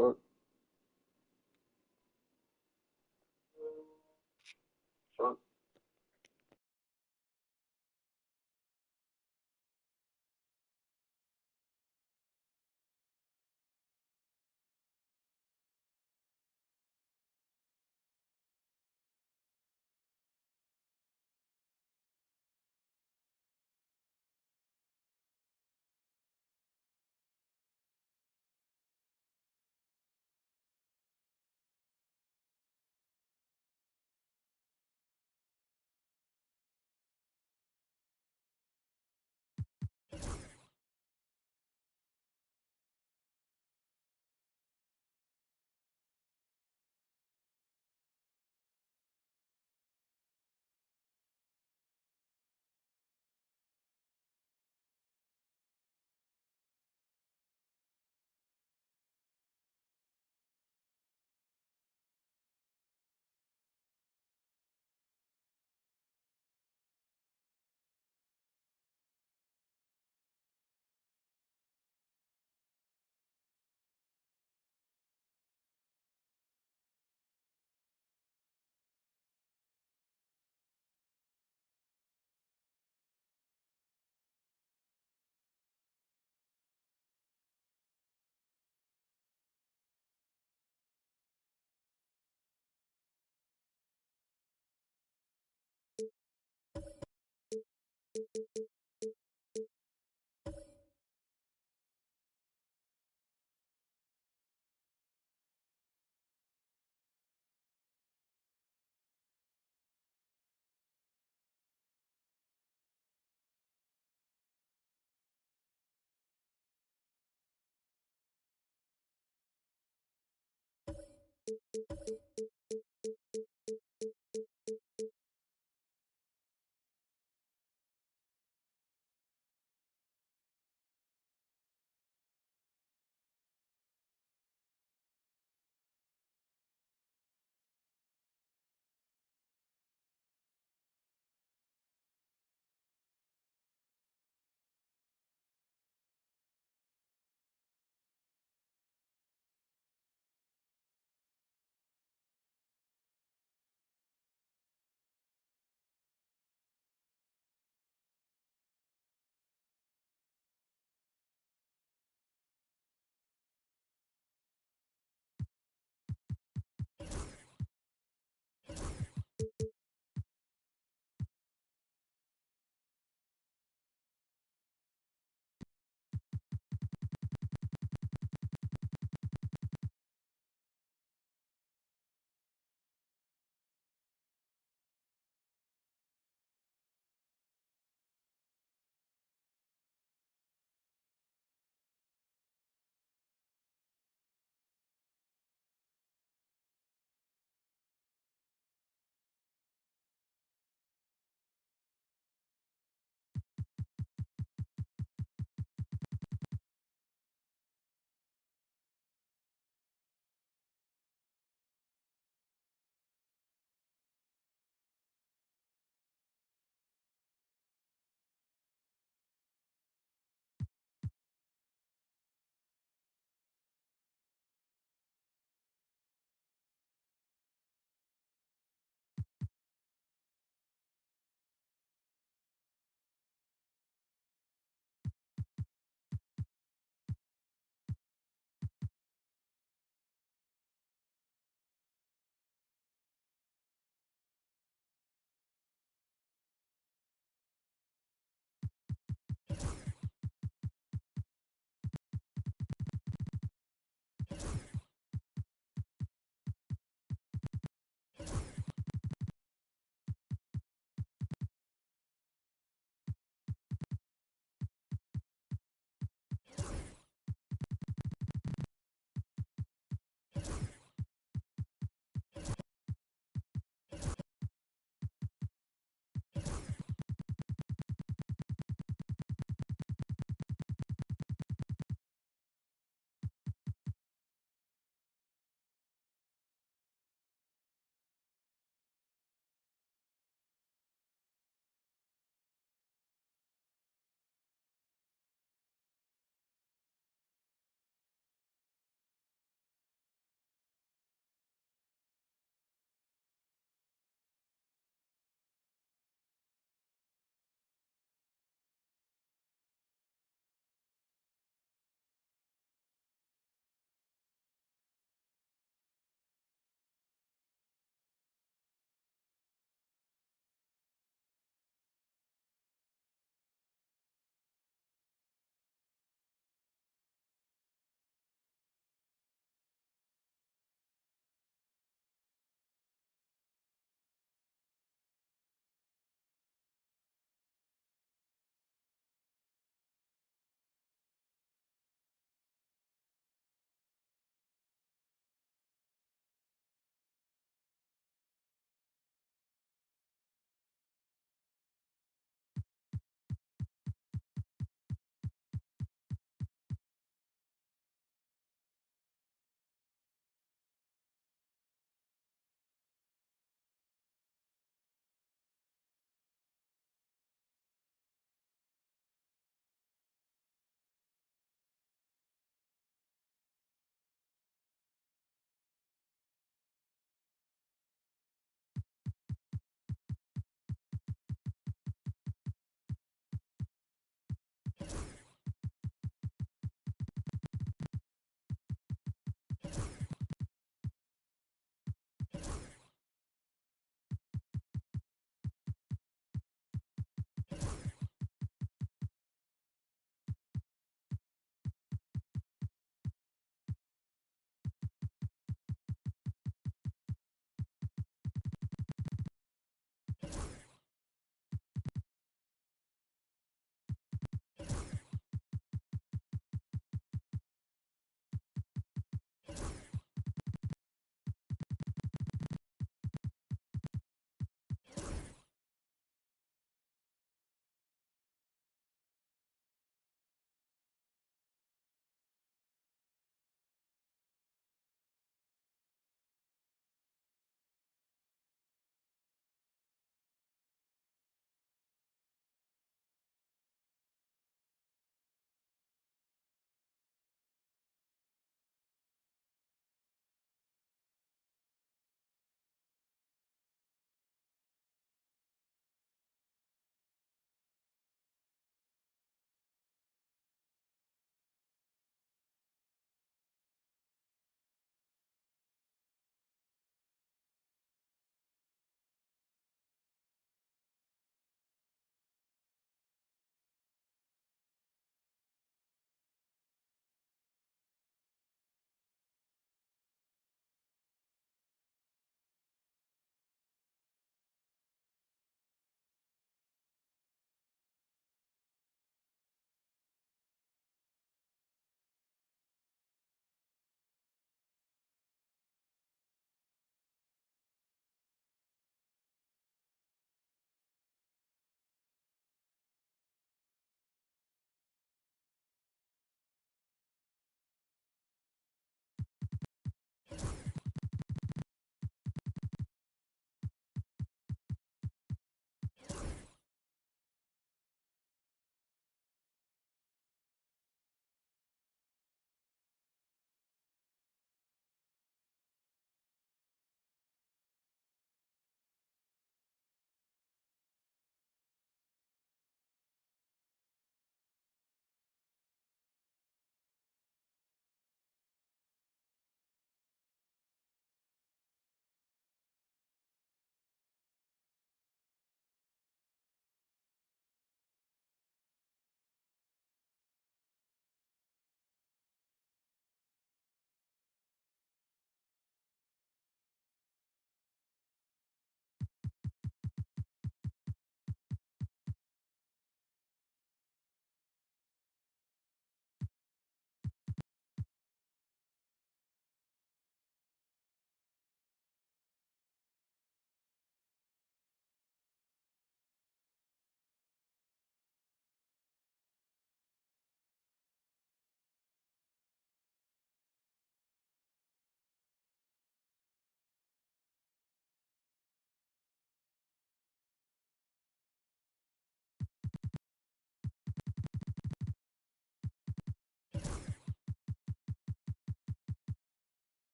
fuck? Fuck.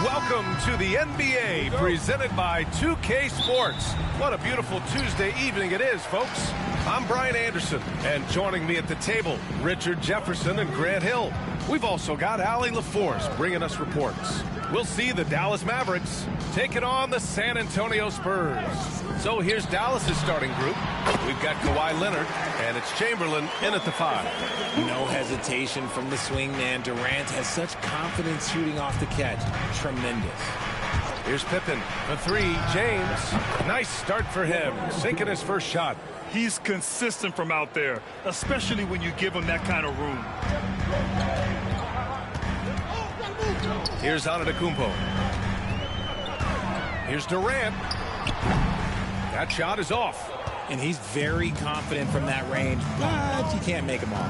Welcome to the NBA, presented by 2K Sports. What a beautiful Tuesday evening it is, folks. I'm Brian Anderson, and joining me at the table, Richard Jefferson and Grant Hill. We've also got Allie LaForce bringing us reports. We'll see the Dallas Mavericks taking on the San Antonio Spurs. So here's Dallas's starting group. We've got Kawhi Leonard, and it's Chamberlain in at the 5. No hesitation from the swingman. Durant has such confidence shooting off the catch. Tremendous. Here's Pippen, the 3. James, nice start for him, sinking his first shot. He's consistent from out there, especially when you give him that kind of room. Here's Antetokounmpo. Here's Durant. That shot is off. And he's very confident from that range, but you can't make him all.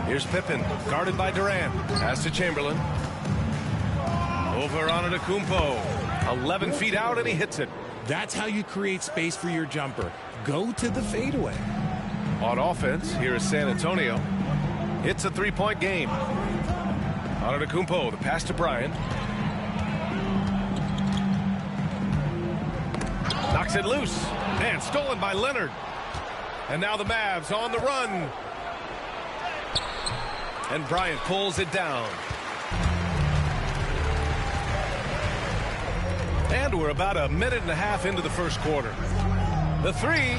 Here's Pippen, guarded by Durant. Pass to Chamberlain. Over Antetokounmpo. 11 feet out, and he hits it. That's how you create space for your jumper. Go to the fadeaway. On offense, here is San Antonio. It's a 3-point game. Antetokounmpo, the pass to Bryant. Knocks it loose. And stolen by Leonard. And now the Mavs on the run. And Bryant pulls it down. And we're about a minute and a half into the first quarter. The three.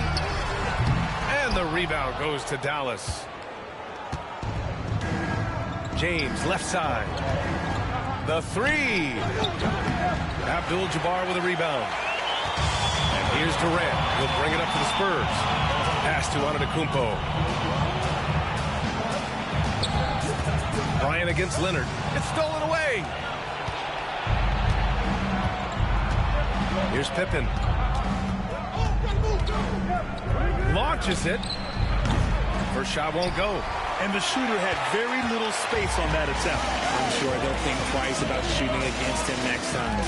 And the rebound goes to Dallas. James, left side. The three. Abdul-Jabbar with a rebound. And here's Durant. He'll bring it up to the Spurs. Pass to Antetokounmpo. Bryant against Leonard. It's stolen away. Here's Pippen. Launches it. First shot won't go. And the shooter had very little space on that attempt. I'm sure they'll think twice about shooting against him next time.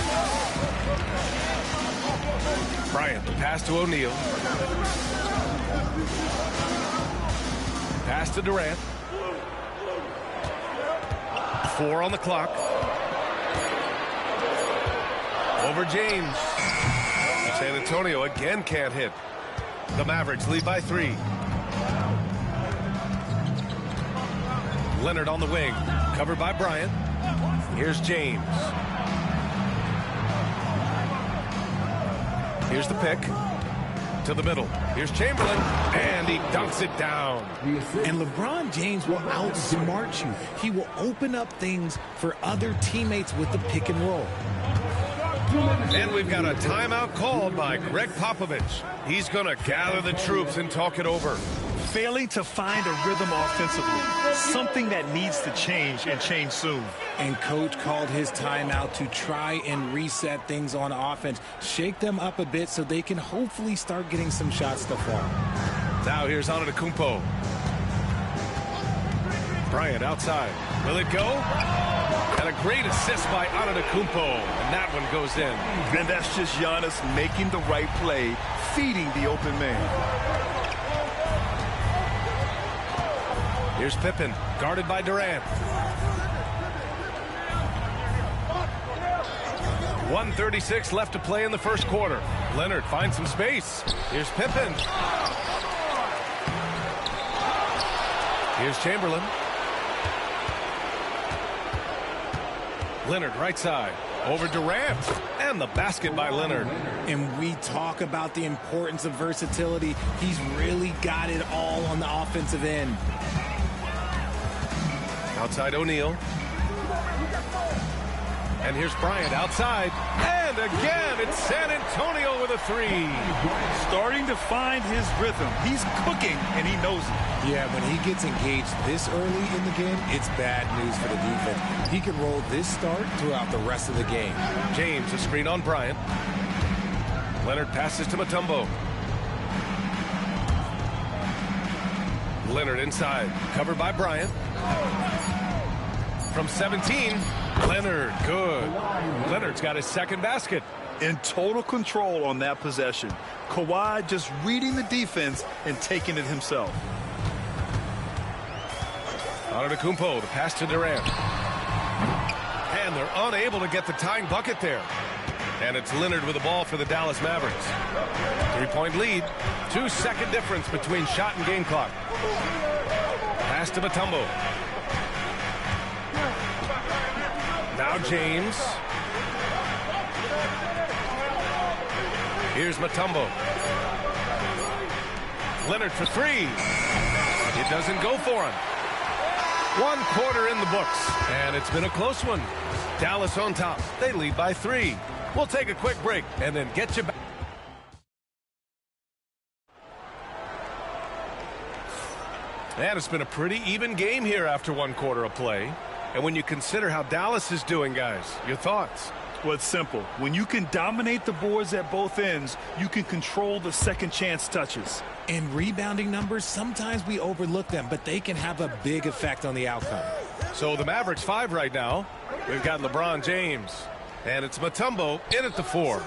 Bryant, pass to O'Neal. Pass to Durant. 4 on the clock. Over James. San Antonio again can't hit. The Mavericks lead by 3. Leonard on the wing. Covered by Bryant. Here's James. Here's the pick. To the middle. Here's Chamberlain. And he dunks it down. And LeBron James will outsmart you. He will open up things for other teammates with the pick and roll. And we've got a timeout called by Greg Popovich. He's going to gather the troops and talk it over. Failing to find a rhythm offensively. Something that needs to change and change soon. And coach called his timeout to try and reset things on offense. Shake them up a bit so they can hopefully start getting some shots to fall. Now here's Antetokounmpo. Bryant outside. Will it go? And a great assist by Antetokounmpo. And that one goes in. And that's just Giannis making the right play, feeding the open man. Here's Pippen, guarded by Durant. 1:36 left to play in the first quarter. Leonard finds some space. Here's Pippen. Here's Chamberlain. Leonard right side. Over Durant. And the basket by Leonard. And we talk about the importance of versatility. He's really got it all on the offensive end. Outside O'Neal. And here's Bryant outside. And again, it's San Antonio with a three. Starting to find his rhythm. He's cooking, and he knows it. Yeah, when he gets engaged this early in the game, it's bad news for the defense. He can roll this start throughout the rest of the game. James, a screen on Bryant. Leonard passes to Mutombo. Leonard inside, covered by Bryant. From 17, Leonard, good. Leonard's got his second basket. In total control on that possession. Kawhi just reading the defense and taking it himself. Antetokounmpo, the pass to Durant. And they're unable to get the tying bucket there. And it's Leonard with the ball for the Dallas Mavericks. 3-point lead. 2-second difference between shot and game clock. Pass to Mutombo. Now James. Here's Mutombo. Leonard for three. It doesn't go for him. 1 quarter in the books, and it's been a close one. Dallas on top. They lead by 3. We'll take a quick break and then get you back. And it's been a pretty even game here after 1 quarter of play. And when you consider how Dallas is doing, guys, your thoughts? Well, it's simple. When you can dominate the boards at both ends, you can control the second chance touches. And rebounding numbers, sometimes we overlook them, but they can have a big effect on the outcome. So the Mavericks 5 right now. We've got LeBron James. And it's Mutombo in at the 4.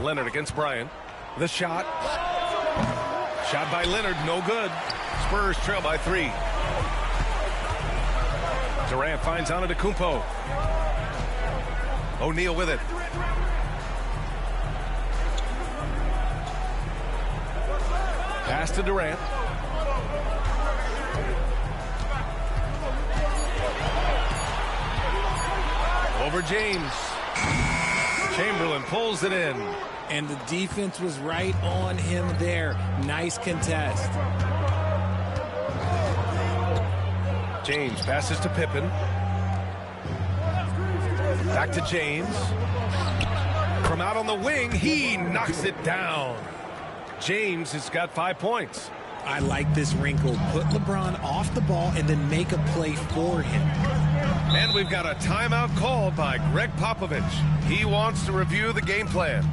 Leonard against Bryant. The shot. Shot by Leonard, no good. Spurs trail by 3. Durant finds Antetokounmpo. O'Neal with it. Pass to Durant. over James. Chamberlain pulls it in. And the defense was right on him there. Nice contest. James passes to Pippen. Back to James. From out on the wing, he knocks it down. James has got 5 points. I like this wrinkle. Put LeBron off the ball and then make a play for him. And we've got a timeout called by Greg Popovich. He wants to review the game plan.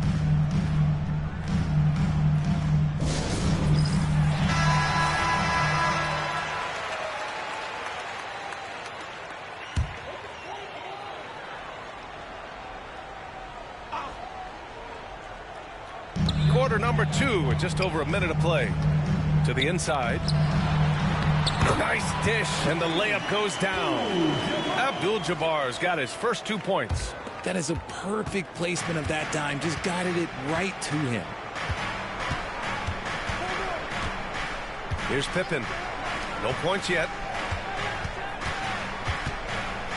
Quarter number 2 with just over a minute of play. To the inside. Nice dish, and the layup goes down. Abdul-Jabbar's got his first 2 points. That is a perfect placement of that dime. Just guided it right to him. Here's Pippen. No points yet.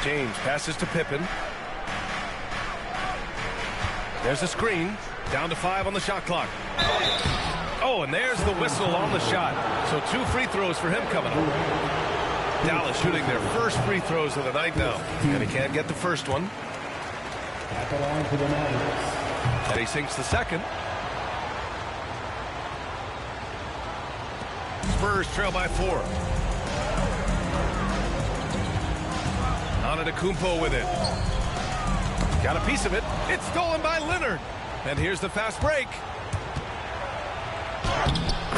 James passes to Pippen. There's a screen. Down to 5 on the shot clock. Oh, and there's the whistle on the shot. So 2 free throws for him coming up. Dallas shooting their first free throws of the night now. And he can't get the first one. And he sinks the second. Spurs trail by 4. Antetokounmpo with it. Got a piece of it. It's stolen by Leonard. And here's the fast break.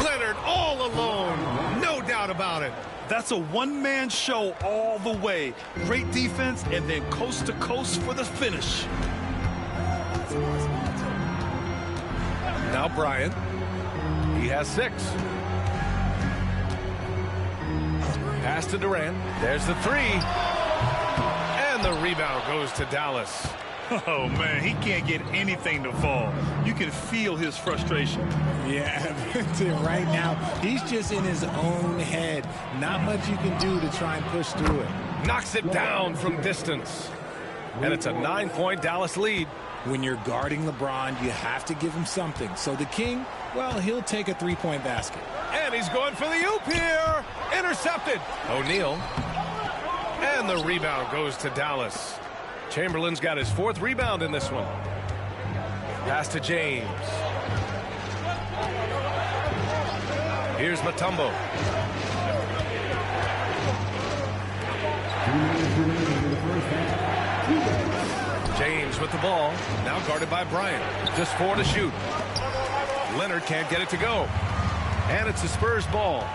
Leonard all alone. No doubt about it. That's a one-man show all the way. Great defense and then coast to coast for the finish. Now Bryant. He has 6. Pass to Durant. There's the 3. And the rebound goes to Dallas. Oh, man, he can't get anything to fall. You can feel his frustration. Yeah, right now, he's just in his own head. Not much you can do to try and push through it. Knocks it down from distance. And it's a 9-point Dallas lead. When you're guarding LeBron, you have to give him something. So the King, well, he'll take a 3-point basket. And he's going for the oop here. Intercepted. O'Neal. And the rebound goes to Dallas. Chamberlain's got his 4th rebound in this one. Pass to James. Here's Mutombo. James with the ball. Now guarded by Bryant. Just 4 to shoot. Leonard can't get it to go. And it's the Spurs ball.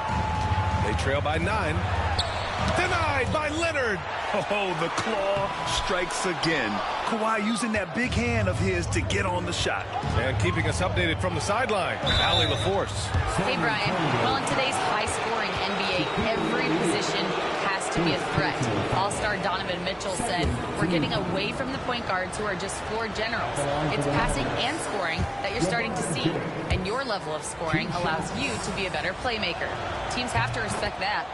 They trail by 9. Denied by Leonard. Oh, the claw strikes again. Kawhi using that big hand of his to get on the shot. And keeping us updated from the sideline, Allie LaForce. Hey, Brian. Well, in today's high-scoring NBA, every position has to be a threat. All-star Donovan Mitchell said, we're getting away from the point guards who are just floor generals. It's passing and scoring that you're starting to see. And your level of scoring allows you to be a better playmaker. Teams have to respect that.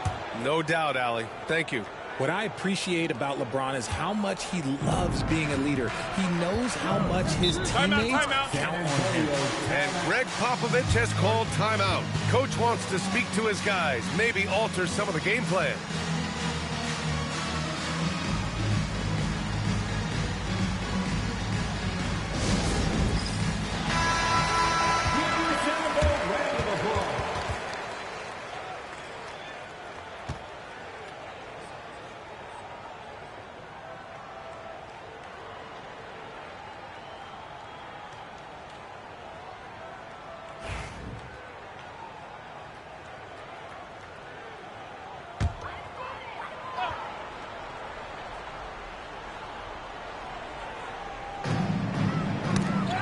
No doubt, Allie. Thank you. What I appreciate about LeBron is how much he loves being a leader. He knows how much his teammates count on him. And Greg Popovich has called timeout. Coach wants to speak to his guys, maybe alter some of the game plan.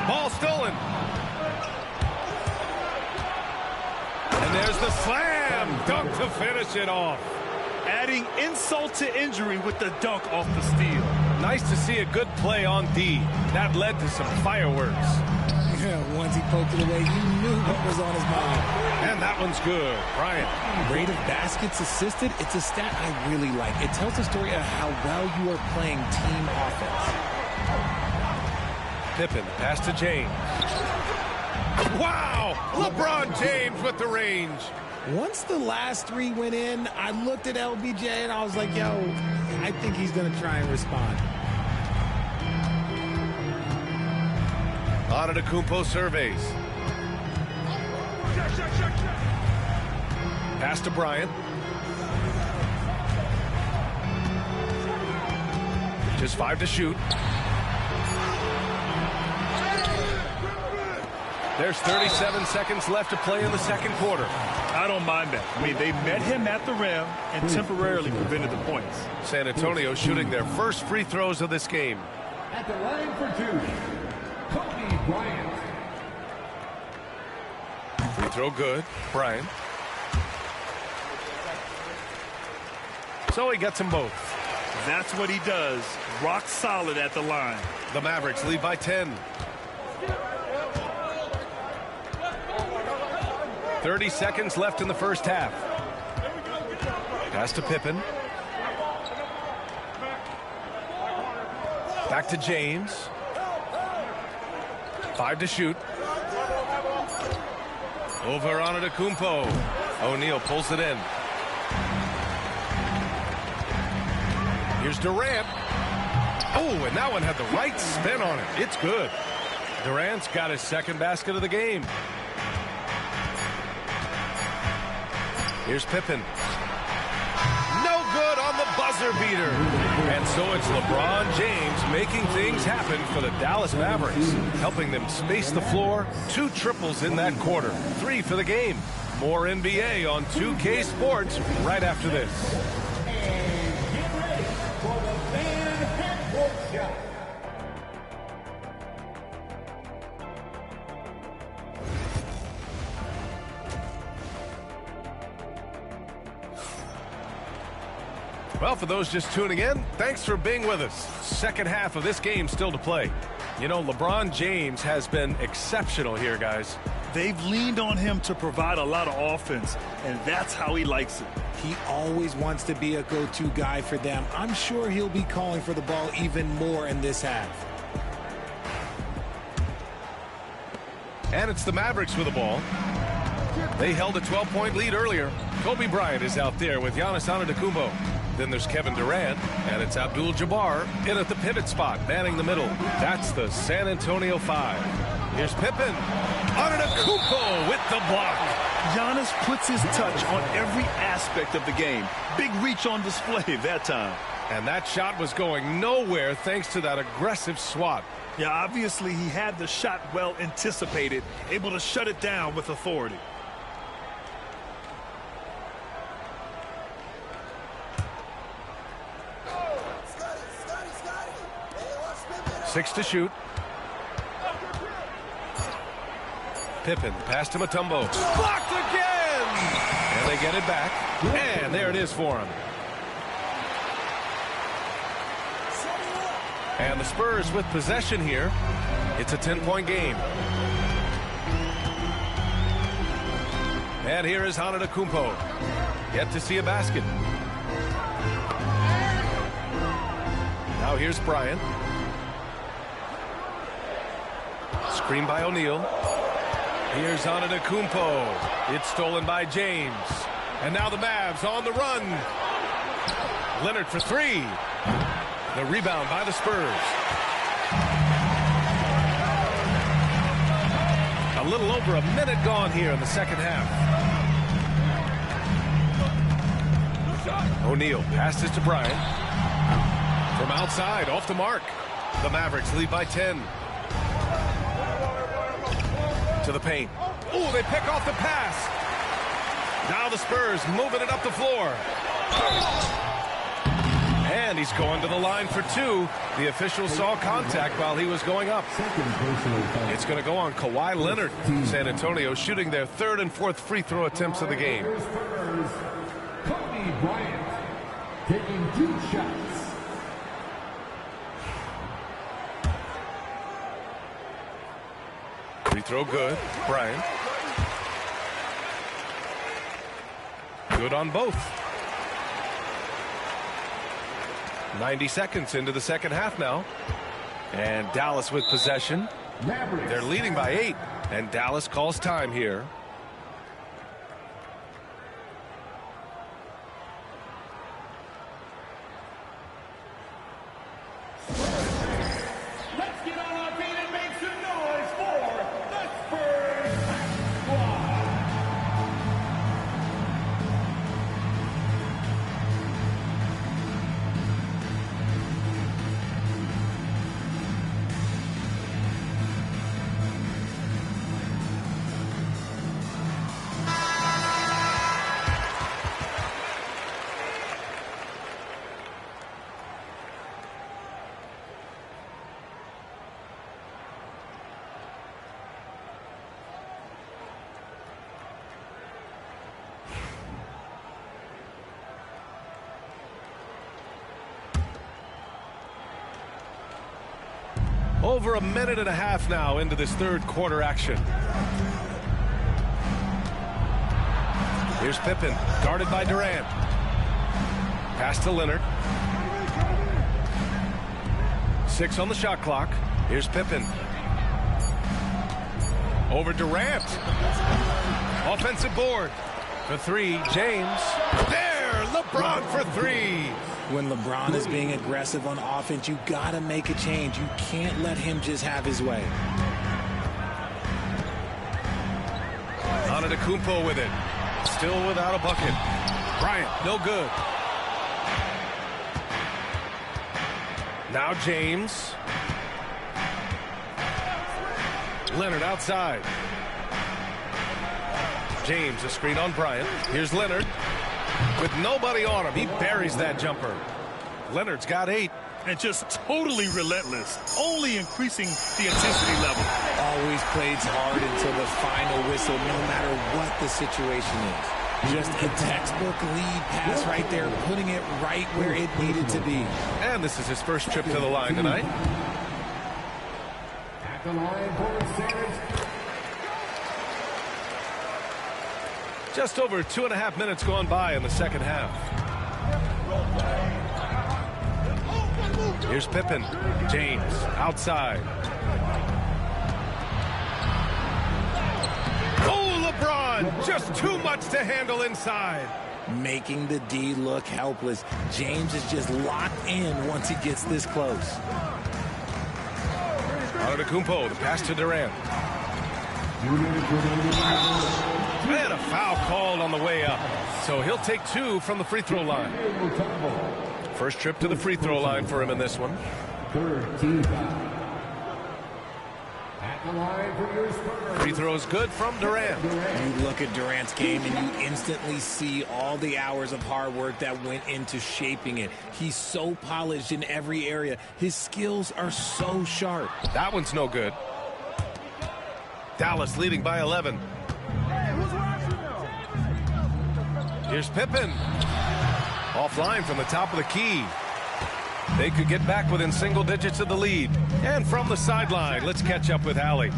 Ball stolen. And there's the slam dunk to finish it off. Adding insult to injury with the dunk off the steal. Nice to see a good play on D. That led to some fireworks. Yeah, once he poked it away, you knew what was on his mind. And that one's good. Bryant. Rate of baskets assisted, it's a stat I really like. It tells the story of how well you are playing team offense. Pippen, pass to James. Wow! LeBron James with the range. Once the last three went in, I looked at LBJ and I was like, yo, I think he's going to try and respond. Antetokounmpo surveys. Pass to Bryant. Just 5 to shoot. There's 37 seconds left to play in the second quarter. I don't mind that. I mean, they met him at the rim and temporarily prevented the points. San Antonio shooting their first free throws of this game. At the line for two, Kobe Bryant. Free throw good. Bryant. So he gets them both. That's what he does. Rock solid at the line. The Mavericks lead by 10. 30 seconds left in the first half. Pass to Pippen. Back to James. 5 to shoot. Over Antetokounmpo. O'Neal pulls it in. Here's Durant. Oh, and that one had the right spin on it. It's good. Durant's got his second basket of the game. Here's Pippen. No good on the buzzer beater. And so it's LeBron James making things happen for the Dallas Mavericks, helping them space the floor. 2 triples in that quarter. 3 for the game. More NBA on 2K Sports right after this. Well, for those just tuning in, thanks for being with us. Second half of this game still to play. You know, LeBron James has been exceptional here, guys. They've leaned on him to provide a lot of offense, and that's how he likes it. He always wants to be a go-to guy for them. I'm sure he'll be calling for the ball even more in this half. And it's the Mavericks with the ball. They held a 12-point lead earlier. Kobe Bryant is out there with Giannis Antetokounmpo. Then there's Kevin Durant, and it's Abdul-Jabbar in at the pivot spot, manning the middle. That's the San Antonio 5. Here's Pippen. Antetokounmpo with the block. Giannis puts his touch on every aspect of the game. Big reach on display that time. And that shot was going nowhere thanks to that aggressive swat. Yeah, obviously he had the shot well anticipated, able to shut it down with authority. Six to shoot. Pippen, pass to Mutombo. Blocked again! And they get it back. And there it is for him. And the Spurs with possession here. It's a 10-point game. And here is Antetokounmpo. Yet to see a basket. Now here's Bryant. Screen by O'Neal. Here's Antetokounmpo. It's stolen by James. And now the Mavs on the run. Leonard for 3. The rebound by the Spurs. A little over a minute gone here in the second half. O'Neal passes to Bryant. From outside, off the mark. The Mavericks lead by 10. To the paint. Oh, they pick off the pass. Now the Spurs moving it up the floor. And he's going to the line for 2. The official saw contact while he was going up. It's going to go on Kawhi Leonard. San Antonio shooting their 3rd and 4th free throw attempts of the game. Kobe Bryant taking 2 shots. Free throw good. Bryant. Good on both. 90 seconds into the second half now. And Dallas with possession. Mavericks. They're leading by 8, and Dallas calls time here. Let's get on our feet and make some noise for the Spurs Squad. Over a minute and a half now into this third quarter action. Here's Pippen, guarded by Durant. Pass to Leonard. 6 on the shot clock. Here's Pippen. Over Durant. Offensive board. For 3, James. There, LeBron for 3. When LeBron is being aggressive on offense, you got to make a change. You can't let him just have his way. Antetokounmpo with it. Still without a bucket. Bryant, no good. Now James. Leonard outside. James, a screen on Bryant. Here's Leonard. With nobody on him, he buries that jumper. Leonard's got 8. And just totally relentless, only increasing the intensity level. Always plays hard until the final whistle, no matter what the situation is. Just a textbook lead pass right there, putting it right where it needed to be. And this is his first trip to the line tonight. At the line for San Antonio. Just over 2.5 minutes gone by in the second half. Here's Pippen. James outside. Oh, LeBron! Just too much to handle inside. Making the D look helpless. James is just locked in once he gets this close. Antetokounmpo, the pass to Durant. And a foul called on the way up. So he'll take 2 from the free throw line. First trip to the free throw line for him in this one. Third team foul. At the line for your Spurs. Free throws good from Durant. You look at Durant's game and you instantly see all the hours of hard work that went into shaping it. He's so polished in every area. His skills are so sharp. That one's no good. Dallas leading by 11. Here's Pippen. Offline from the top of the key. They could get back within single digits of the lead. And from the sideline, let's catch up with Allie.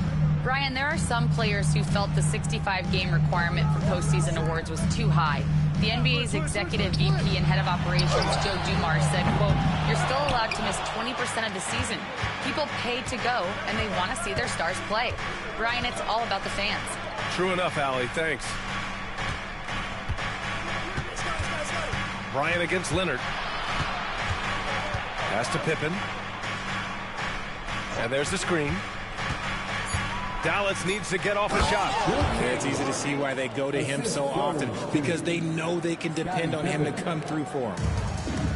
Brian, there are some players who felt the 65-game requirement for postseason awards was too high. The NBA's executive VP and head of operations, Joe Dumars, said, quote, "You're still allowed to miss 20% of the season. People pay to go, and they want to see their stars play." Brian, it's all about the fans. True enough, Allie. Thanks. Bryant against Leonard. Pass to Pippen. And there's the screen. Dallas needs to get off a shot. Yeah, it's easy to see why they go to him so often, because they know they can depend on him to come through for them.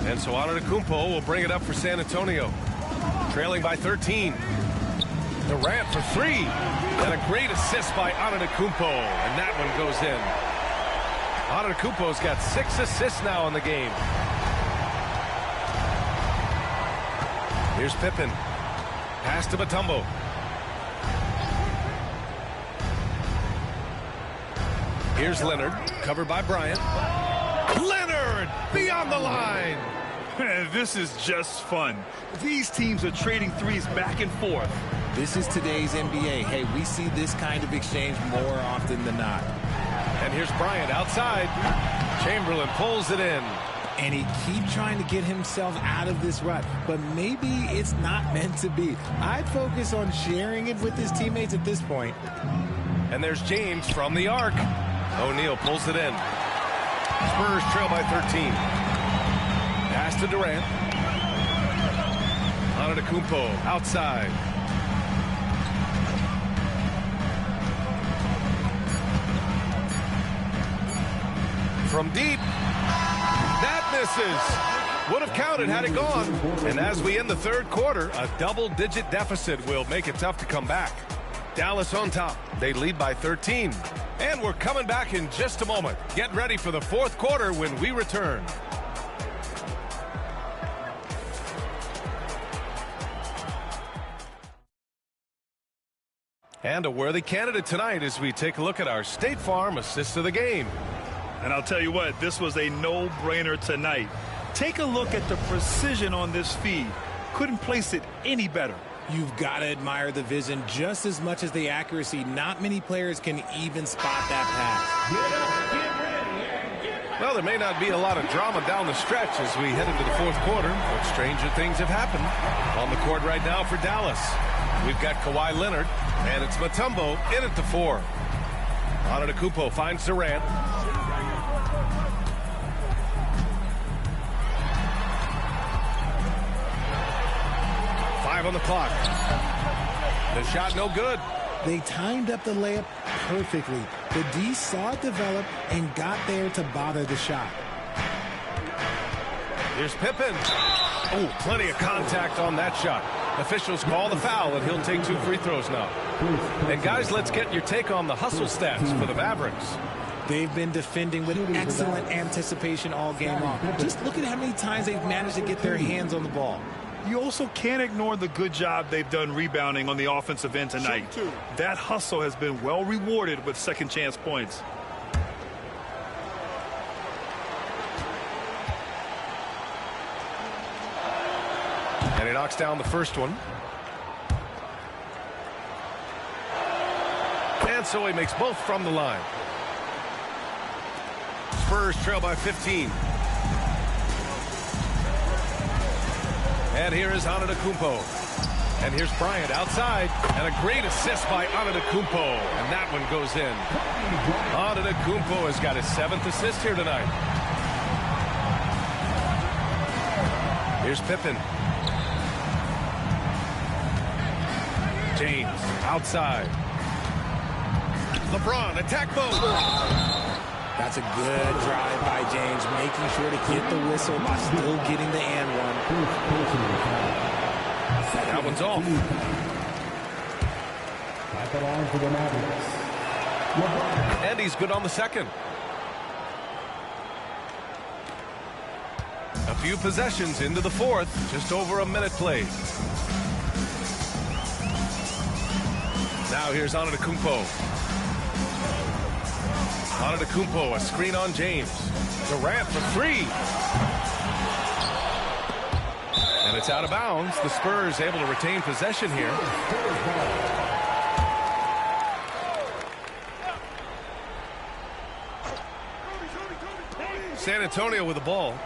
And so Antetokounmpo will bring it up for San Antonio. Trailing by 13. Durant for 3. And a great assist by Antetokounmpo. And that one goes in. Antetokounmpo's got 6 assists now in the game. Here's Pippen. Pass to Mutombo. Here's Leonard, covered by Bryant. Leonard beyond the line. This is just fun. These teams are trading threes back and forth. This is today's NBA. Hey, we see this kind of exchange more often than not. And here's Bryant outside. Chamberlain pulls it in. And he keeps trying to get himself out of this rut, but maybe it's not meant to be. I'd focus on sharing it with his teammates at this point. And there's James from the arc. O'Neal pulls it in. Spurs trail by 13. Pass to Durant. Antetokounmpo outside. From deep. That misses. Would have counted had it gone. And as we end the third quarter, a double-digit deficit will make it tough to come back. Dallas on top. They lead by 13. And we're coming back in just a moment. Get ready for the fourth quarter when we return. And a worthy candidate tonight as we take a look at our State Farm assist of the game. And I'll tell you what, this was a no-brainer tonight. Take a look at the precision on this feed. Couldn't place it any better. You've got to admire the vision just as much as the accuracy. Not many players can even spot that pass. Well, there may not be a lot of drama down the stretch as we head into the fourth quarter, but stranger things have happened. On the court right now for Dallas, we've got Kawhi Leonard, and it's Mutombo in at the 4. Antetokounmpo finds Durant. On the clock. The shot no good. They timed up the layup perfectly. The D saw it develop and got there to bother the shot. Here's Pippen. Oh, plenty of contact on that shot. Officials call the foul, and he'll take 2 free throws now. And guys, let's get your take on the hustle stats for the Mavericks. They've been defending with excellent anticipation all game long. Just look at how many times they've managed to get their hands on the ball. You also can't ignore the good job they've done rebounding on the offensive end tonight. That hustle has been well rewarded with second chance points. And he knocks down the first one. And so he makes both from the line. Spurs trail by 15. And here is Antetokounmpo. And here's Bryant outside. And a great assist by Antetokounmpo. And that one goes in. Antetokounmpo has got his 7th assist here tonight. Here's Pippen. James outside. LeBron attack mode. That's a good drive by James, making sure to get the whistle by still getting the and one. That one's off. And he's good on the second. A few possessions into the fourth, just over a minute played. Now here's Antetokounmpo. Antetokounmpo, a screen on James. Durant for 3. And it's out of bounds. The Spurs able to retain possession here. San Antonio with the ball.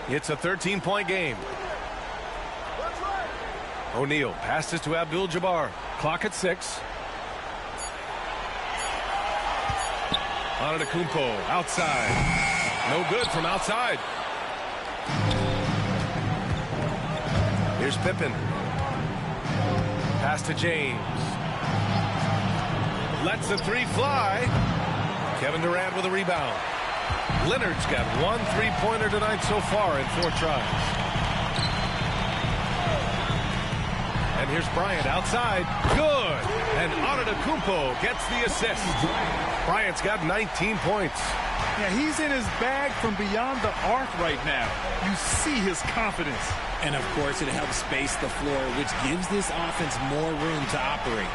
It's a 13-point game. O'Neal passes to Abdul-Jabbar. Clock at 6. Antetokounmpo outside. No good from outside. Here's Pippen. Pass to James. Lets the 3 fly. Kevin Durant with a rebound. Leonard's got 1 3-pointer tonight so far in 4 tries. And here's Bryant outside. Good. And Antetokounmpo gets the assist. Bryant's got 19 points. Yeah, he's in his bag from beyond the arc right now. You see his confidence. And, of course, it helps space the floor, which gives this offense more room to operate.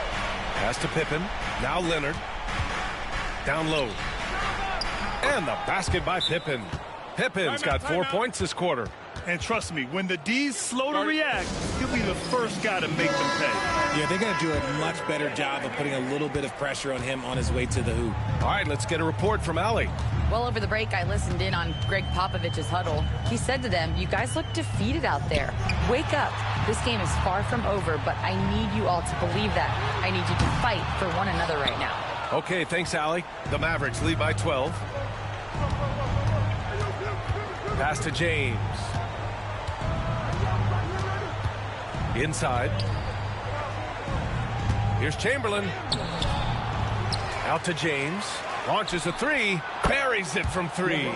Pass to Pippen. Now Leonard. Down low. And the basket by Pippen. Pippin's got 4 points this quarter. And trust me, when the D's slow to react, he'll be the first guy to make them pay. Yeah, they're going to do a much better job of putting a little bit of pressure on him on his way to the hoop. All right, let's get a report from Allie. Well, over the break, I listened in on Greg Popovich's huddle. He said to them, "You guys look defeated out there. Wake up. This game is far from over, but I need you all to believe that. I need you to fight for one another right now." Okay, thanks, Allie. The Mavericks lead by 12. Pass to James. Inside. Here's Chamberlain. Out to James. Launches a three. Buries it from three.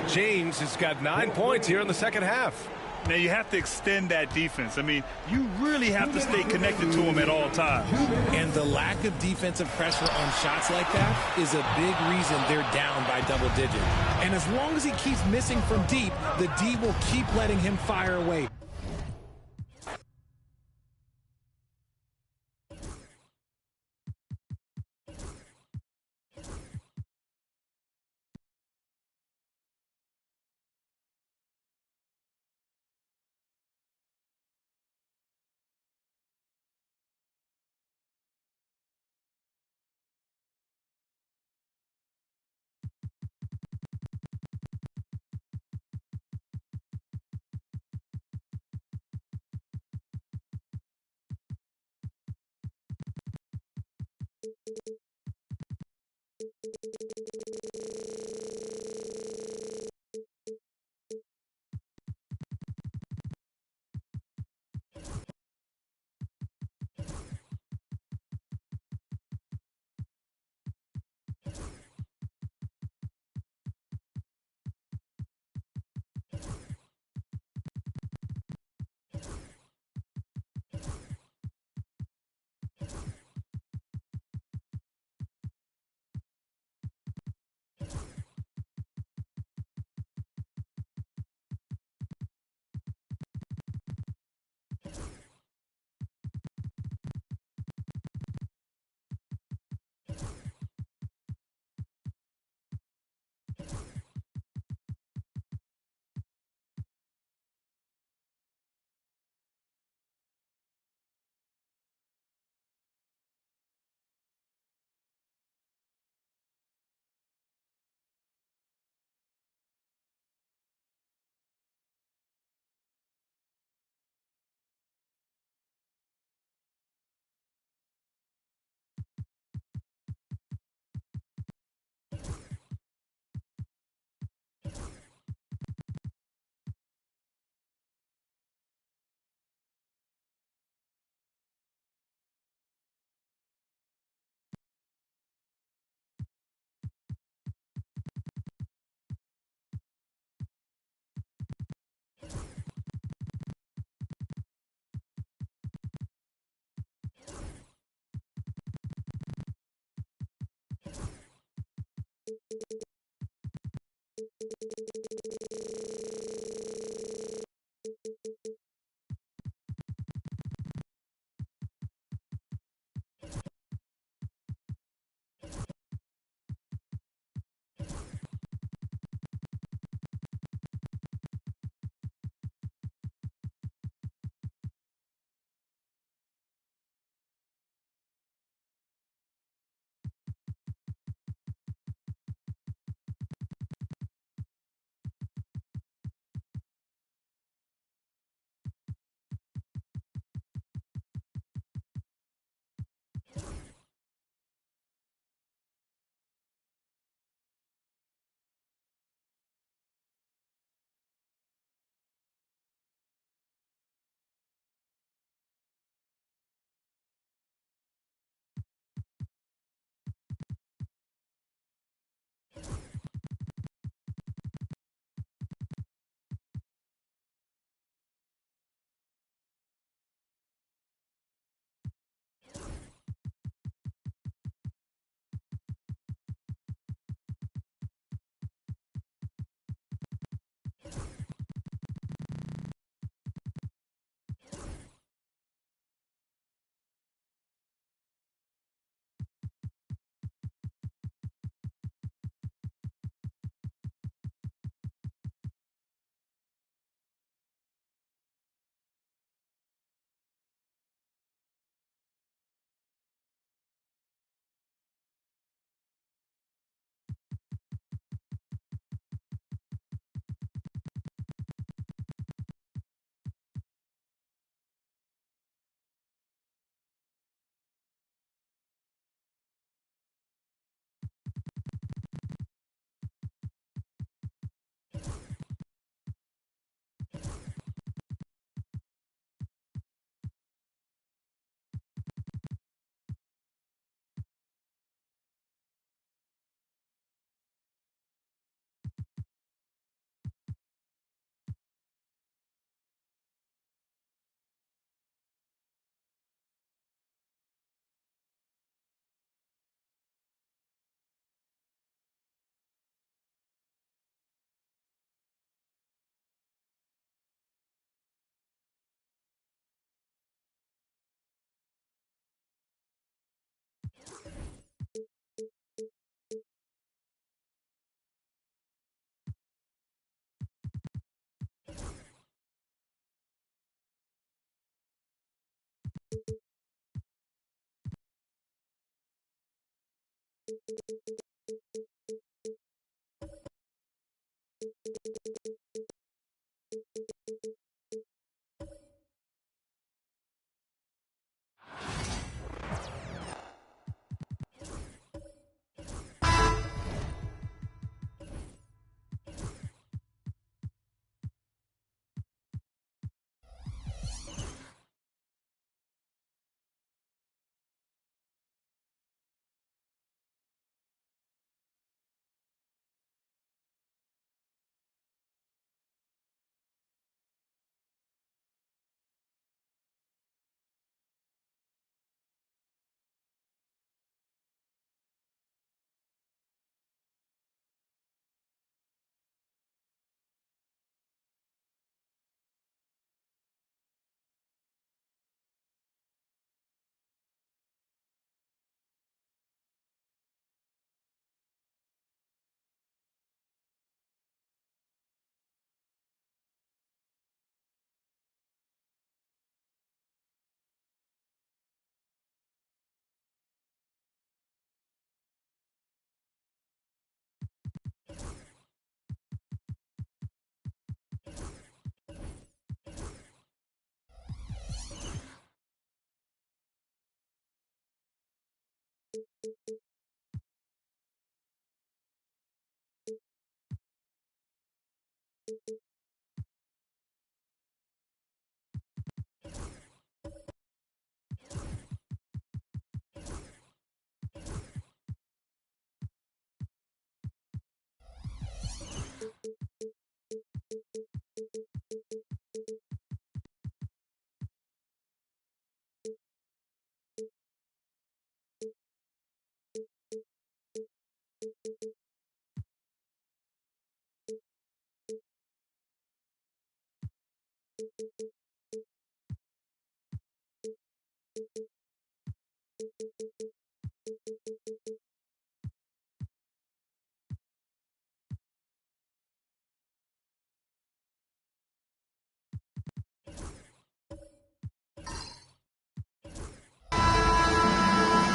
James has got 9 points here in the second half. Now, you have to extend that defense. I mean, you really have to stay connected to him at all times. And the lack of defensive pressure on shots like that is a big reason they're down by double digits. And as long as he keeps missing from deep, the D will keep letting him fire away.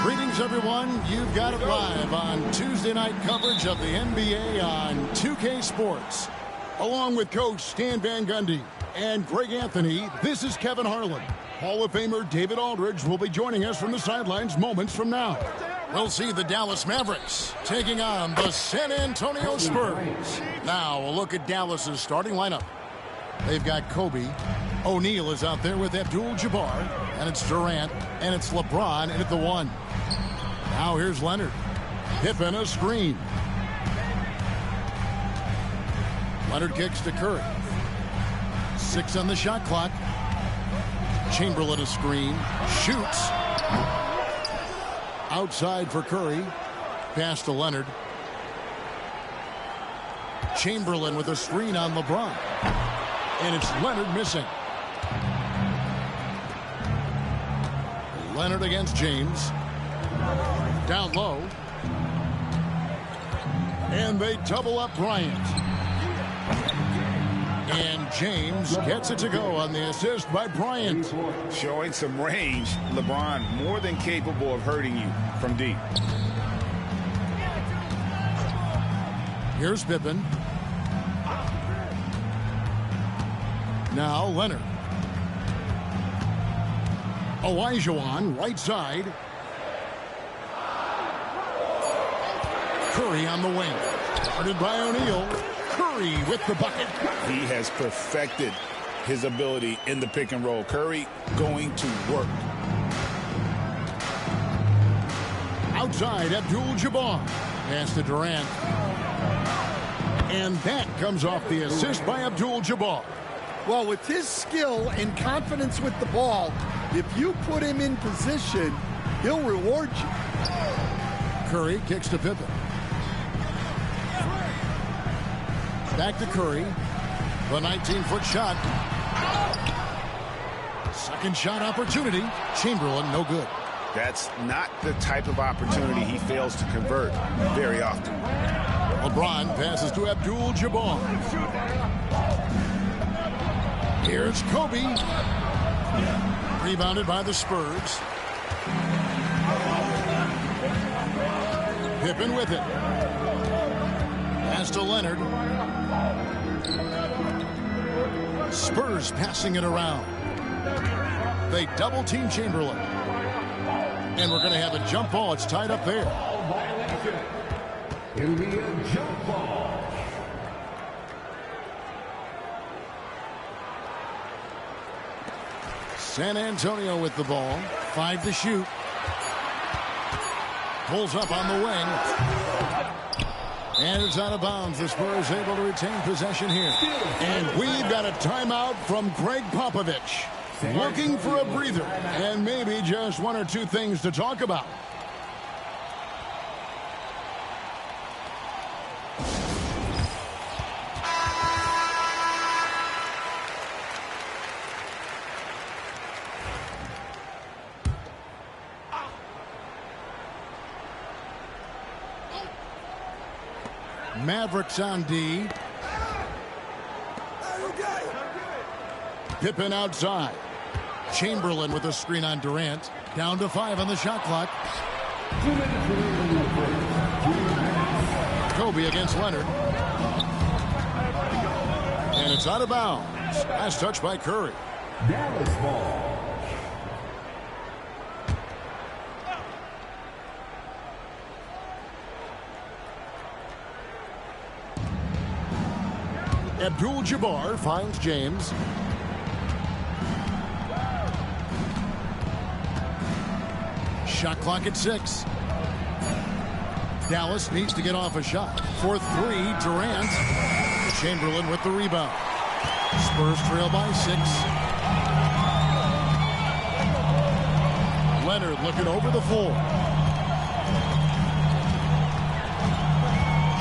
Greetings, everyone. You've got it live on Tuesday night coverage of the NBA on 2K Sports. Along with Coach Stan Van Gundy and Greg Anthony, this is Kevin Harlan. Hall of Famer David Aldridge will be joining us from the sidelines moments from now. We'll see the Dallas Mavericks taking on the San Antonio Spurs. Now, a look at Dallas's starting lineup. They've got Kobe. O'Neal is out there with Abdul-Jabbar. And it's Durant. And it's LeBron in at the 1. Now here's Leonard. Pippen a screen. Leonard kicks to Curry. 6 on the shot clock. Chamberlain a screen. Shoots. Outside for Curry. Pass to Leonard. Chamberlain with a screen on LeBron. And it's Leonard missing. Leonard against James. Down low. And they double up Bryant. And James gets it to go on the assist by Bryant. Showing some range, LeBron more than capable of hurting you from deep. Here's Pippen. Now Leonard. Olajuwon, right side. Curry on the wing. Guarded by O'Neal. Curry with the bucket. He has perfected his ability in the pick and roll. Curry going to work. Outside, Abdul-Jabbar. Pass to Durant. And that comes off the assist by Abdul-Jabbar. Well, with his skill and confidence with the ball, if you put him in position, he'll reward you. Curry kicks to Pippen. Back to Curry. The 19-foot shot. Second shot opportunity. Chamberlain, no good. That's not the type of opportunity he fails to convert very often. LeBron passes to Abdul-Jabbar. Here's Kobe. Rebounded by the Spurs. Pippen with it. Pass to Leonard. Spurs passing it around. They double team Chamberlain. And we're going to have a jump ball. It's tied up there. It'll be a jump ball. San Antonio with the ball. 5 to shoot. Pulls up on the wing. And it's out of bounds. The Spurs able to retain possession here. And we've got a timeout from Greg Popovich. Looking for a breather. And maybe just one or two things to talk about. Mavericks on D. Pippen outside. Chamberlain with a screen on Durant. Down to 5 on the shot clock. Kobe against Leonard. And it's out of bounds. Last touch by Curry. Dallas ball. Abdul-Jabbar finds James. Shot clock at 6. Dallas needs to get off a shot. For 3, Durant. Chamberlain with the rebound. Spurs trail by 6. Leonard looking over the floor.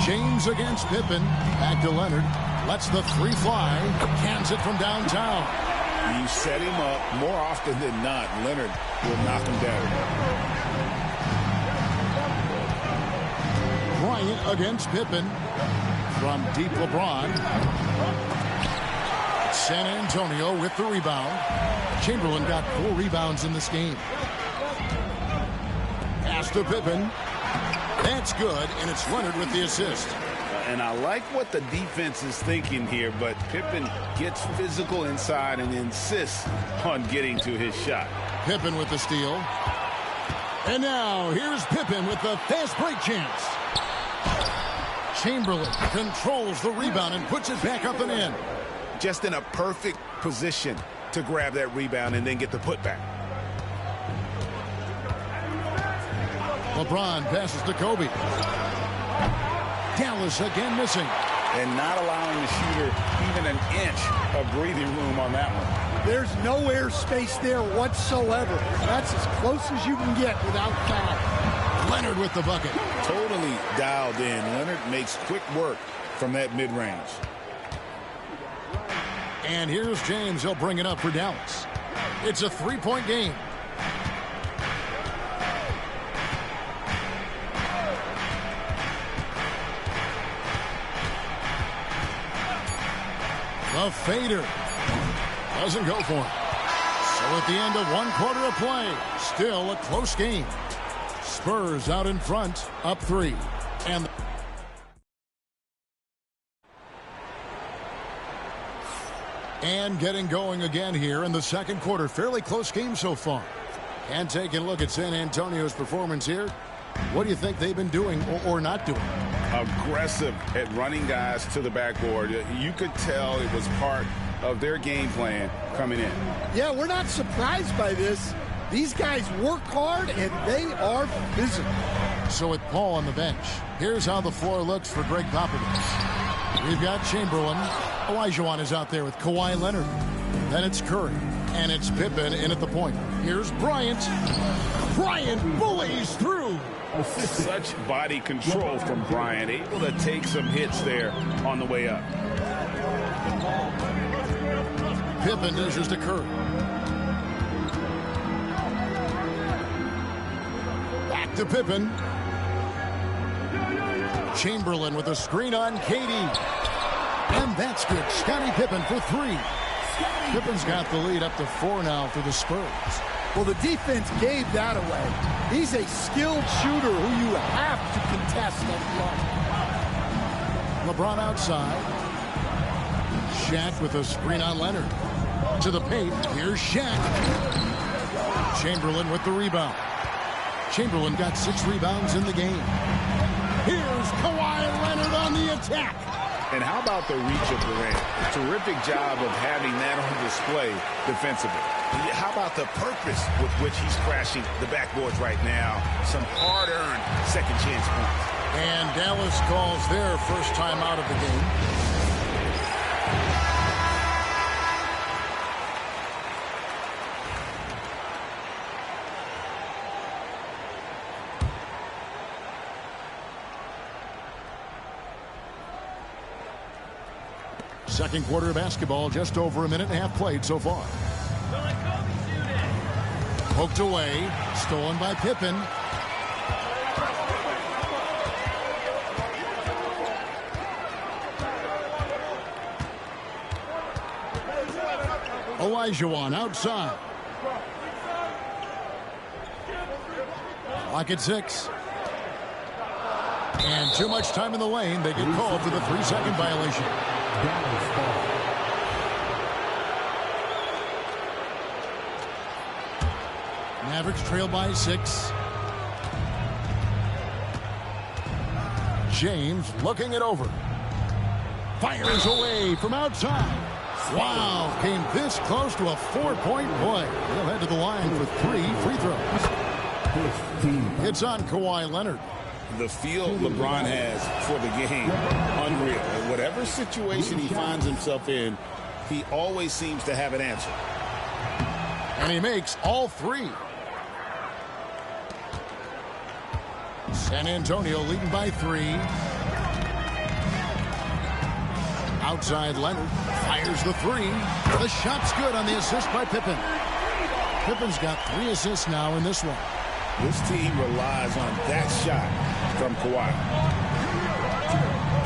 James against Pippen. Back to Leonard. Lets the 3 fly. Cans it from downtown. You set him up more often than not. Leonard will knock him down. Bryant against Pippen. From deep LeBron. San Antonio with the rebound. Chamberlain got 4 rebounds in this game. Pass to Pippen. That's good, and it's Leonard with the assist. And I like what the defense is thinking here, but Pippen gets physical inside and insists on getting to his shot. Pippen with the steal. And now here's Pippen with the fast break chance. Chamberlain controls the rebound and puts it back up and in. Just in a perfect position to grab that rebound and then get the putback. LeBron passes to Kobe. Dallas again missing. And not allowing the shooter even an inch of breathing room on that one. There's no air space there whatsoever. That's as close as you can get without foul. Leonard with the bucket. Totally dialed in. Leonard makes quick work from that mid-range. And here's James. He'll bring it up for Dallas. It's a 3-point game. The fader doesn't go for him. So at the end of 1 quarter of play, still a close game. Spurs out in front, up 3. And getting going again here in the second quarter. Fairly close game so far. And taking a look at San Antonio's performance here. What do you think they've been doing or not doing? Aggressive at running guys to the backboard. You could tell it was part of their game plan coming in. Yeah, we're not surprised by this. These guys work hard and they are physical. So with Paul on the bench, here's how the floor looks for Greg Popovich. We've got Chamberlain. Olajuwon is out there with Kawhi Leonard. Then it's Curry. And it's Pippen in at the point. Here's Bryant. Bryant bullies through. Such body control from Bryant. Able to take some hits there on the way up. Pippen dishes to Curry. Back to Pippen. Chamberlain with a screen on KD. And that's good. Scottie Pippen for 3. Pippen's got the lead up to 4 now for the Spurs. Well, the defense gave that away. He's a skilled shooter who you have to contest. best of luck. LeBron outside. Shaq with a screen on Leonard. To the paint. Here's Shaq. Chamberlain with the rebound. Chamberlain got 6 rebounds in the game. Here's Kawhi Leonard on the attack. And how about the reach of Durant? A terrific job of having that on display defensively. How about the purpose with which he's crashing the backboards right now? Some hard-earned second chance points. And Dallas calls their first time out of the game. Second quarter of basketball, just over a minute and a half played so far. Poked away, stolen by Pippen. Olajuwon outside. Clock at 6. And too much time in the lane. They get called for the 3-second violation. Mavericks trail by 6. James looking it over. Fires away from outside. Wow, came this close to a 4-point play. He'll head to the line for 3 free throws. It's on Kawhi Leonard. The feel LeBron has for the game, unreal. In whatever situation he finds himself in, he always seems to have an answer. And he makes all 3. San Antonio leading by 3. Outside Leonard fires the 3. The shot's good on the assist by Pippen. Pippen's got 3 assists now in this one. This team relies on that shot from Kawhi.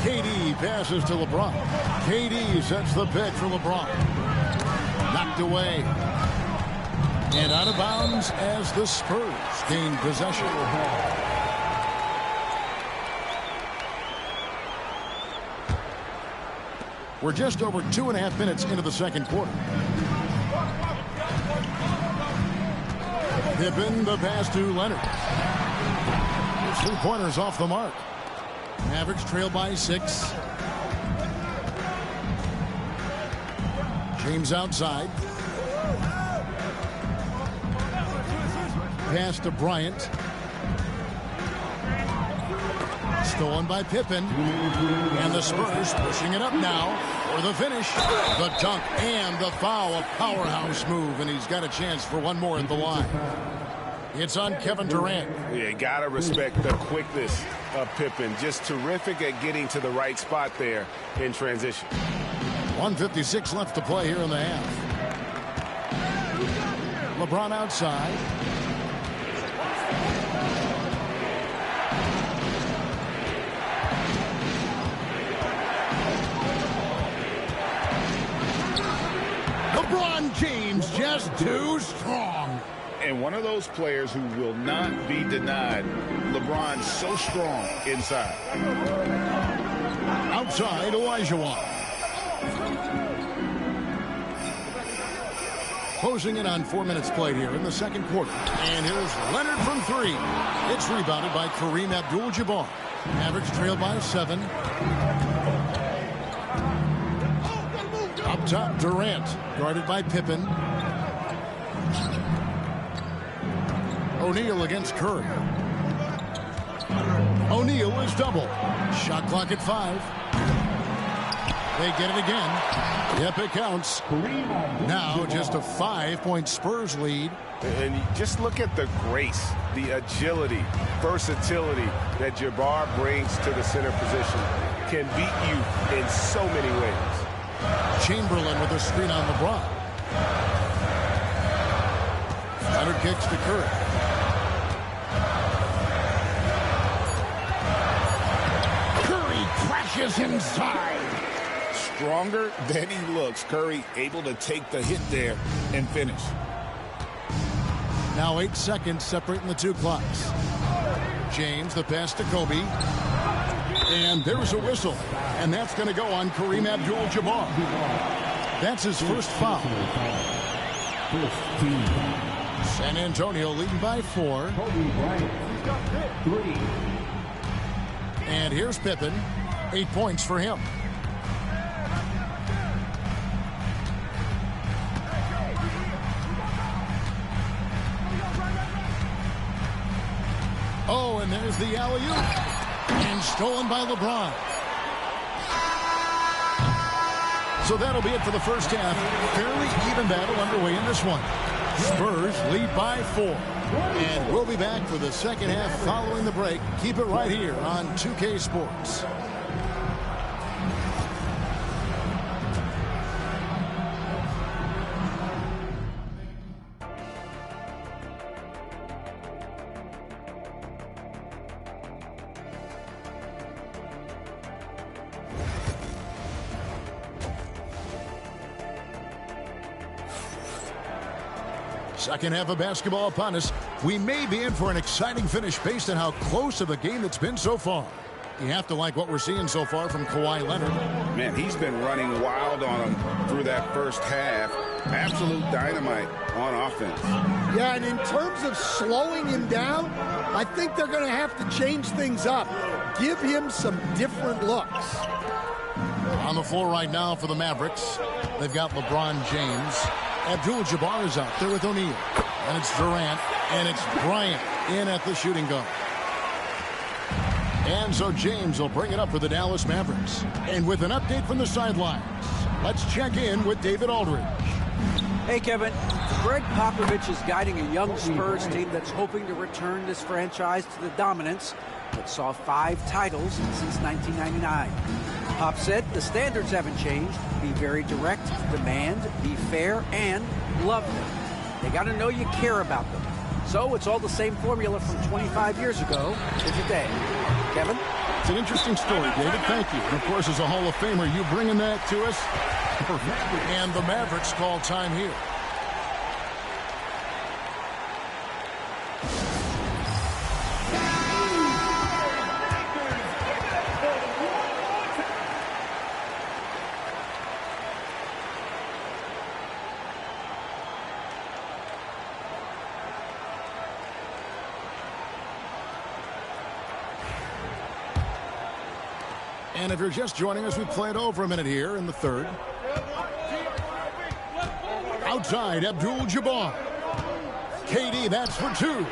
KD passes to LeBron. KD sets the pick for LeBron. Knocked away. And out of bounds as the Spurs gain possession. We're just over 2.5 minutes into the second quarter. Pippen, the pass to Leonard. 3-pointers off the mark. Mavericks trail by 6. James outside. Pass to Bryant. Stolen by Pippen. And the Spurs pushing it up now for the finish. The dunk and the foul. A powerhouse move, and he's got a chance for one more at the line. It's on Kevin Durant. Yeah, gotta respect the quickness of Pippen. Just terrific at getting to the right spot there in transition. 1:56 left to play here in the half. LeBron outside. LeBron James just too strong. And one of those players who will not be denied. LeBron's so strong inside. Outside, Olajuwon. Closing in on 4 minutes played here in the second quarter. And here's Leonard from 3. It's rebounded by Kareem Abdul-Jabbar. Mavericks trail by 7. Up top, Durant, guarded by Pippen. O'Neal against Curry. O'Neal is double. Shot clock at 5. They get it again. Yep, it counts. Now just a 5-point Spurs lead. And just look at the grace, the agility, versatility that Jabbar brings to the center position. Can beat you in so many ways. Chamberlain with a screen on LeBron. Leonard kicks to Curry. Curry crashes inside. Stronger than he looks. Curry able to take the hit there and finish. Now 8 seconds separating the two clocks. James, the pass to Kobe. And there's a whistle. And that's going to go on Kareem Abdul-Jabbar. That's his first foul. San Antonio leading by 4. And here's Pippen. 8 points for him. Oh, and there's the alley-oop. And stolen by LeBron. So that'll be it for the first half. Fairly even battle underway in this one. Spurs lead by 4. And we'll be back for the second half following the break. Keep it right here on 2K Sports. Second half of basketball upon us. We may be in for an exciting finish based on how close of a game it's been so far. You have to like what we're seeing so far from Kawhi Leonard. Man, he's been running wild on him through that first half. Absolute dynamite on offense. Yeah, and in terms of slowing him down, I think they're going to have to change things up. Give him some different looks. On the floor right now for the Mavericks, they've got LeBron James. Abdul-Jabbar is out there with O'Neal. And it's Durant. And it's Bryant in at the shooting guard. And so James will bring it up for the Dallas Mavericks. And with an update from the sidelines, let's check in with David Aldridge. Hey, Kevin. Greg Popovich is guiding a young Spurs team that's hoping to return this franchise to the dominance that saw 5 titles since 1999. Pop said the standards haven't changed. Be very direct, demand, be fair, and love them. They got to know you care about them. So it's all the same formula from 25 years ago to today. Kevin? It's an interesting story, David. Thank you. And, of course, as a Hall of Famer, you bringing that to us? Perfect. And the Mavericks call time here. And if you're just joining us, we played over a minute here in the third. Outside, Abdul-Jabbar. KD, that's for 2.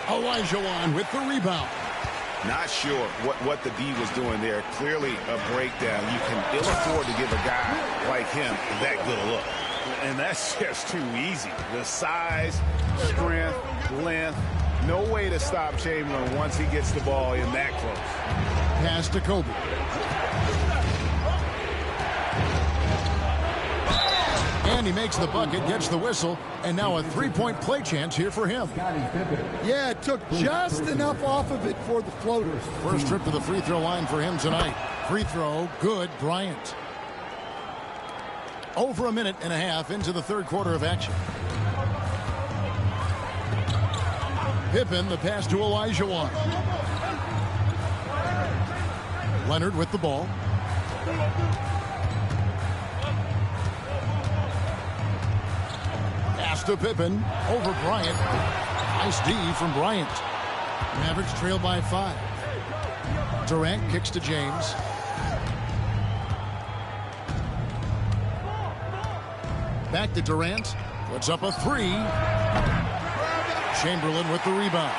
Olajuwon with the rebound. Not sure what the D was doing there. Clearly a breakdown. You can ill afford to give a guy like him that good a look. And that's just too easy. The size, strength, length. No way to stop Chamberlain once he gets the ball in that close. Pass to Kobe. And he makes the bucket, gets the whistle, and now a 3-point play chance here for him. Yeah, it took just enough off of it for the floaters. First trip to the free throw line for him tonight. Free throw, good, Bryant. Over a minute and a half into the third quarter of action. Pippen, the pass to Olajuwon. Leonard with the ball. Pass to Pippen. Over Bryant. Nice D from Bryant. Mavericks trail by 5. Durant kicks to James. Back to Durant. Puts up a 3. Chamberlain with the rebound.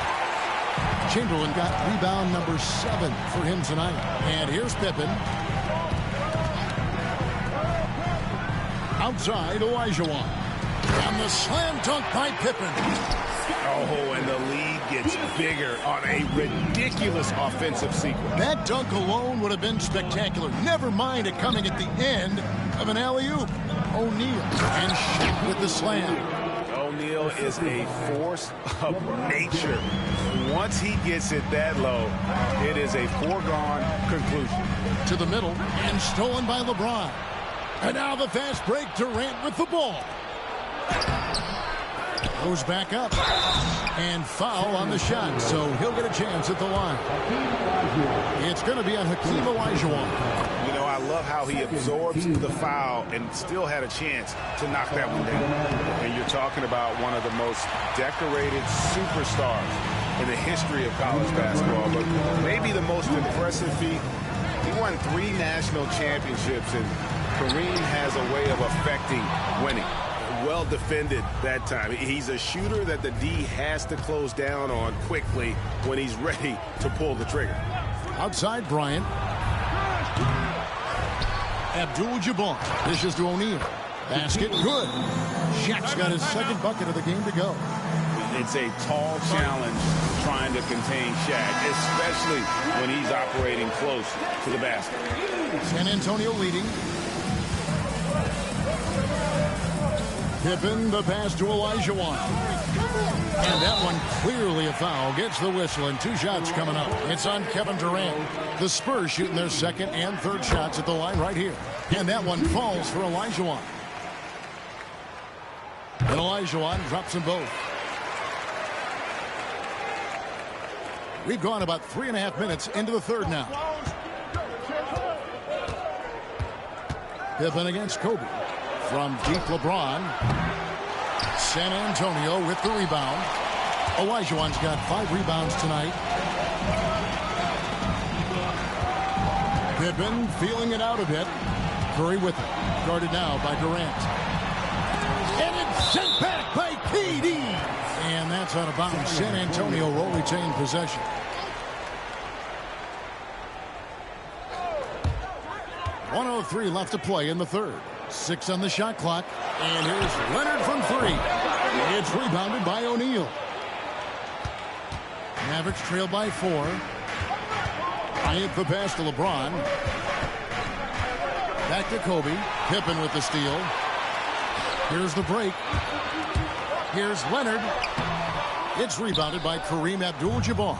Chamberlain got rebound number 7 for him tonight. And here's Pippen. Outside, Olajuwon. And the slam dunk by Pippen. Oh, and the lead gets bigger on a ridiculous offensive sequence. That dunk alone would have been spectacular. Never mind it coming at the end of an alley-oop. O'Neal and Shaq with the slam. O'Neal is a force of nature. Once he gets it that low, it is a foregone conclusion. To the middle and stolen by LeBron. And now the fast break, Durant with the ball. Goes back up. And foul on the shot, so he'll get a chance at the line. It's going to be on Hakeem Olajuwon. You know, I love how he absorbs the foul and still had a chance to knock that one down. And you're talking about one of the most decorated superstars in the history of college basketball, but maybe the most impressive feat. He won 3 national championships, and Kareem has a way of affecting winning. Well defended that time. He's a shooter that the D has to close down on quickly when he's ready to pull the trigger. Outside Bryant. Abdul-Jabbar dishes to O'Neal. Basket good. Shaq's got his second bucket of the game to go. It's a tall challenge trying to contain Shaq, especially when he's operating close to the basket. San Antonio leading. Pippen, the pass to Olajuwon. And that one clearly a foul. Gets the whistle, and 2 shots coming up. It's on Kevin Durant. The Spurs shooting their second and third shots at the line right here. And that one falls for Olajuwon. And Olajuwon drops them both. We've gone about 3.5 minutes into the third now. Pippen against Kobe. From deep LeBron. San Antonio with the rebound. Olajuwon's got 5 rebounds tonight. Pippen feeling it out a bit. Curry with it. Guarded now by Durant. And it's sent back by KD. And that's out of bounds. San Antonio will retain possession. .103 left to play in the third. 6 on the shot clock. And here's Leonard from 3. It's rebounded by O'Neal. Mavericks trail by 4. Bryant the pass to LeBron. Back to Kobe. Pippen with the steal. Here's the break. Here's Leonard. It's rebounded by Kareem Abdul-Jabbar.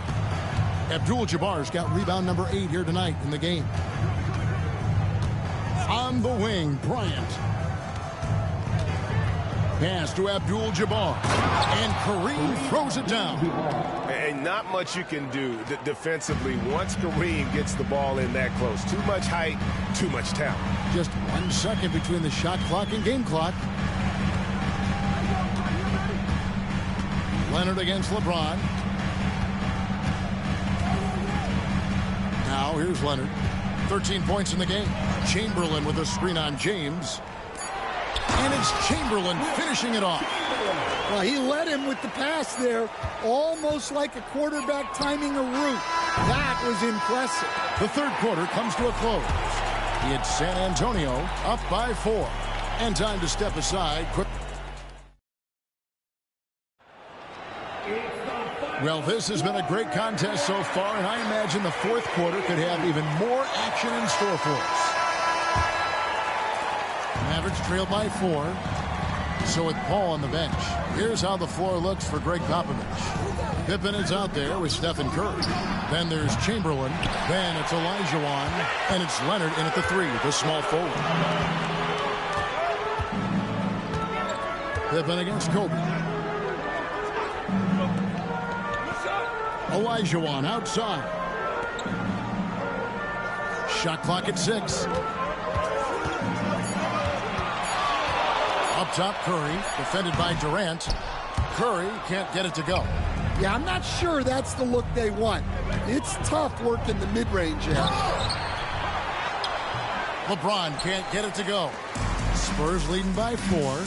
Abdul-Jabbar's got rebound number 8 here tonight in the game. On the wing, Bryant. Pass to Abdul-Jabbar. And Kareem throws it down. And not much you can do defensively once Kareem gets the ball in that close. Too much height, too much talent. Just 1 second between the shot clock and game clock. Leonard against LeBron. Now here's Leonard. 13 points in the game. Chamberlain with a screen on James. And it's Chamberlain finishing it off. Well, he led him with the pass there, almost like a quarterback timing a route. That was impressive. The third quarter comes to a close. It's San Antonio up by 4. And time to step aside. Quick. Well, this has been a great contest so far, and I imagine the fourth quarter could have even more action in store for us. Mavericks trail by 4. So with Paul on the bench, here's how the floor looks for Greg Popovich. Pippen is out there with Stephen Curry. Then there's Chamberlain. Then it's Olajuwon. And it's Leonard in at the 3, the small forward. Pippen against Kobe. Olajuwon outside. Shot clock at 6. Up top, Curry, defended by Durant. Curry can't get it to go. Yeah, I'm not sure that's the look they want. It's tough working the mid-range area. LeBron can't get it to go. Spurs leading by 4.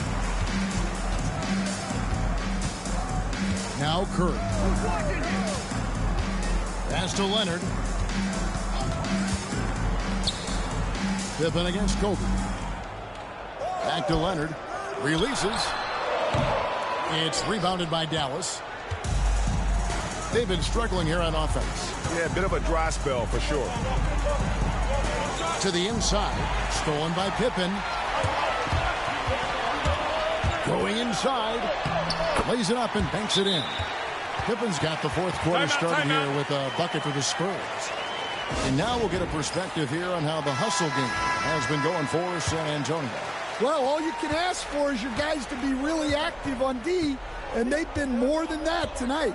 Now Curry. Pass to Leonard. Pippen against Kobe. Back to Leonard. Releases. It's rebounded by Dallas. They've been struggling here on offense. Yeah, a bit of a dry spell for sure. To the inside. Stolen by Pippen. Going inside. Lays it up and banks it in. Pippen's got the fourth quarter started here with a bucket for the Spurs. And now we'll get a perspective here on how the hustle game has been going for San Antonio. Well, all you can ask for is your guys to be really active on D and they've been more than that tonight.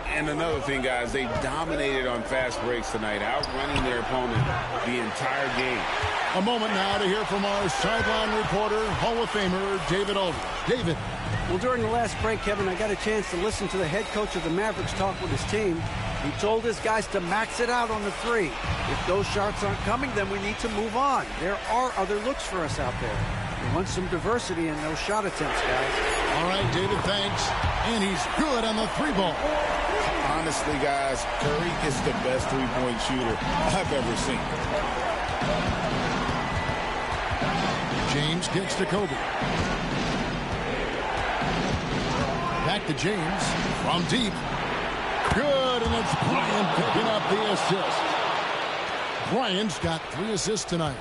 And another thing, guys, they dominated on fast breaks tonight, outrunning their opponent the entire game. A moment now to hear from our sideline reporter, Hall of Famer David Aldridge. David. Well, during the last break, Kevin, I got a chance to listen to the head coach of the Mavericks talk with his team. He told his guys to max it out on the three. If those shots aren't coming, then we need to move on. There are other looks for us out there. We want some diversity in those shot attempts, guys. All right, David, thanks. And he's good on the three ball. Honestly, guys, Curry is the best three-point shooter I've ever seen. James kicks to Kobe. Back to James from deep. Good, and it's Bryant picking up the assist. Bryant's got 3 assists tonight.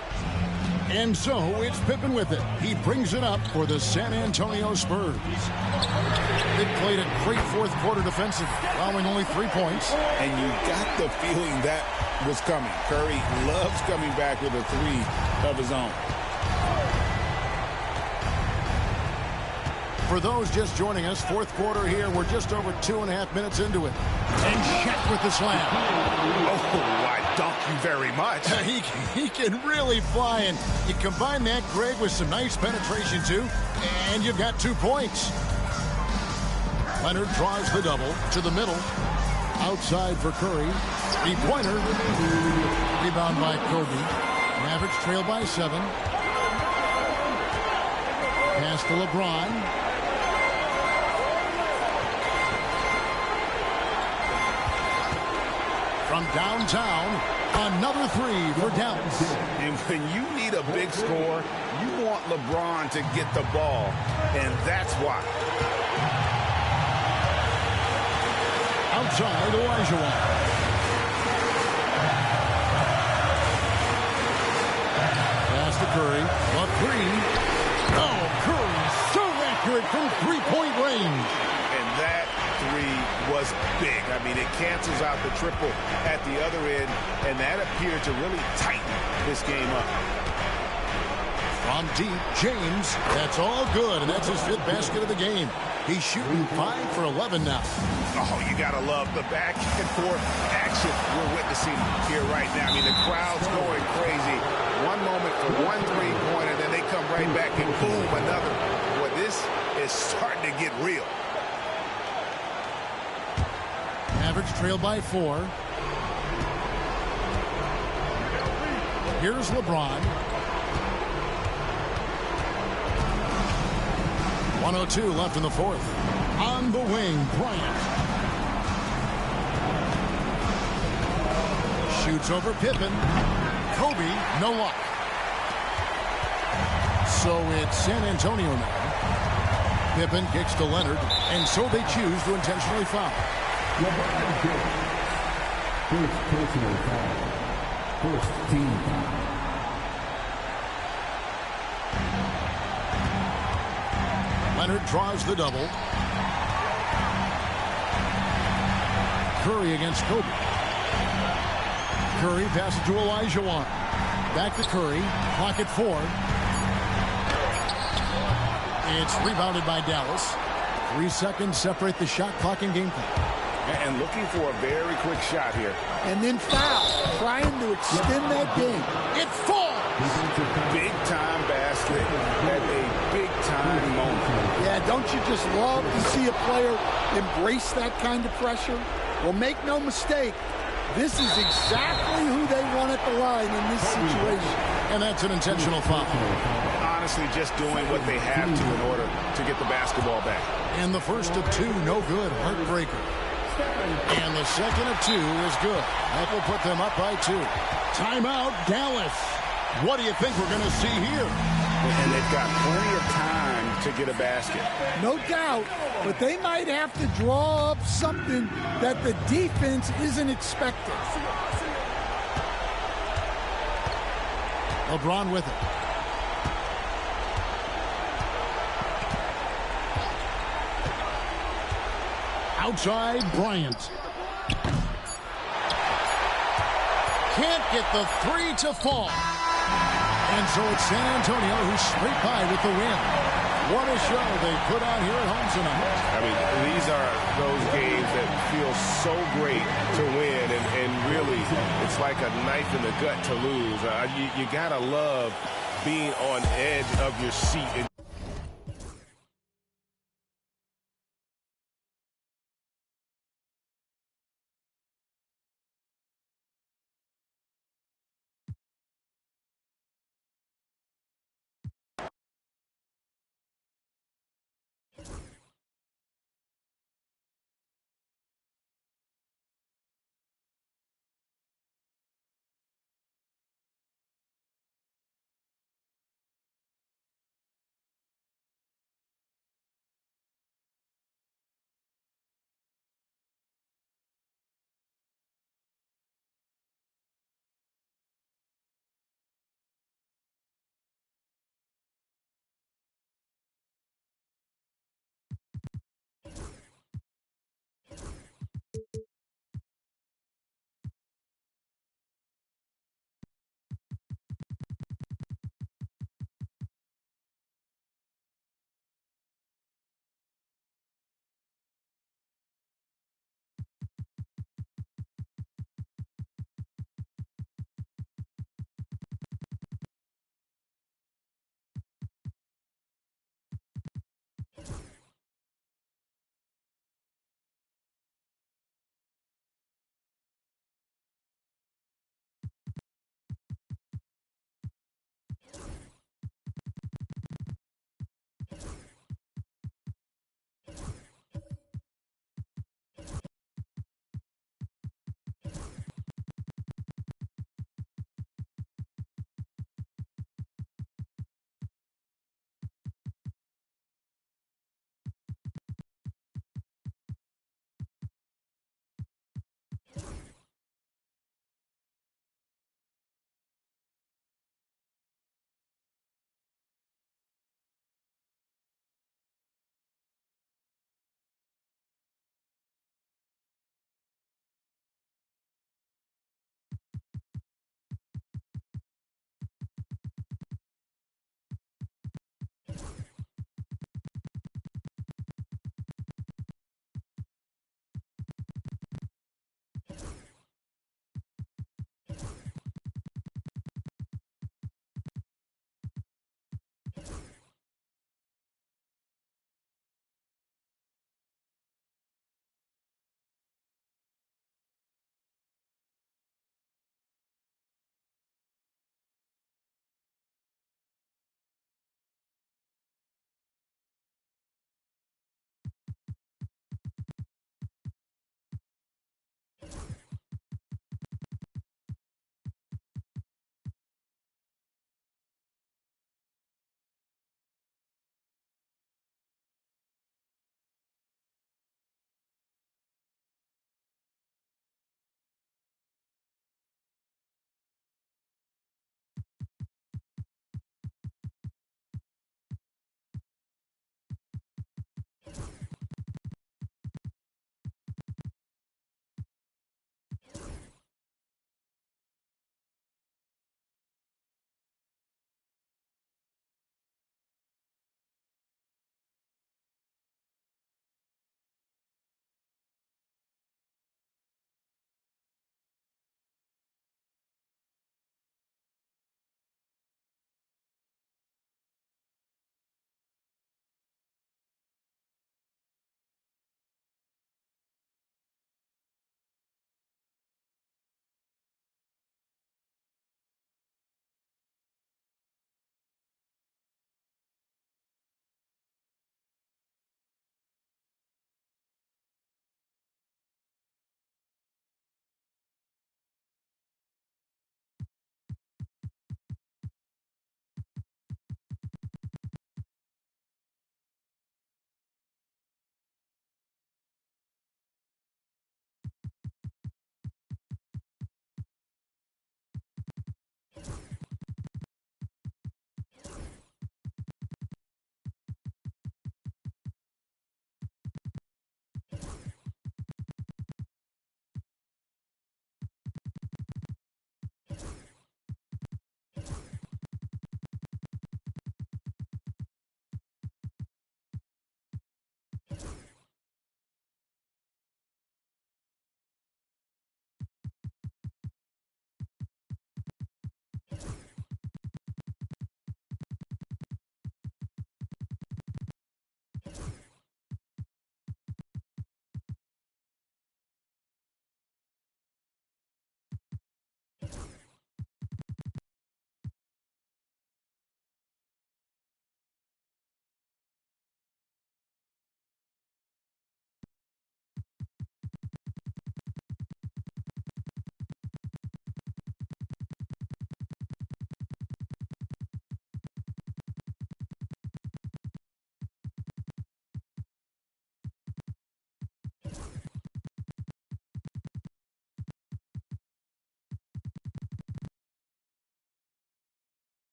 And so it's Pippen with it. He brings it up for the San Antonio Spurs. They played a great fourth quarter defensive, allowing only 3 points. And you got the feeling that was coming. Curry loves coming back with a 3 of his own. For those just joining us, fourth quarter here. We're just over 2.5 minutes into it. And Shaq with the slam. Oh, I dunk you very much. He can really fly, and you combine that, Greg, with some nice penetration, too, and you've got 2 points. Leonard draws the double to the middle. Outside for Curry. Three-pointer. Rebound by Kobe. Mavericks trail by 7. Pass to LeBron. From downtown, another 3 for Dallas. And when you need a big score, you want LeBron to get the ball, and that's why. Outside, Olajuwon. Pass to Curry. A 3. Oh, Curry so accurate from three-point range. And that 3 was big. I mean, it cancels out the triple at the other end, and that appeared to really tighten this game up. From deep, James. That's all good, and that's his 5th basket of the game. He's shooting 5 for 11 now. Oh, you got to love the back and forth action we're witnessing here right now. I mean, the crowd's going crazy. One moment for one three-pointer, then they come right back and boom, another. Boy, this is starting to get real. Mavericks trail by 4. Here's LeBron. 1:02 left in the fourth. On the wing, Bryant. Shoots over Pippen. Kobe, no luck. So it's San Antonio now. Pippen kicks to Leonard, and so they choose to intentionally foul. First personal foul. First team foul. Leonard draws the double. Curry against Kobe. Curry passes to Olajuwon. Back to Curry. Clock at 4. It's rebounded by Dallas. 3 seconds separate the shot clock and game clock. And looking for a very quick shot here. And then foul, trying to extend that game. It falls! Big-time basket at a big-time moment. Yeah, don't you just love to see a player embrace that kind of pressure? Well, make no mistake, this is exactly who they want at the line in this situation. And that's an intentional foul. Honestly, just doing what they have to in order to get the basketball back. And the first of 2, no good. Heartbreaker. And the second of 2 is good. That will put them up by 2. Timeout, Dallas. What do you think we're going to see here? And they've got plenty of time to get a basket. No doubt, but they might have to draw up something that the defense isn't expecting. LeBron with it. Outside, Bryant. Can't get the 3 to fall. And so it's San Antonio who's straight by with the win. What a show they put on here at home tonight. I mean, these are those games that feel so great to win, and really, it's like a knife in the gut to lose. You gotta love being on edge of your seat.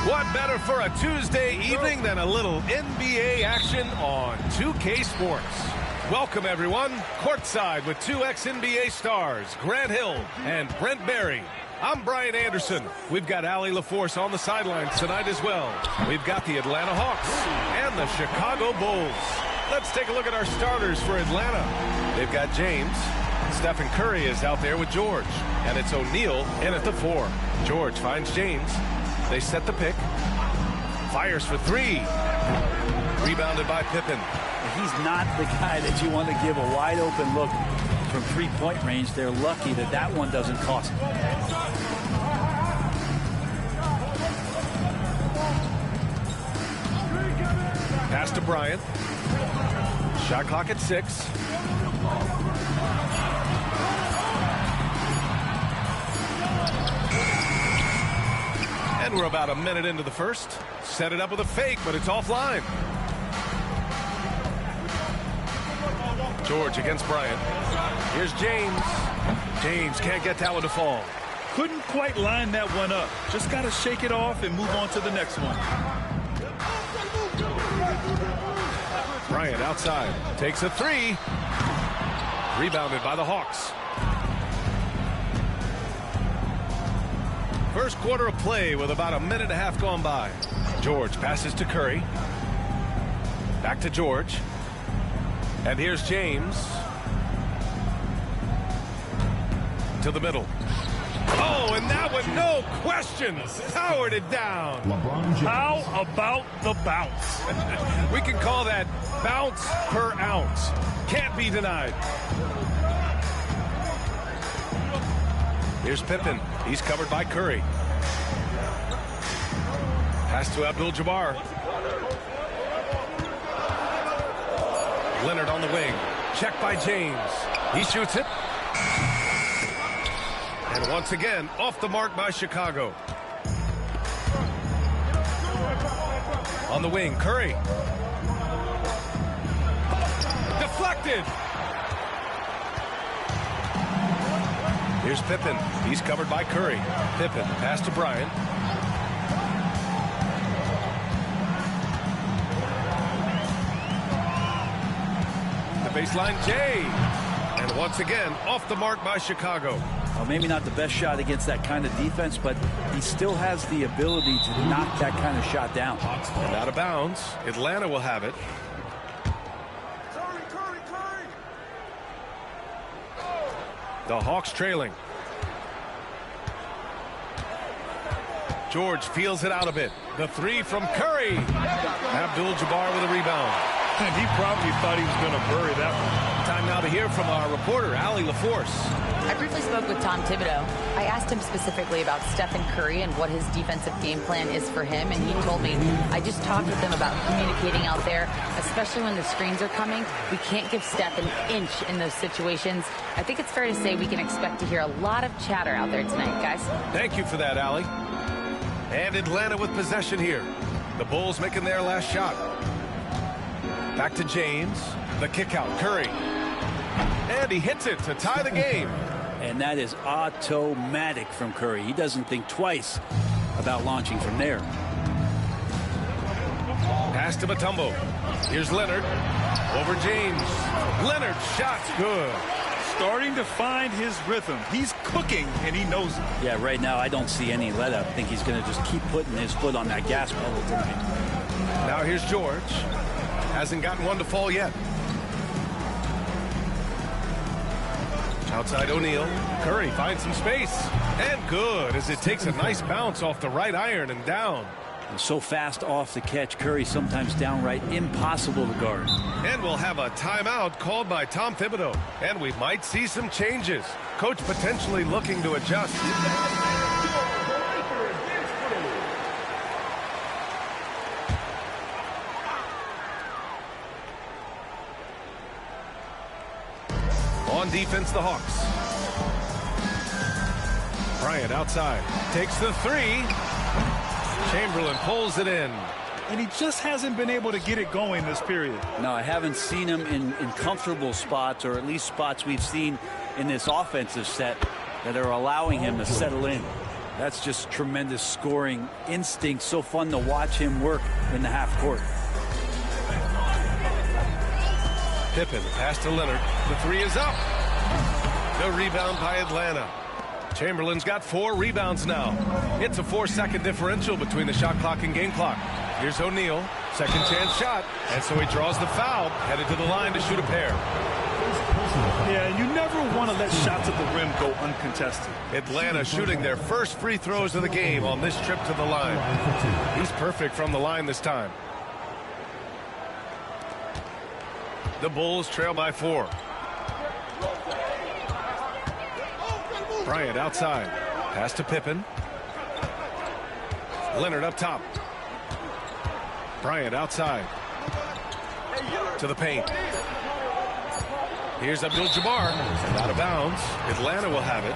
What better for a Tuesday evening than a little NBA action on 2K Sports? Welcome, everyone. Courtside with two ex-NBA stars, Grant Hill and Brent Barry. I'm Brian Anderson. We've got Allie LaForce on the sidelines tonight as well. We've got the Atlanta Hawks and the Chicago Bulls. Let's take a look at our starters for Atlanta. They've got James. Stephen Curry is out there with George. And it's O'Neal in at the 4. George finds James. They set the pick. Fires for 3. Rebounded by Pippen. He's not the guy that you want to give a wide open look from three-point range. They're lucky that that one doesn't cost them. Pass to Bryant. Shot clock at 6. And we're about a minute into the first. Set it up with a fake, but it's offline. George against Bryant. Here's James. James can't get that one to fall. Couldn't quite line that one up. Just got to shake it off and move on to the next one. Bryant outside. Takes a 3. Rebounded by the Hawks. First quarter of play with about a minute and a half gone by. George passes to Curry. Back to George. And here's James. To the middle. Oh, and that one, no question, powered it down. How about the bounce? We can call that bounce per ounce. Can't be denied. Here's Pippen. He's covered by Curry. Pass to Abdul-Jabbar. Leonard on the wing. Checked by James. He shoots it. And once again, off the mark by Chicago. On the wing, Curry. Deflected. Here's Pippen. He's covered by Curry. Pippen, pass to Bryant. The baseline, Jay. And once again, off the mark by Chicago. Well, maybe not the best shot against that kind of defense, but he still has the ability to knock that kind of shot down. And out of bounds. Atlanta will have it. The Hawks trailing. George feels it out a bit. The 3 from Curry. Abdul-Jabbar with a rebound. And he probably thought he was going to bury that one. Time now to hear from our reporter, Allie LaForce. I briefly spoke with Tom Thibodeau. I asked him specifically about Stephen Curry and what his defensive game plan is for him, and he told me, I just talked with him about communicating out there, especially when the screens are coming. We can't give Steph an inch in those situations. I think it's fair to say we can expect to hear a lot of chatter out there tonight, guys. Thank you for that, Allie. And Atlanta with possession here. The Bulls making their last shot. Back to James. The kick out, Curry. And he hits it to tie the game. And that is automatic from Curry. He doesn't think twice about launching from there. Pass to Mutombo. Here's Leonard. Over James. Leonard, shot's good. Starting to find his rhythm. He's cooking, and he knows it. Yeah, right now I don't see any let up. I think he's going to just keep putting his foot on that gas pedal tonight. Now here's George. Hasn't gotten one to fall yet. Outside O'Neal. Curry finds some space. And good, as it takes a nice bounce off the right iron and down. And so fast off the catch, Curry sometimes downright impossible to guard. And we'll have a timeout called by Tom Thibodeau. And we might see some changes. Coach potentially looking to adjust. On defense, the Hawks. Bryant outside. Takes the three. Chamberlain pulls it in. And he just hasn't been able to get it going this period. No, I haven't seen him in comfortable spots, or at least spots we've seen in this offensive set that are allowing him to settle in. That's just tremendous scoring instinct. So fun to watch him work in the half court. Pippen, pass to Leonard. The three is up. The rebound by Atlanta. Chamberlain's got 4 rebounds now. It's a 4-second differential between the shot clock and game clock. Here's O'Neal. Second chance shot. And so he draws the foul. Headed to the line to shoot a pair. Yeah, you never want to let shots at the rim go uncontested. Atlanta shooting their first free throws of the game on this trip to the line. He's perfect from the line this time. The Bulls trail by 4. Bryant outside. Pass to Pippen. Leonard up top. Bryant outside. To the paint. Here's Abdul-Jabbar. Out of bounds. Atlanta will have it.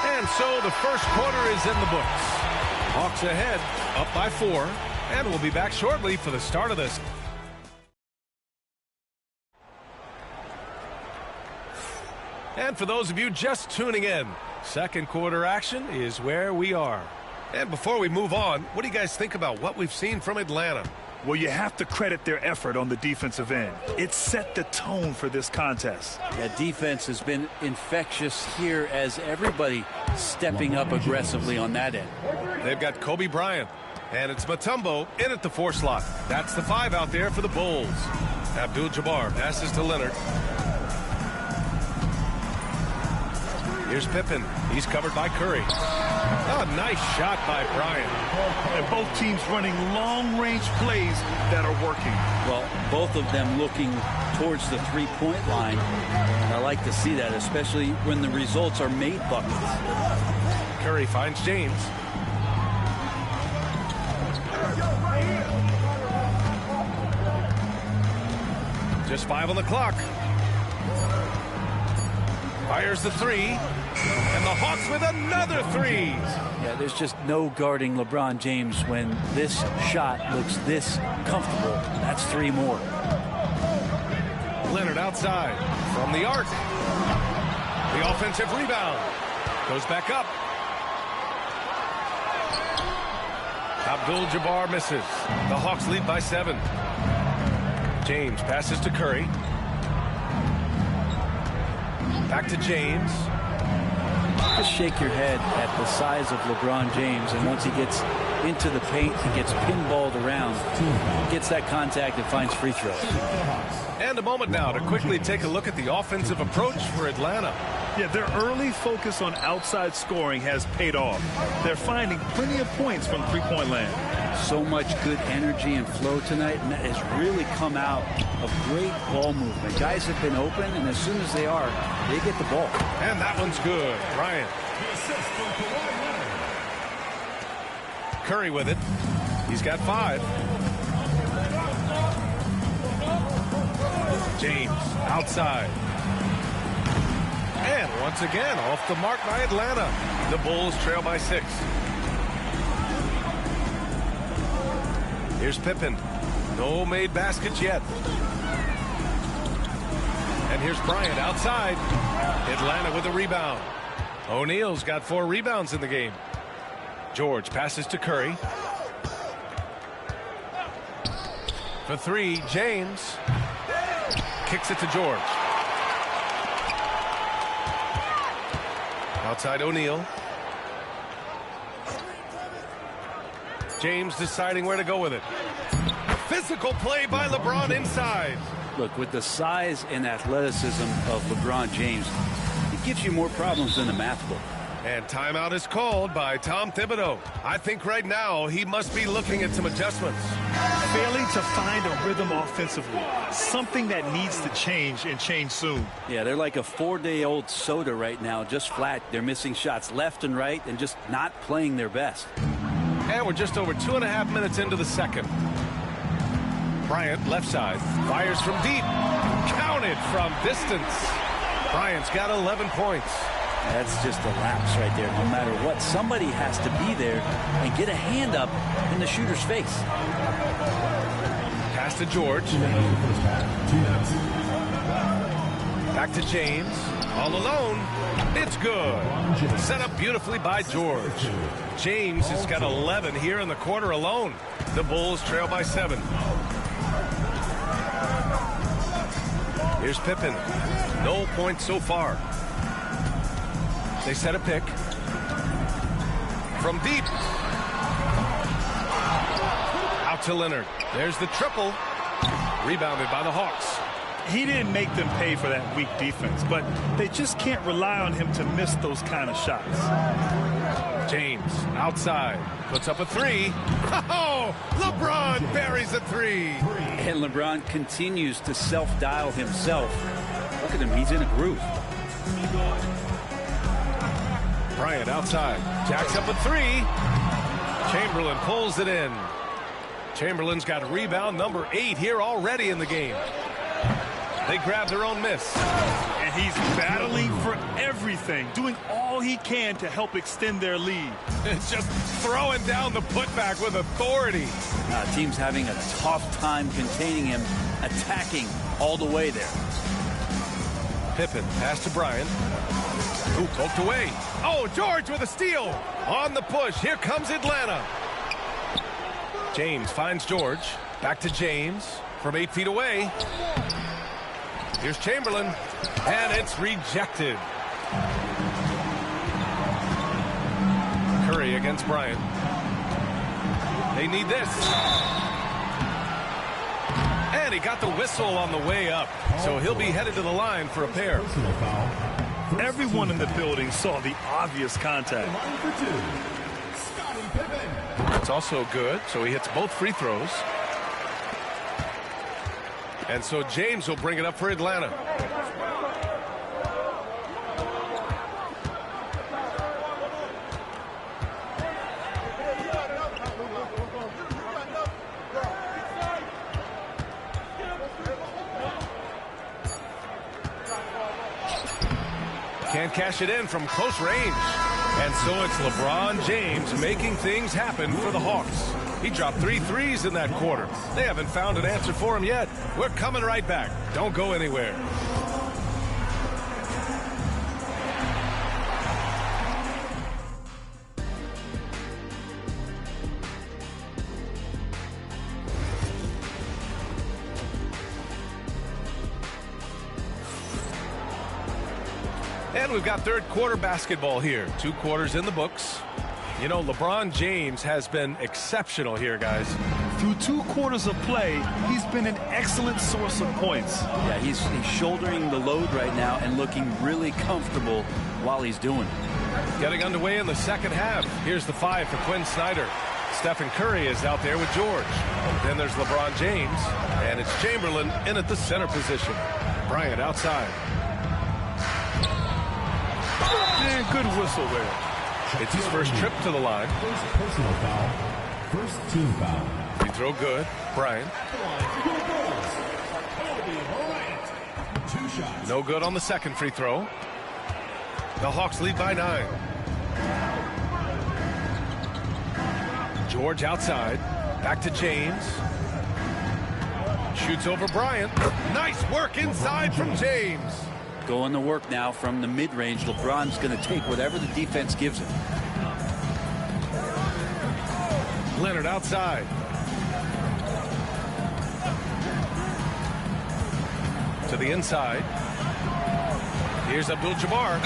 And so the first quarter is in the books. Hawks ahead, up by 4, and we'll be back shortly for the start of this. And for those of you just tuning in, second quarter action is where we are. And before we move on, what do you guys think about what we've seen from Atlanta? Well, you have to credit their effort on the defensive end. It set the tone for this contest. Yeah, defense has been infectious here as everybody stepping up aggressively on that end. They've got Kobe Bryant, and it's Mutombo in at the 4 slot. That's the 5 out there for the Bulls. Abdul-Jabbar passes to Leonard. Here's Pippen. He's covered by Curry. Oh, nice shot by Bryant. And both teams running long-range plays that are working. Well, both of them looking towards the three-point line. I like to see that, especially when the results are made buckets. Curry finds James. Just 5 on the clock. Fires the 3. And the Hawks with another 3. Yeah, there's just no guarding LeBron James when this shot looks this comfortable. That's 3 more. Leonard outside from the arc. The offensive rebound. Goes back up. Abdul-Jabbar misses. The Hawks lead by 7. James passes to Curry. Back to James. Just shake your head at the size of LeBron James, and once he gets into the paint, he gets pinballed around, gets that contact, and finds free throws. And a moment now to quickly take a look at the offensive approach for Atlanta. Yeah, their early focus on outside scoring has paid off. They're finding plenty of points from three-point land. So much good energy and flow tonight, and that has really come out of great ball movement. Guys have been open, and as soon as they are, they get the ball. And that one's good. Bryant. Curry with it. He's got 5. James outside. And once again, off the mark by Atlanta. The Bulls trail by 6. Here's Pippen. No made baskets yet. And here's Bryant outside. Atlanta with a rebound. O'Neal's got 4 rebounds in the game. George passes to Curry. For three, James. Kicks it to George. Outside O'Neal. James deciding where to go with it. Physical play by LeBron inside. Look, with the size and athleticism of LeBron James, it gives you more problems than the math book. And timeout is called by Tom Thibodeau. I think right now he must be looking at some adjustments. Failing to find a rhythm offensively. Something that needs to change and change soon. Yeah, they're like a 4-day-old soda right now, just flat. They're missing shots left and right and just not playing their best. And we're just over 2.5 minutes into the second. Bryant, left side, fires from deep. Counted from distance. Bryant's got 11 points. That's just a lapse right there. No matter what, somebody has to be there and get a hand up in the shooter's face. Pass to George. Back to James. All alone. It's good. Set up beautifully by George. James has got 11 here in the quarter alone. The Bulls trail by 7. Here's Pippen. No points so far. They set a pick. From deep. Out to Leonard. There's the triple. Rebounded by the Hawks. He didn't make them pay for that weak defense, but they just can't rely on him to miss those kind of shots. James outside. Puts up a three. Oh, LeBron buries a three. And LeBron continues to self-dial himself. Look at him. He's in a groove. Bryant outside. Jacks up a three. Chamberlain pulls it in. Chamberlain's got rebound number 8 here already in the game. They grab their own miss. And he's battling for everything, doing all he can to help extend their lead. It's just throwing down the putback with authority. Team's having a tough time containing him, attacking all the way there. Pippen, pass to Bryant. Who poked away. Oh, George with a steal. On the push. Here comes Atlanta. James finds George. Back to James from 8 feet away. Here's Chamberlain. And it's rejected. Curry against Bryant. They need this. And he got the whistle on the way up. So he'll be headed to the line for a pair. Everyone in the building saw the obvious contact. It's also good, so he hits both free throws. And so James will bring it up for Atlanta. Can't cash it in from close range. And so it's LeBron James making things happen for the Hawks. He dropped 3 threes in that quarter. They haven't found an answer for him yet. We're coming right back. Don't go anywhere. And we've got third quarter basketball here. 2 quarters in the books. You know, LeBron James has been exceptional here, guys. Through 2 quarters of play, he's been an excellent source of points. Yeah, he's shouldering the load right now and looking really comfortable while he's doing it. Getting underway in the second half. Here's the 5 for Quinn Snyder. Stephen Curry is out there with George. Then there's LeBron James. And it's Chamberlain in at the center position. Bryant outside. Yeah, good whistle there. It's his first trip to the line. First personal foul. First team foul. Free throw good. Bryant. No good on the second free throw. The Hawks lead by 9. George outside. Back to James. Shoots over Bryant. Nice work inside from James. Going to work now from the mid-range. LeBron's going to take whatever the defense gives him. Leonard outside. To the inside. Here's Abdul-Jabbar.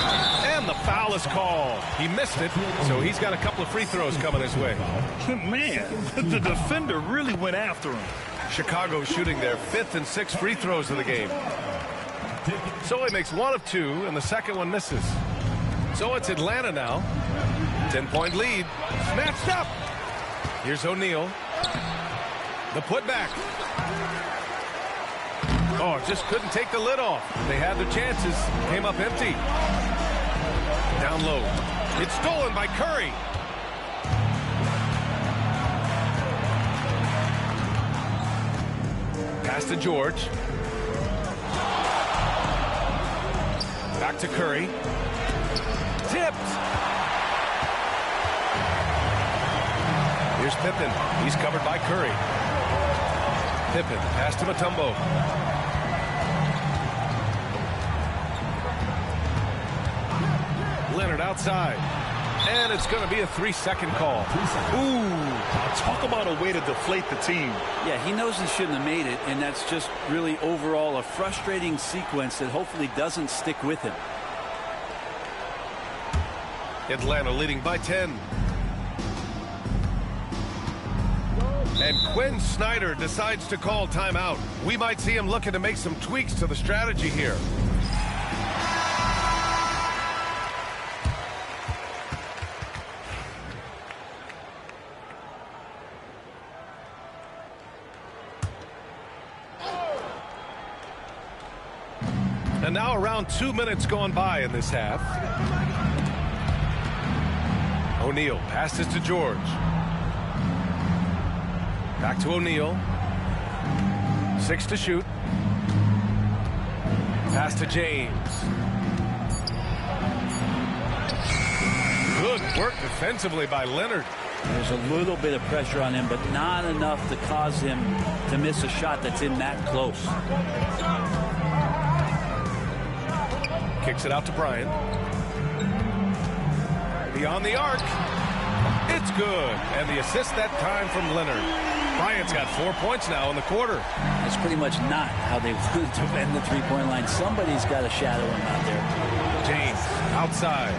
And the foul is called. He missed it, so he's got a couple of free throws coming his way. Man, the defender really went after him. Chicago shooting their 5th and 6th free throws of the game. So he makes 1 of 2, and the second one misses. So it's Atlanta now. 10-point lead. Snatched up. Here's O'Neal. The putback. Oh, just couldn't take the lid off. They had their chances. Came up empty. Down low. It's stolen by Curry. Pass to George. Back to Curry. Tipped. Here's Pippen. He's covered by Curry. Pippen. Pass to Mutombo. Leonard outside. And it's going to be a 3-second call. Ooh, talk about a way to deflate the team. Yeah, he knows he shouldn't have made it, and that's just really overall a frustrating sequence that hopefully doesn't stick with him. Atlanta leading by 10. And Quinn Snyder decides to call timeout. We might see him looking to make some tweaks to the strategy here. And now around 2 minutes gone by in this half. O'Neal passes to George. Back to O'Neal. 6 to shoot. Pass to James. Good work defensively by Leonard. There's a little bit of pressure on him, but not enough to cause him to miss a shot that's in that close. Kicks it out to Bryant. Beyond the arc. It's good. And the assist that time from Leonard. Bryant's got 4 points now in the quarter. That's pretty much not how they would defend the three-point line. Somebody's got to shadow him out there. James outside.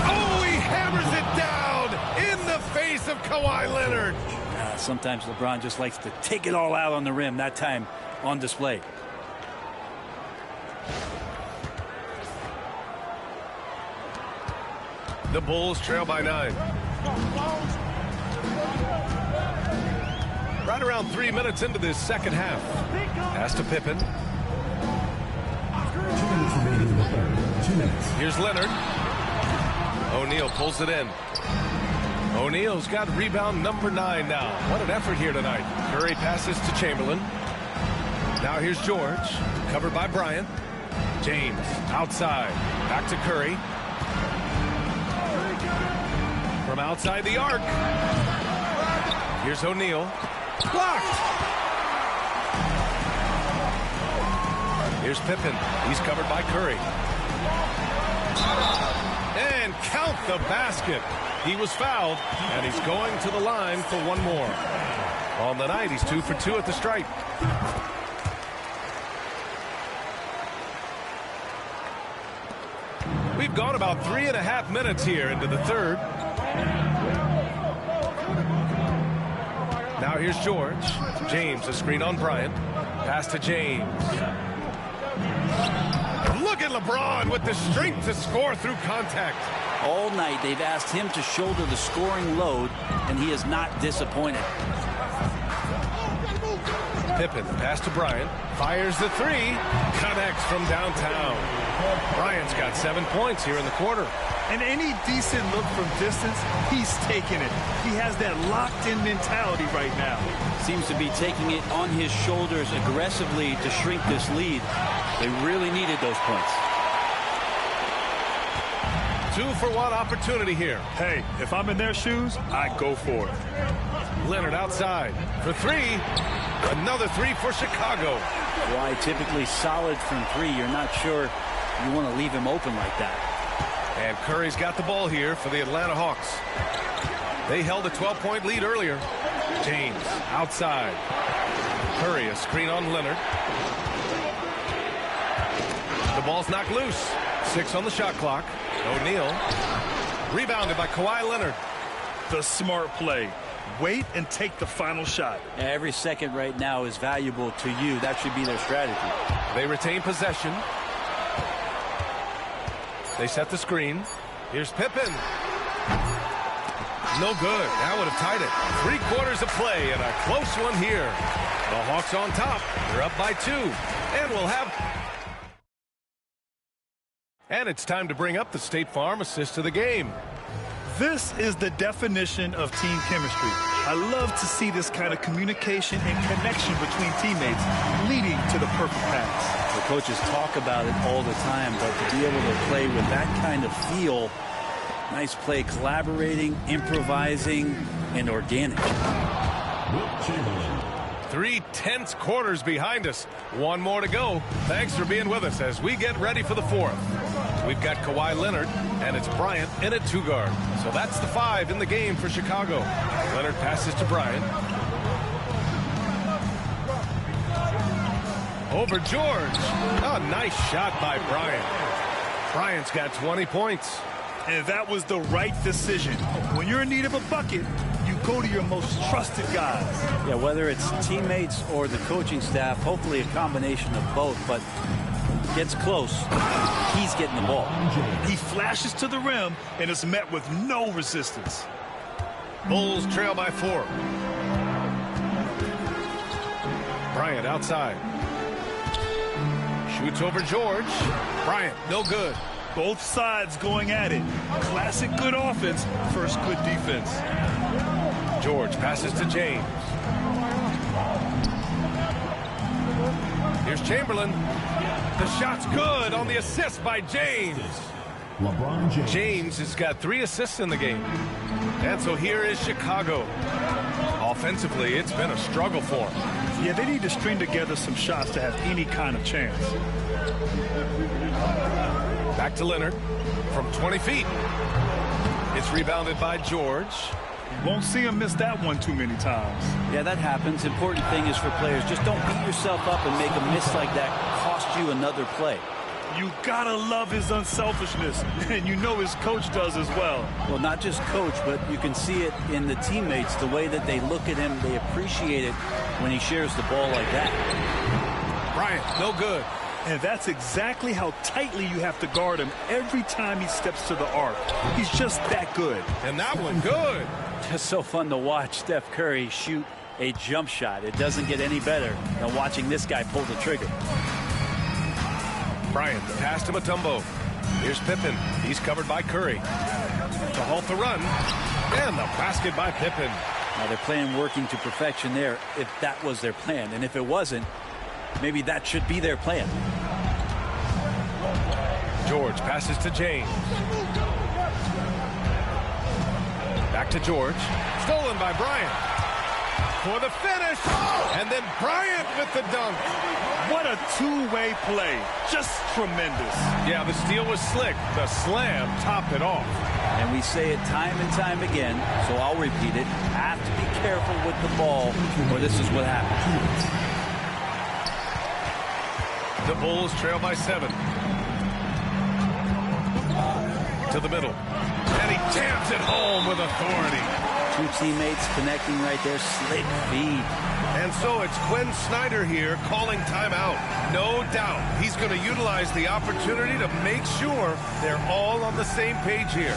Oh, he hammers it down in the face of Kawhi Leonard. Sometimes LeBron just likes to take it all out on the rim. That time on display. The Bulls trail by 9. Right around 3 minutes into this second half. Pass to Pippen. 2 minutes remaining in the third. 2 minutes. Here's Leonard. O'Neal pulls it in. O'Neal's got rebound number 9 now. What an effort here tonight. Curry passes to Chamberlain. Now here's George. Covered by Bryant. James outside. Back to Curry. From outside the arc. Here's O'Neal. Blocked. Here's Pippen. He's covered by Curry. And count the basket. He was fouled, and he's going to the line for one more. On the night, he's 2 for 2 at the stripe. We've gone about 3.5 minutes here into the third. Now here's George. James, a screen on Bryant. Pass to James. Look at LeBron with the strength to score through contact. All night they've asked him to shoulder the scoring load, and he is not disappointed. Pippen, pass to Bryant. Fires the 3. Connects from downtown. Bryant's got 7 points here in the quarter. And any decent look from distance, he's taking it. He has that locked-in mentality right now. Seems to be taking it on his shoulders aggressively to shrink this lead. They really needed those points. 2-for-1 opportunity here. Hey, if I'm in their shoes, I go for it. Leonard outside for 3. Another 3 for Chicago. Why typically solid from 3. You're not sure you want to leave him open like that. And Curry's got the ball here for the Atlanta Hawks. They held a 12-point lead earlier. James outside. Curry, a screen on Leonard. The ball's knocked loose. 6 on the shot clock. O'Neal. Rebounded by Kawhi Leonard. The smart play. Wait and take the final shot. Every second right now is valuable to you. That should be their strategy. They retain possession. They set the screen. Here's Pippen. No good. That would have tied it. 3 quarters of play and a close one here. The Hawks on top. They're up by 2. And we'll have... And it's time to bring up the State Farm assist of the game. This is the definition of team chemistry. I love to see this kind of communication and connection between teammates leading to the perfect pass. The coaches talk about it all the time, but to be able to play with that kind of feel, nice play, collaborating, improvising, and organic. 3 tense quarters behind us. 1 more to go. Thanks for being with us as we get ready for the 4th. We've got Kawhi Leonard, and it's Bryant in at 2 guard. So that's the 5 in the game for Chicago. Leonard passes to Bryant. Over George. Oh, nice shot by Bryant. Bryant's got 20 points. And that was the right decision. When you're in need of a bucket, you go to your most trusted guys. Yeah, whether it's teammates or the coaching staff, hopefully a combination of both, but gets close, he's getting the ball. He flashes to the rim and is met with no resistance. Bulls trail by 4. Bryant outside. Shoots over George. Bryant, no good. Both sides going at it. Classic good offense, first good defense. George passes to James. Here's Chamberlain. The shot's good on the assist by James. LeBron James. James has got 3 assists in the game. And so here is Chicago. Offensively, it's been a struggle for them. Yeah, they need to string together some shots to have any kind of chance. Back to Leonard from 20 feet. It's rebounded by George. You won't see him miss that one too many times. Yeah, that happens. Important thing is for players, just don't beat yourself up and make a miss like that cost you another play. You gotta love his unselfishness, and you know his coach does as well. Well, not just coach, but you can see it in the teammates, the way that they look at him. They appreciate it when he shares the ball like that. Bryant, no good. And that's exactly how tightly you have to guard him every time he steps to the arc. He's just that good. And that one good. Just so fun to watch Steph Curry shoot a jump shot. It doesn't get any better than watching this guy pull the trigger. Bryant, the pass to Mutombo. Here's Pippen. He's covered by Curry. To halt the run. And the basket by Pippen. Now they're playing working to perfection there if that was their plan. And if it wasn't, maybe that should be their plan. George passes to James. Back to George. Stolen by Bryant. For the finish. And then Bryant with the dunk. What a two-way play. Just tremendous. Yeah, the steal was slick. The slam topped it off. And we say it time and time again, so I'll repeat it. Have to be careful with the ball, or this is what happens. The Bulls trail by 7. To the middle. And he jams it home with authority. 2 teammates connecting right there. Slick feed. And so it's Quinn Snyder here calling timeout. No doubt he's going to utilize the opportunity to make sure they're all on the same page here.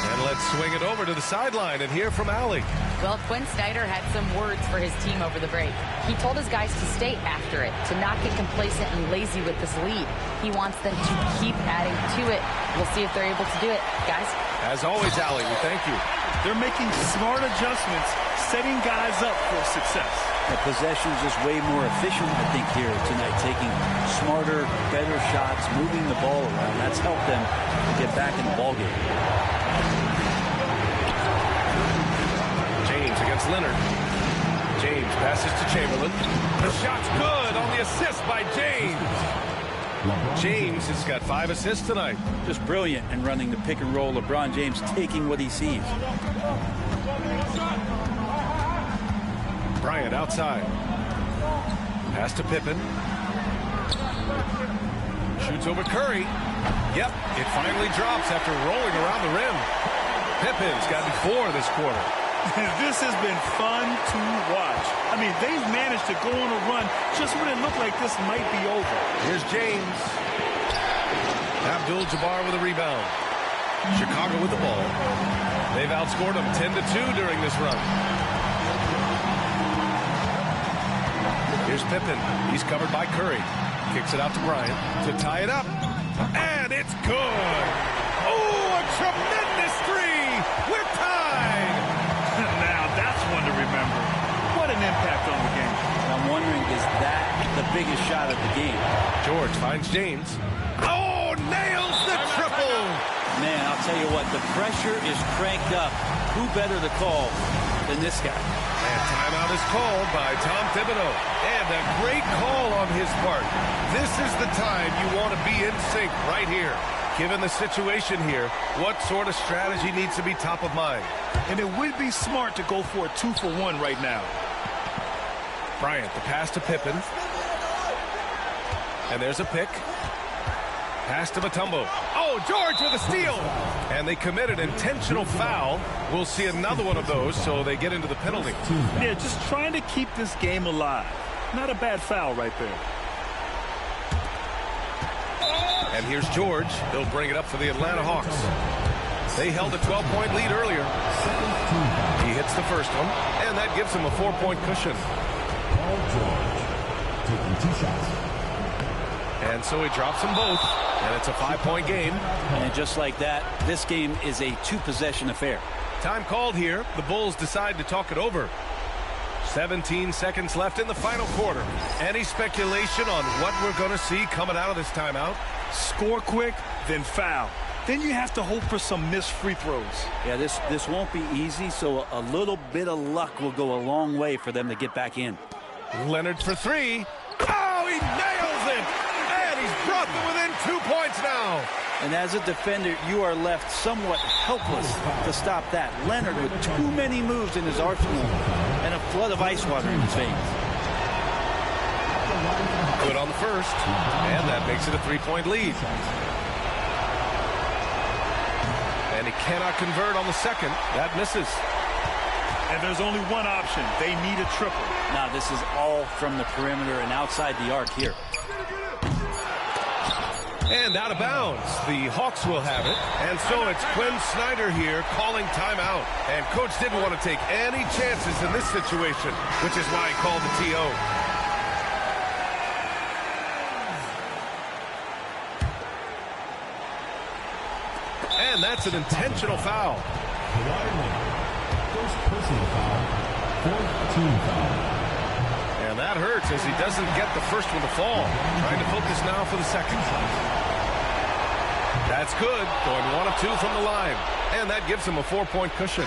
And let's swing it over to the sideline and hear from Allie. Well, Quinn Snyder had some words for his team over the break. He told his guys to stay after it, to not get complacent and lazy with this lead. He wants them to keep adding to it. We'll see if they're able to do it. Guys? As always, Allie, we thank you. They're making smart adjustments, setting guys up for success. The possession is just way more efficient, I think, here tonight. Taking smarter, better shots, moving the ball around. That's helped them get back in the ballgame. James against Leonard. James passes to Chamberlain. The shot's good on the assist by James. James has got 5 assists tonight. Just brilliant in running the pick and roll. LeBron James taking what he sees. Bryant outside. Pass to Pippen. Shoots over Curry. Yep, it finally drops after rolling around the rim. Pippen's gotten 4 this quarter. This has been fun to watch. I mean, they've managed to go on a run just when it looked like this might be over. Here's James. Abdul-Jabbar with a rebound. Chicago with the ball. They've outscored them 10-2 during this run. Here's Pippen. He's covered by Curry. Kicks it out to Bryant to tie it up. And it's good. Oh, a tremendous 3. We're tied. Now, that's one to remember. What an impact on the game. I'm wondering, is that the biggest shot of the game? George finds James. Oh, nails the triple. Man, I'll tell you what, the pressure is cranked up. Who better to call than this guy? And timeout is called by Tom Thibodeau. And a great call on his part. This is the time you want to be in sync right here. Given the situation here, what sort of strategy needs to be top of mind? And it would be smart to go for a 2-for-1 right now. Bryant, the pass to Pippen. And there's a pick. Pass to Mutombo. Oh, George with a steal. And they committed intentional foul. We'll see another one of those, so they get into the penalty. Yeah, just trying to keep this game alive. Not a bad foul right there. And here's George. He'll bring it up for the Atlanta Hawks. They held a 12-point lead earlier. He hits the first one, and that gives him a 4-point cushion. Paul George taking 2 shots. And so he drops them both, and it's a 5-point game. And just like that, this game is a 2-possession affair. Time called here. The Bulls decide to talk it over. 17 seconds left in the final quarter. Any speculation on what we're going to see coming out of this timeout? Score quick, then foul. Then you have to hope for some missed free throws. Yeah, this won't be easy, so a little bit of luck will go a long way for them to get back in. Leonard for 3. Oh, he nails it! And he's brought them within 2 points now. And as a defender, you are left somewhat helpless to stop that. Leonard with too many moves in his arsenal and a flood of ice water in his veins. Good on the first, and that makes it a 3-point lead. And he cannot convert on the second. That misses. And there's only one option. They need a triple. Now, this is all from the perimeter and outside the arc here. And out of bounds. The Hawks will have it. And so it's Quinn Snyder here calling timeout. And Coach didn't want to take any chances in this situation, which is why he called the TO. And that's an intentional foul. First personal foul, 4th team foul. And that hurts as he doesn't get the first one to fall. Trying to focus now for the second. That's good. Going 1 of 2 from the line. And that gives him a 4-point cushion.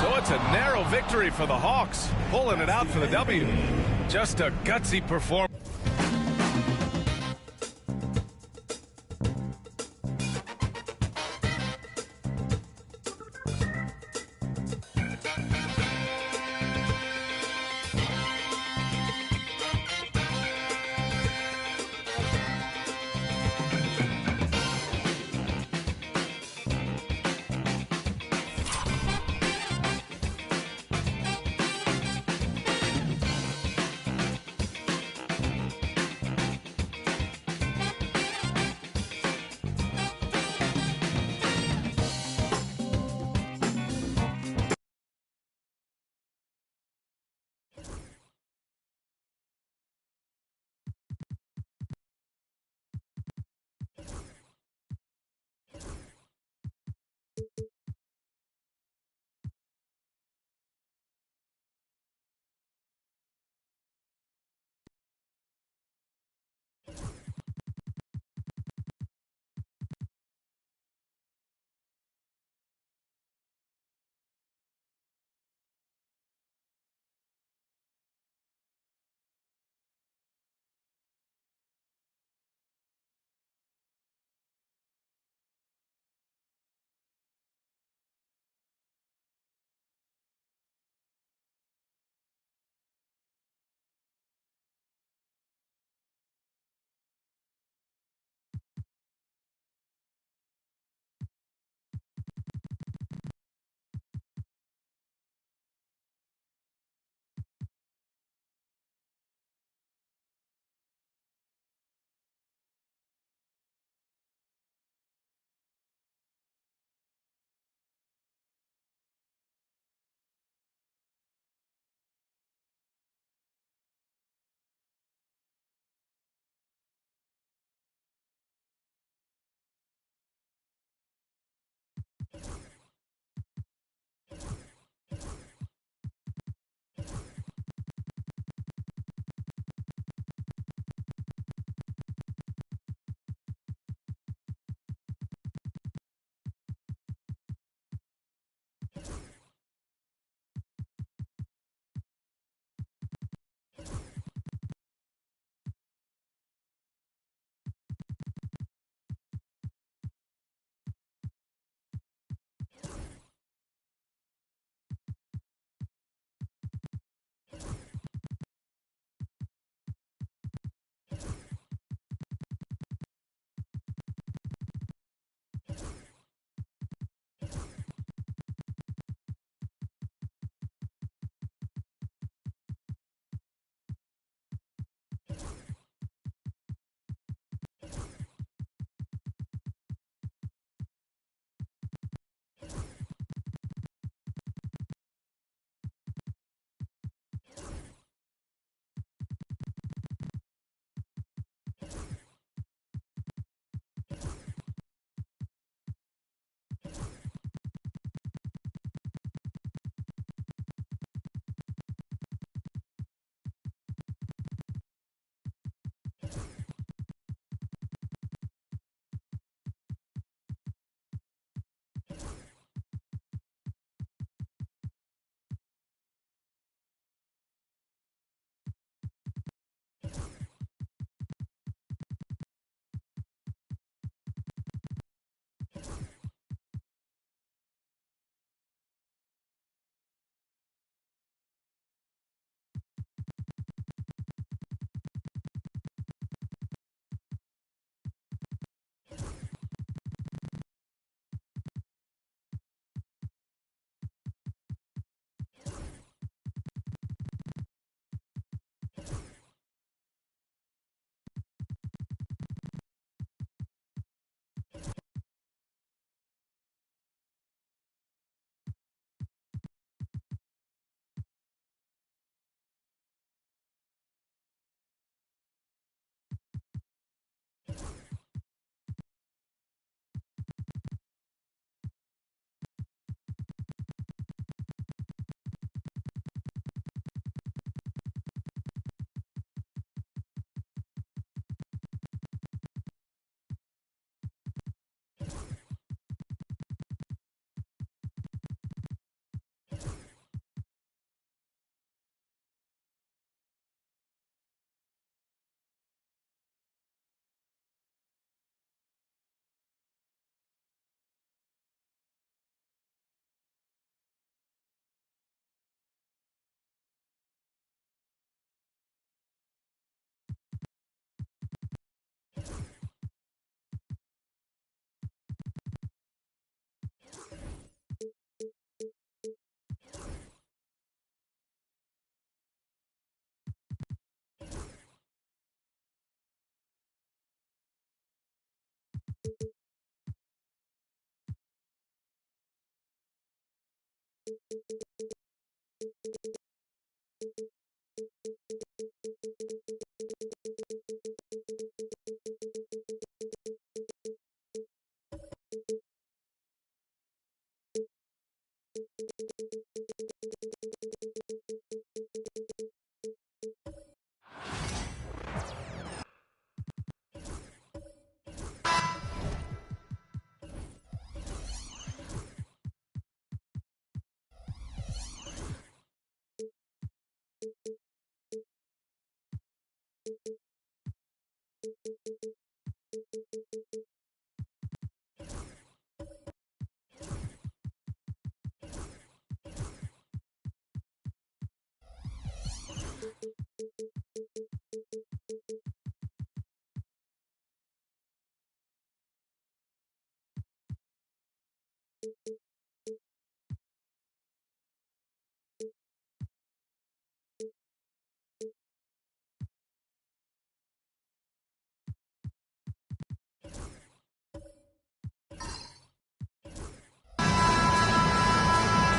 So it's a narrow victory for the Hawks. Pulling it out for the W. Just a gutsy performance.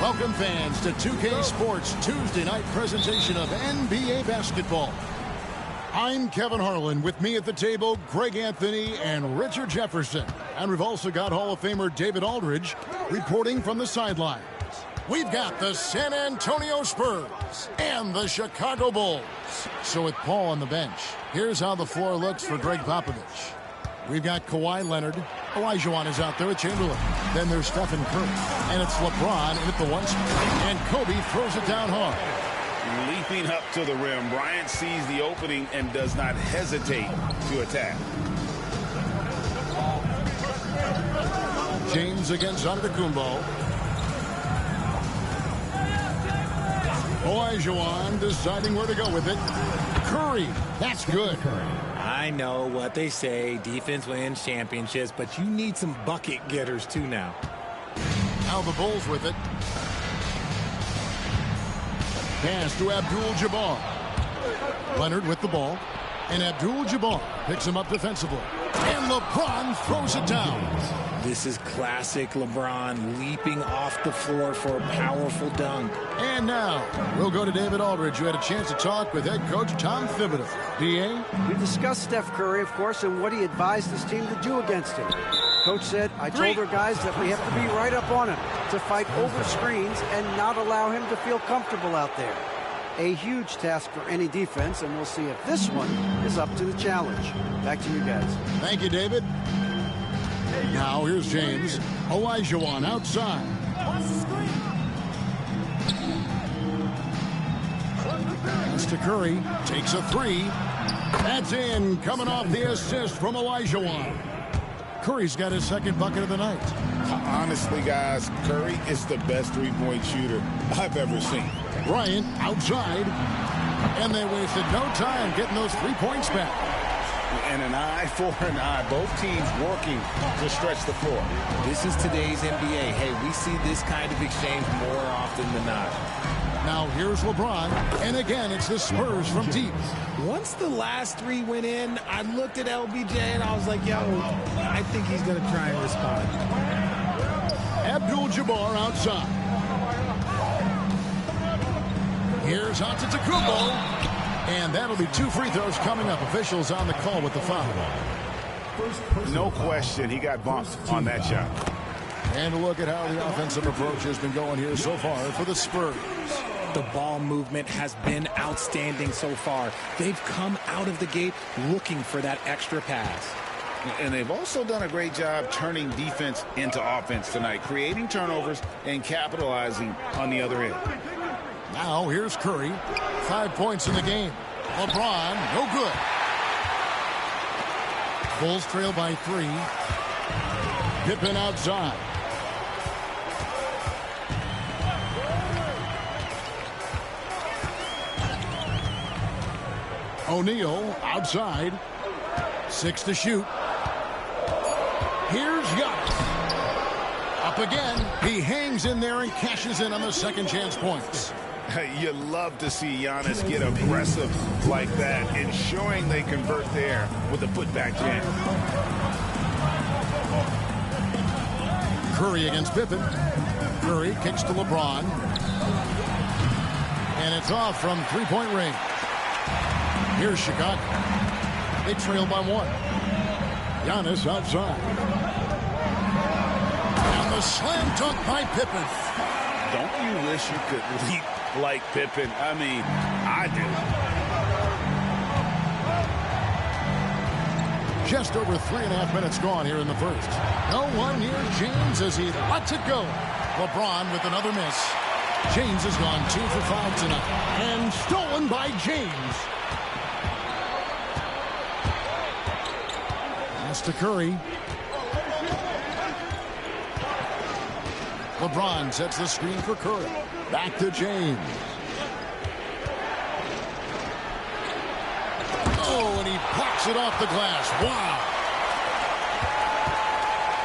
Welcome, fans, to 2K Sports Tuesday night presentation of NBA basketball. I'm Kevin Harlan. With me at the table, Greg Anthony and Richard Jefferson. And we've also got Hall of Famer David Aldridge reporting from the sidelines. We've got the San Antonio Spurs and the Chicago Bulls. So with Paul on the bench, here's how the floor looks for Greg Popovich. We've got Kawhi Leonard. Olajuwon is out there with Chamberlain. Then there's Stephen Curry. And it's LeBron in at the one spot. And Kobe throws it down hard. Leaping up to the rim, Bryant sees the opening and does not hesitate to attack. James against Antetokounmpo. Olajuwon deciding where to go with it. Curry, that's good. I know what they say, defense wins championships, but you need some bucket getters too now. Now the Bulls with it. Pass to Abdul-Jabbar. Leonard with the ball. And Abdul-Jabbar picks him up defensively. And LeBron throws it down. This is classic LeBron leaping off the floor for a powerful dunk. And now we'll go to David Aldridge, who had a chance to talk with head coach Tom Thibodeau. DA? We discussed Steph Curry, of course, and what he advised his team to do against him. Coach said, I told our guys that we have to be right up on him to fight over screens and not allow him to feel comfortable out there. A huge task for any defense, and we'll see if this one is up to the challenge. Back to you guys. Thank you, David. Now here's James. Olajuwon outside. Pass to Curry. Takes a three. That's in. Coming off the assist from Olajuwon. Curry's got his second bucket of the night. Honestly, guys, Curry is the best three-point shooter I've ever seen. Bryant outside. And they wasted no time getting those 3 points back. And an eye for an eye. Both teams working to stretch the floor. This is today's NBA. Hey, we see this kind of exchange more often than not. Now here's LeBron. And again, it's the Spurs from deep. Once the last three went in, I looked at LBJ and I was like, yo, I think he's going to try and respond. Abdul-Jabbar outside. Here's Antetokounmpo. And that'll be 2 free throws coming up. Officials on the call with the foul. No question, he got bumped on that shot. And a look at how the offensive approach has been going here so far for the Spurs. The ball movement has been outstanding so far. They've come out of the gate looking for that extra pass. And they've also done a great job turning defense into offense tonight, creating turnovers and capitalizing on the other end. Now here's Curry. 5 points in the game. LeBron, no good. Bulls trail by 3. Pippen outside. O'Neal outside. 6 to shoot. Here's Giannis. Up again. He hangs in there and cashes in on the second chance points. You love to see Giannis get aggressive like that, ensuring they convert there with a putback jam. Curry against Pippen. Curry kicks to LeBron. And it's off from three-point range. Here's Chicago. They trail by 1. Giannis outside. And the slam dunk by Pippen. Don't you wish you could leap like Pippen? I mean, I do. Just over 3.5 minutes gone here in the first. No one near James as he lets it go. LeBron with another miss. James has gone 2 for 5 tonight. And stolen by James. Pass to Curry. LeBron sets the screen for Curry. Back to James. Oh, and he pops it off the glass. Wow.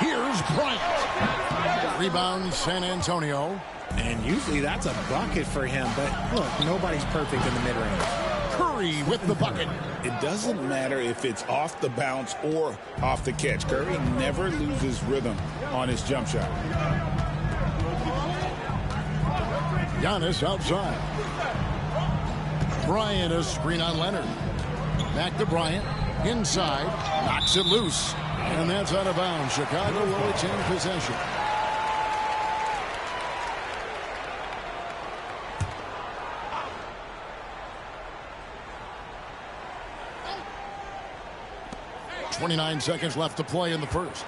Here's Bryant. Rebound, San Antonio. And usually that's a bucket for him, but look, nobody's perfect in the mid-range. Curry with the bucket. It doesn't matter if it's off the bounce or off the catch. Curry never loses rhythm on his jump shot. Giannis outside. Bryant, a screen on Leonard. Back to Bryant. Inside. Knocks it loose. And that's out of bounds. Chicago will retain possession. .29 seconds left to play in the first.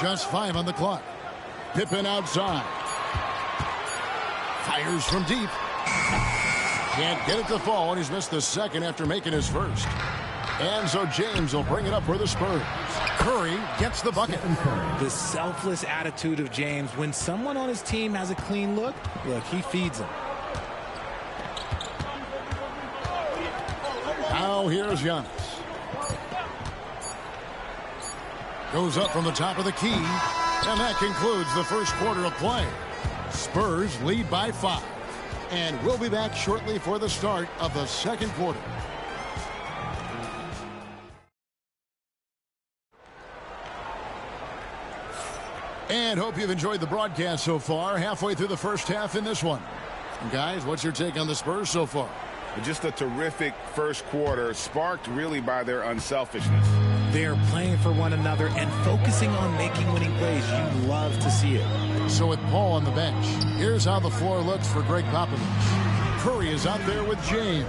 Just 5 on the clock. Pippen outside. Fires from deep. Can't get it to fall, and he's missed the second after making his first. And so James will bring it up for the Spurs. Curry gets the bucket. The selfless attitude of James. When someone on his team has a clean look, he feeds him. Now here's Giannis. Goes up from the top of the key. And that concludes the first quarter of play. Spurs lead by 5. And we'll be back shortly for the start of the second quarter. And hope you've enjoyed the broadcast so far. Halfway through the first half in this one. And guys, what's your take on the Spurs so far? Just a terrific first quarter, sparked really by their unselfishness. They're playing for one another and focusing on making winning plays. You love to see it. So with Paul on the bench, here's how the floor looks for Greg Popovich. Curry is out there with James.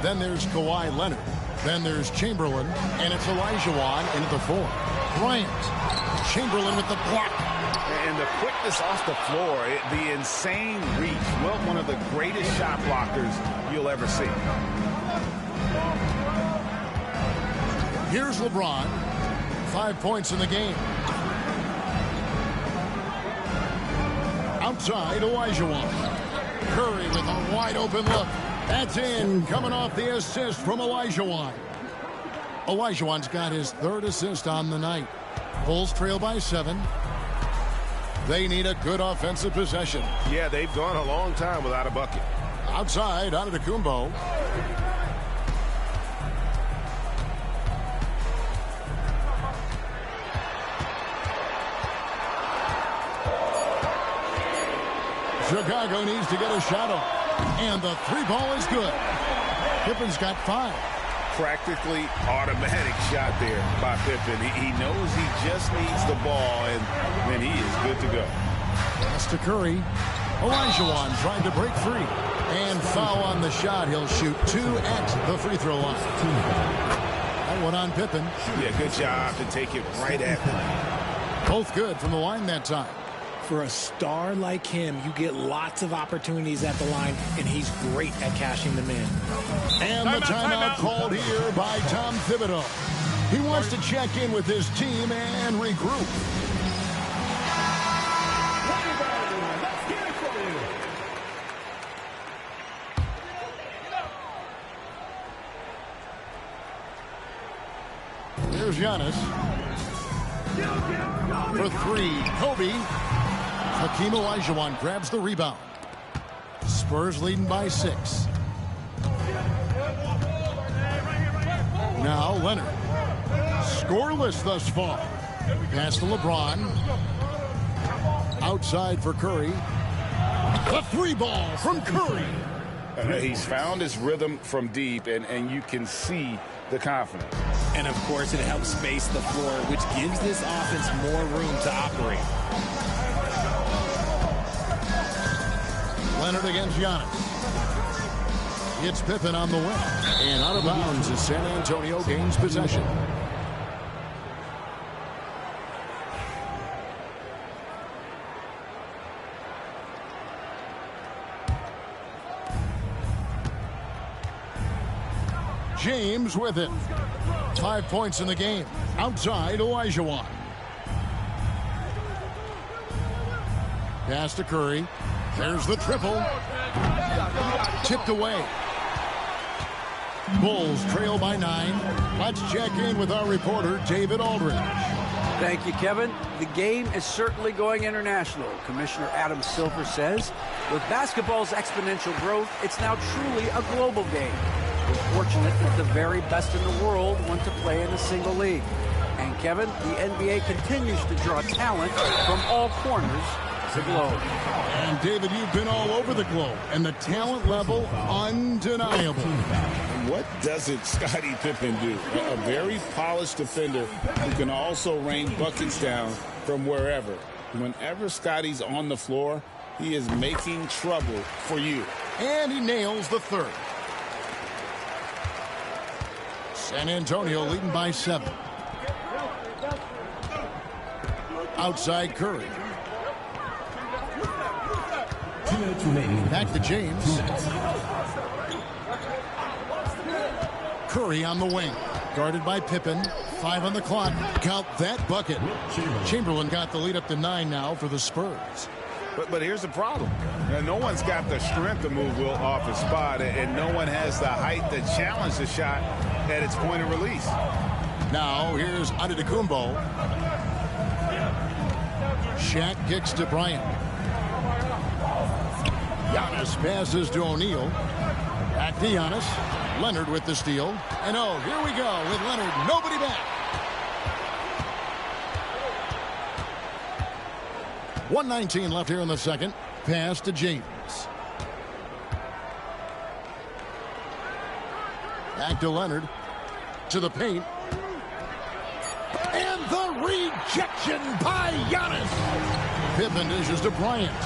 Then there's Kawhi Leonard. Then there's Chamberlain, and it's Olajuwon into the 4. Bryant. Chamberlain with the block. And the quickness off the floor, the insane reach. Well, one of the greatest shot blockers you'll ever see. Here's LeBron. 5 points in the game. Outside, Olajuwon. Curry with a wide open look. That's in, coming off the assist from Olajuwon. Olajuwon's got his 3rd assist on the night. Bulls trail by 7. They need a good offensive possession. Yeah, they've gone a long time without a bucket. Outside, Antetokounmpo. Chicago needs to get a shot off. And the 3-ball is good. Pippen's got 5. Practically automatic shot there by Pippen. He knows he just needs the ball, and then he is good to go. Pass to Curry. Olajuwon trying to break free. And foul on the shot. He'll shoot 2 at the free throw line. That one on Pippen. Yeah, good job to take it right at him. Both good from the line that time. For a star like him, you get lots of opportunities at the line, and he's great at cashing them in. And the timeout called here by Tom Thibodeau. He wants to check in with his team and regroup. Here's Giannis. For 3, Kobe. Hakeem Olajuwon grabs the rebound. Spurs leading by 6. Now Leonard. Scoreless thus far. Pass to LeBron. Outside for Curry. The three ball from Curry. He's found his rhythm from deep, and you can see the confidence. And, of course, it helps space the floor, which gives this offense more room to operate. Leonard against Giannis. It's Pippen on the wing. And out of bounds as San Antonio gains possession. James with it. 5 points in the game. Outside, Olajuwon. Pass to Curry. There's the triple. Tipped away. Bulls trail by 9. Let's check in with our reporter, David Aldridge. Thank you, Kevin. The game is certainly going international. Commissioner Adam Silver says, with basketball's exponential growth, it's now truly a global game. We're fortunate that the very best in the world want to play in a single league. And Kevin, the NBA continues to draw talent from all corners of the globe. And David, you've been all over the globe, and the talent level undeniable. What doesn't Scottie Pippen do? A very polished defender who can also rain buckets down from wherever. Whenever Scottie's on the floor, he is making trouble for you. And he nails the third. San Antonio leading by 7. Outside Curry. Back to James. Curry on the wing. Guarded by Pippen. 5 on the clock. Count that bucket. Chamberlain got the lead up to 9 now for the Spurs. But here's the problem. No one's got the strength to move Will off his spot, and no one has the height to challenge the shot at its point of release. Now here's Antetokounmpo. Shaq kicks to Bryant. Giannis passes to O'Neal. Back to Giannis. Leonard with the steal. And oh, here we go with Leonard. Nobody back. 1:19 left here in the second. Pass to James. Back to Leonard. To the paint. And the rejection by Giannis. Pippen dishes to Bryant.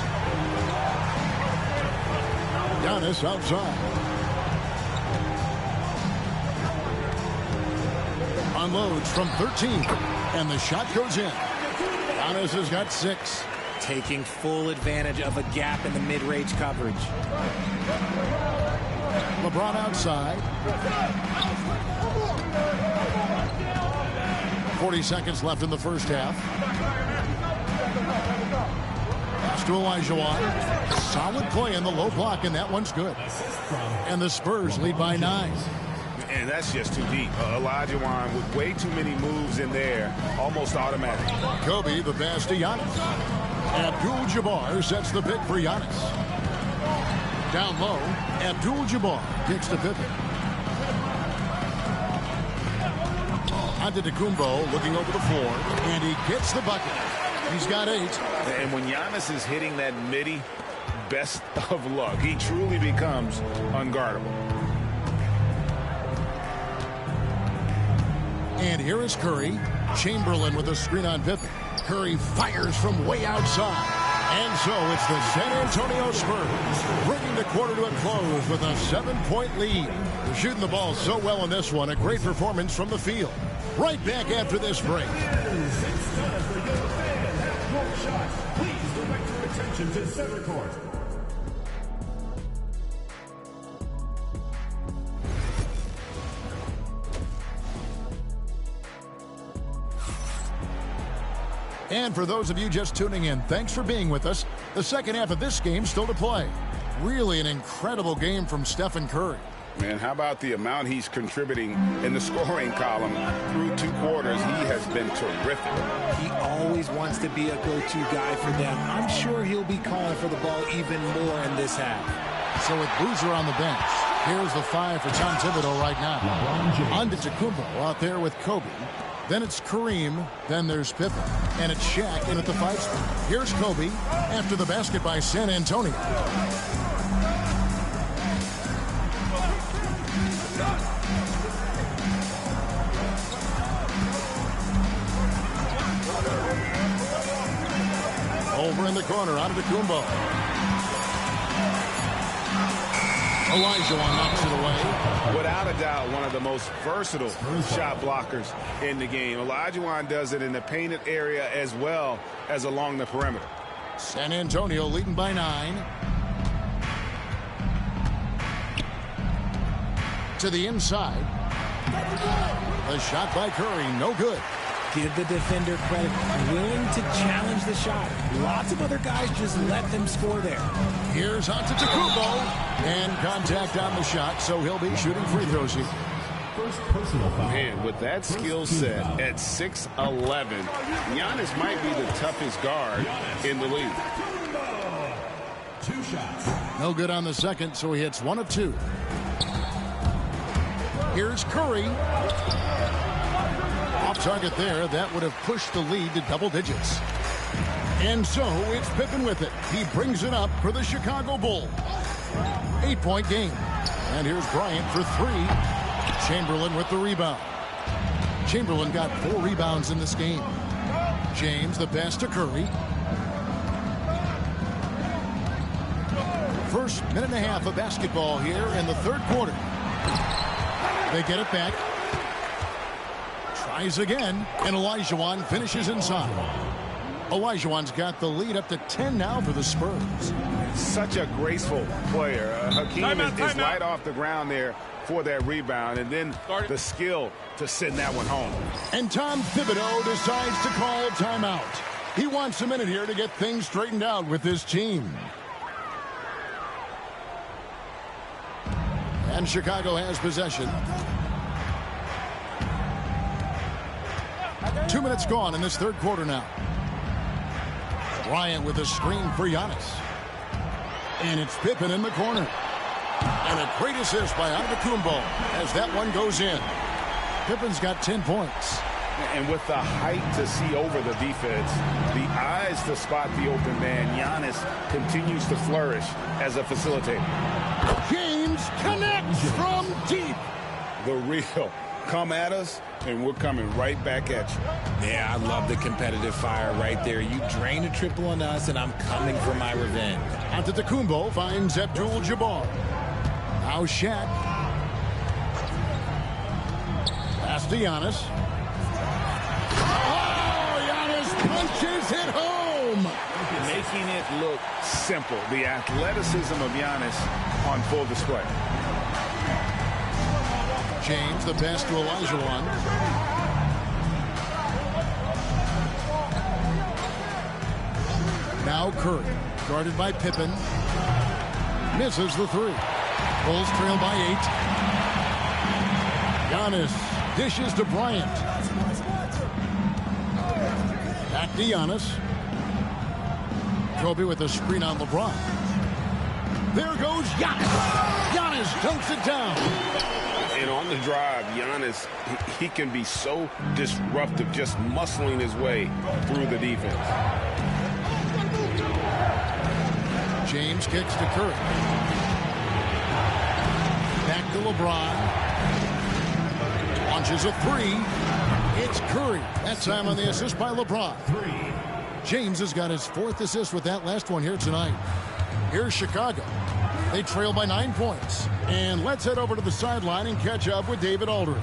Giannis outside. Unloads from 13. And the shot goes in. Giannis has got 6. Taking full advantage of a gap in the mid-range coverage. LeBron outside. 40 seconds left in the first half. Pass to Olajuwon. Solid play in the low block, and that one's good. And the Spurs lead by 9. And that's just too deep. Olajuwon with way too many moves in there, almost automatic. Kobe, the pass to Giannis. Abdul-Jabbar sets the pick for Giannis. Down low, Abdul-Jabbar kicks to Pippen. Antetokounmpo looking over the floor, and he gets the bucket. He's got 8. And when Giannis is hitting that midi, best of luck. He truly becomes unguardable. And here is Curry. Chamberlain with a screen on Pippen. Curry fires from way outside. And so it's the San Antonio Spurs bringing the quarter to a close with a 7-point lead. They're shooting the ball so well in this one. A great performance from the field. Right back after this break. Please direct your attention to center court. And for those of you just tuning in, thanks for being with us. The second half of this game still to play. Really an incredible game from Stephen Curry. Man, how about the amount he's contributing in the scoring column through 2 quarters? He has been terrific. He always wants to be a go-to guy for them. I'm sure he'll be calling for the ball even more in this half. So with Boozer on the bench, Here's the 5 for Tom Thibodeau right now. Antetokounmpo out there with Kobe. Then it's Kareem. Then there's Pippen. And it's Shaq in at the 5 spot. Here's Kobe after the basket by San Antonio. Over in the corner, Antetokounmpo. Olajuwon knocks it away. Without a doubt, one of the most versatile shot blockers in the game. Olajuwon does it in the painted area as well as along the perimeter. San Antonio leading by 9. To the inside. A shot by Curry, no good. Give the defender credit. Willing to challenge the shot. Lots of other guys just let them score there. Here's Antetokounmpo. And contact on the shot, so he'll be shooting free throws here. Man, with that skill set at 6'11", Giannis might be the toughest guard in the league. 2 shots. No good on the second, so he hits 1 of 2. Here's Curry. Off target there. That would have pushed the lead to double digits. And so it's Pippen with it. He brings it up for the Chicago Bulls. 8-point game. And here's Bryant for 3. Chamberlain with the rebound. Chamberlain got 4 rebounds in this game. James, the pass to Curry. First minute and a half of basketball here in the third quarter. They get it back. Tries again, and Olajuwon finishes inside. Olajuwon's got the lead up to 10 now for the Spurs. Such a graceful player. Hakeem is right off the ground there for that rebound, and then the skill to send that one home. And Tom Thibodeau decides to call a timeout. He wants a minute here to get things straightened out with his team. And Chicago has possession. 2 minutes gone in this third quarter now. Bryant with a screen for Giannis. And it's Pippen in the corner. And a great assist by Antetokounmpo as that one goes in. Pippen's got 10 points. And with the height to see over the defense, the eyes to spot the open man, Giannis continues to flourish as a facilitator. James connects from deep. The real come at us, and we're coming right back at you. Yeah, I love the competitive fire right there. You drain a triple on us, and I'm coming for my revenge. Antetokounmpo finds Abdul-Jabbar. Now Shaq. Pass to Giannis. Oh, Giannis punches it home. Making it look simple. The athleticism of Giannis on full display. James, the pass to Olajuwon. Now Curry, guarded by Pippen. Misses the 3. Bulls trail by 8. Giannis dishes to Bryant. Back to Giannis. Kobe with a screen on LeBron. There goes Giannis. Giannis dunks it down. And on the drive, Giannis, he can be so disruptive, just muscling his way through the defense. James kicks to Curry. Back to LeBron. Launches a 3. It's Curry. That time on the assist by LeBron. James has got his 4th assist with that last one here tonight. Here's Chicago. They trail by 9 points. And let's head over to the sideline and catch up with David Aldridge.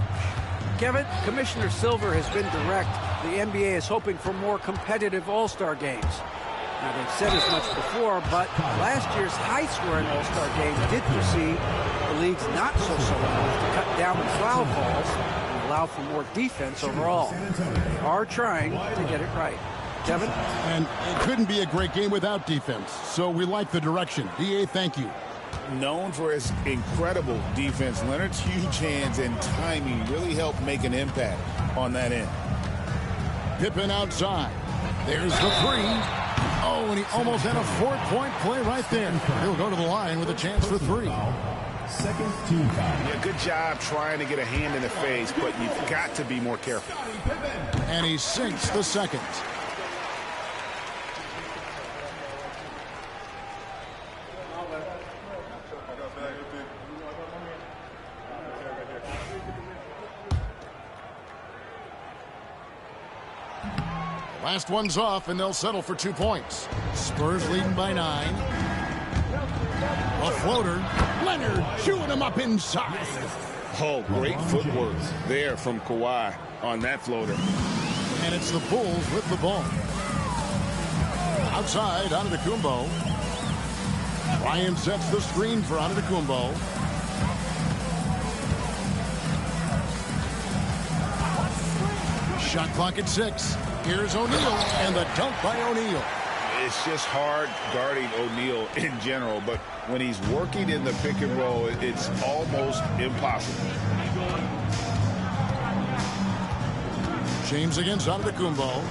Kevin, Commissioner Silver has been direct. The NBA is hoping for more competitive All-Star games. Now, they've said as much before, but last year's high-scoring All-Star game did precede the league's not-so-so move to cut down the foul calls and allow for more defense overall. They are trying to get it right. Kevin? And it couldn't be a great game without defense, so we like the direction. DA, thank you. Known for his incredible defense, Leonard's huge hands and timing really helped make an impact on that end. Pippen outside. There's the 3. Oh, and he almost had a 4-point play right there. He'll go to the line with a chance for 3. Second team foul. Yeah, good job trying to get a hand in the face, but you've got to be more careful. And he sinks the second. Last one's off, and they'll settle for 2 points. Spurs leading by 9. A floater. Leonard chewing him up inside. Oh, great footwork there from Kawhi on that floater. And it's the Bulls with the ball. Outside, Antetokounmpo. Ryan sets the screen for Antetokounmpo. Shot clock at 6. Here's O'Neal, and the dunk by O'Neal. It's just hard guarding O'Neal in general, but when he's working in the pick and roll, it's almost impossible. James against Antetokounmpo.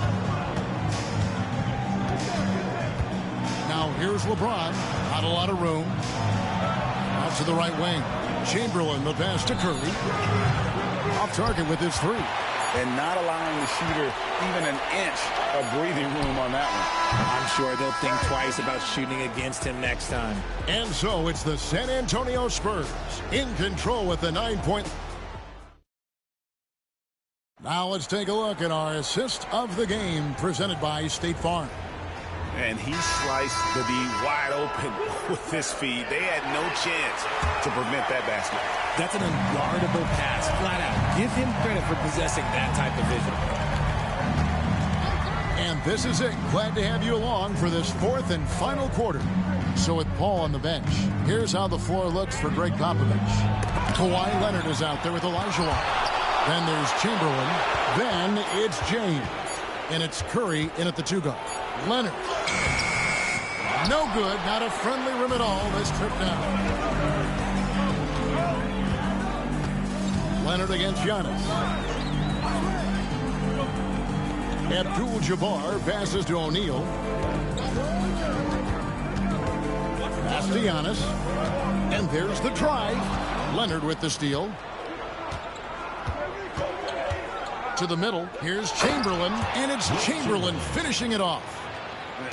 Now here's LeBron. Not a lot of room. Out to the right wing. Chamberlain, the pass to Curry. Off target with his 3. And not allowing the shooter even an inch of breathing room on that one. I'm sure they'll think twice about shooting against him next time. And so it's the San Antonio Spurs in control with the 9-point. Now let's take a look at our assist of the game presented by State Farm. And he sliced the D wide open with his feet. They had no chance to prevent that basket. That's an unguardable pass, flat out. Give him credit for possessing that type of vision. And this is it. Glad to have you along for this 4th and final quarter. So with Paul on the bench, here's how the floor looks for Greg Popovich. Kawhi Leonard is out there with Olajuwon. Then there's Chamberlain. Then it's James. And it's Curry in at the 2 guard. Leonard. No good. Not a friendly rim at all this trip down. Leonard against Giannis. Abdul-Jabbar passes to O'Neal. Pass to Giannis. And there's the drive. Leonard with the steal. To the middle. Here's Chamberlain. And it's Chamberlain finishing it off.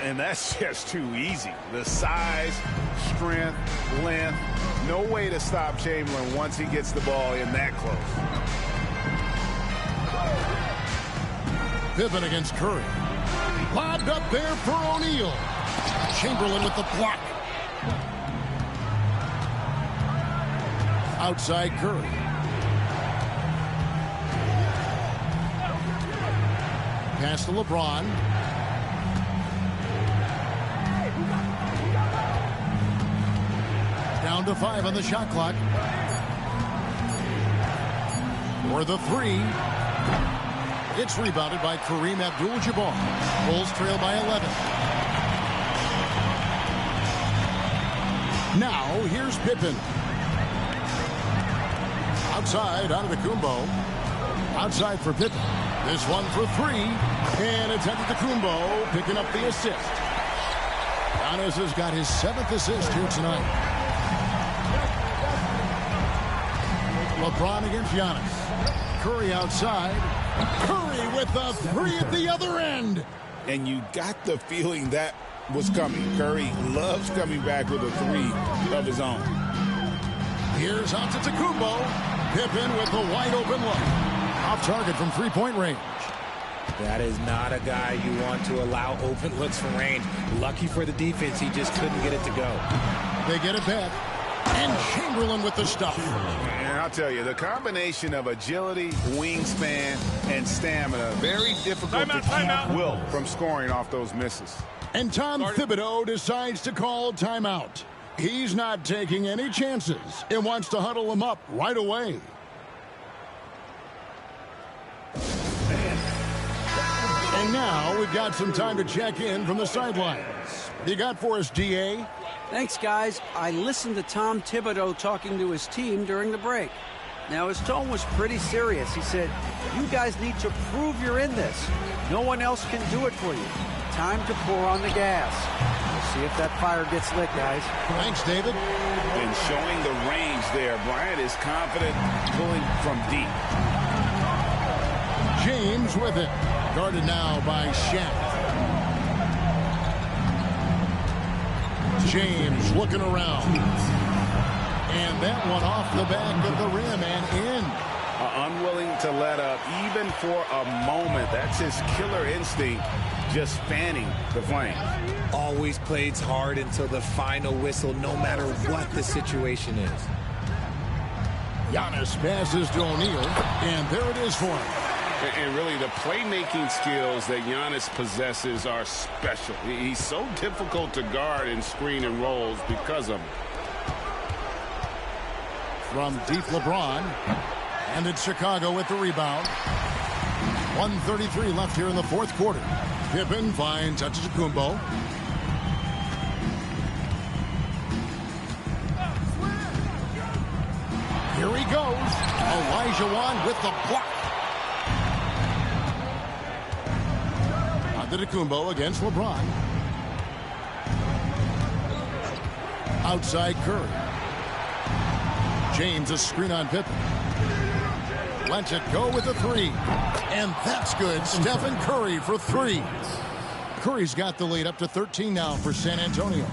And that's just too easy. The size, strength, length. No way to stop Chamberlain once he gets the ball in that close. Pippen against Curry. Lobbed up there for O'Neal. Chamberlain with the block. Outside Curry. Pass to LeBron. Down to 5 on the shot clock. For the 3. It's rebounded by Kareem Abdul-Jabbar. Bulls trail by 11. Now, here's Pippen. Outside, Antetokounmpo. Outside for Pippen. This one for 3. And it's Antetokounmpo picking up the assist. Giannis has got his 7th assist here tonight. LeBron against Giannis. Curry outside. Curry with the 3 at the other end. And you got the feeling that was coming. Curry loves coming back with a 3 of his own. Here's Antetokounmpo. Pippen with the wide open look. Off target from 3-point range. That is not a guy you want to allow open looks from range. Lucky for the defense, he just couldn't get it to go. They get it back. And Chamberlain with the stuff. And I'll tell you, the combination of agility, wingspan, and stamina, very difficult to keep Wilt from scoring off those misses. And Tom Thibodeau decides to call timeout. He's not taking any chances and wants to huddle him up right away. And now we've got some time to check in from the sidelines. What do you got for us, DA? Thanks, guys. I listened to Tom Thibodeau talking to his team during the break. Now, his tone was pretty serious. He said, "You guys need to prove you're in this. No one else can do it for you. Time to pour on the gas." We'll see if that fire gets lit, guys. Thanks, David. And showing the range there. Bryant is confident pulling from deep. James with it. Guarded now by Shaq. James looking around. And that one off the back of the rim and in. Unwilling to let up even for a moment. That's his killer instinct, just fanning the flame. Always plays hard until the final whistle, no matter what the situation is. Giannis passes to O'Neal, and there it is for him. And really, the playmaking skills that Giannis possesses are special. He's so difficult to guard in screen and rolls because of it. From deep, LeBron. And it's Chicago with the rebound. 1:33 left here in the fourth quarter. Pippen finds Antetokounmpo. Here he goes. Olajuwon with the block. Antetokounmpo against LeBron. Outside Curry. James a screen on Pippen. Lets it go with the three. And that's good. Stephen Curry for three. Curry's got the lead up to 13 now for San Antonio.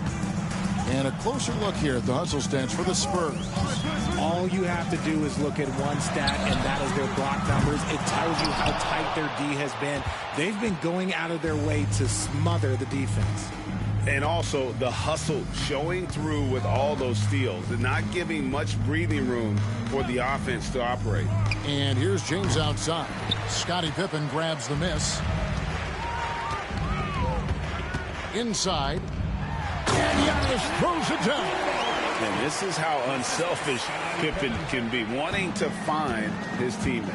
And a closer look here at the hustle stats for the Spurs. All you have to do is look at one stat, and that is their block numbers. It tells you how tight their D has been. They've been going out of their way to smother the defense. And also the hustle showing through with all those steals and not giving much breathing room for the offense to operate. And here's James outside. Scottie Pippen grabs the miss. Inside. And Giannis throws it down. And this is how unselfish Pippen can be, wanting to find his teammate.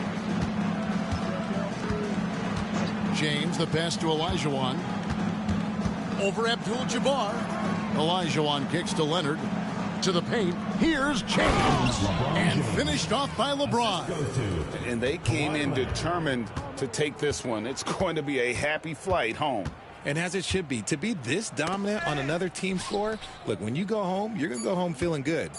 James, the pass to Olajuwon. Over Abdul-Jabbar. Olajuwon kicks to Leonard. To the paint. Here's James. And finished off by LeBron. And they came in determined to take this one. It's going to be a happy flight home. And as it should be, to be this dominant on another team's floor, look, when you go home, you're going to go home feeling good.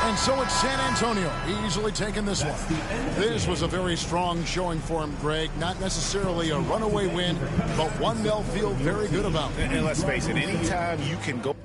And so it's San Antonio easily taking this one. This was a very strong showing for him, Greg. Not necessarily a runaway win, but one they'll feel very good about. And let's face it, anytime you can go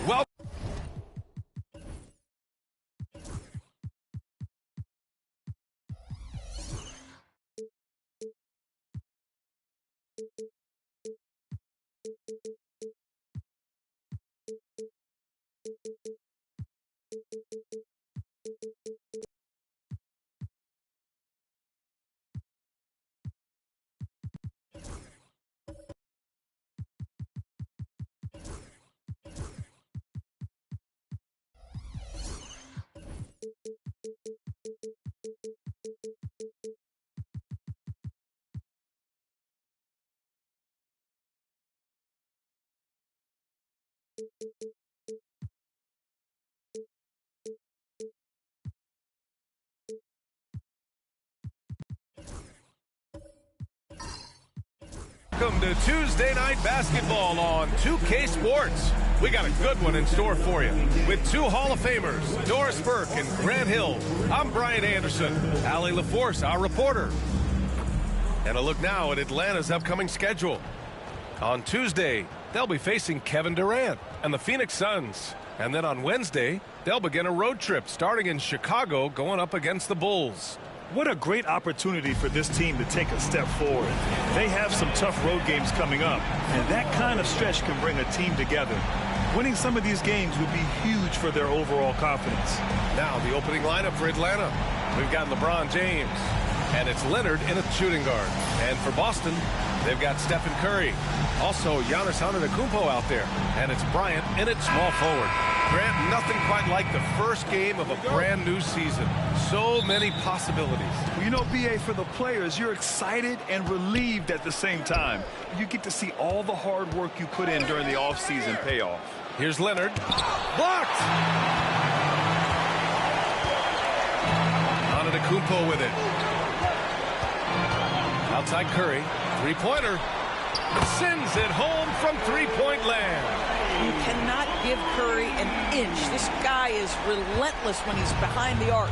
Well, welcome to Tuesday Night Basketball on 2K Sports. We got a good one in store for you. With two Hall of Famers, Doris Burke and Grant Hill. I'm Brian Anderson. Allie LaForce, our reporter. And a look now at Atlanta's upcoming schedule. On Tuesday, they'll be facing Kevin Durant and the Phoenix Suns. And then on Wednesday, they'll begin a road trip starting in Chicago, going up against the Bulls. What a great opportunity for this team to take a step forward. They have some tough road games coming up, and that kind of stretch can bring a team together. Winning some of these games would be huge for their overall confidence. Now the opening lineup for Atlanta. We've got LeBron James, and it's Leonard in a shooting guard. And for Boston, they've got Stephen Curry. Also, Giannis Antetokounmpo out there, and it's Bryant in at small forward. Grant, nothing quite like the first game of a brand new season. So many possibilities. Well, you know, B.A., for the players, you're excited and relieved at the same time. You get to see all the hard work you put in during the offseason pay off. Here's Leonard. Blocked! Antetokounmpo with it. Outside Curry. Three-pointer. Sends it home from three-point land. You cannot give Curry an inch. This guy is relentless when he's behind the arc.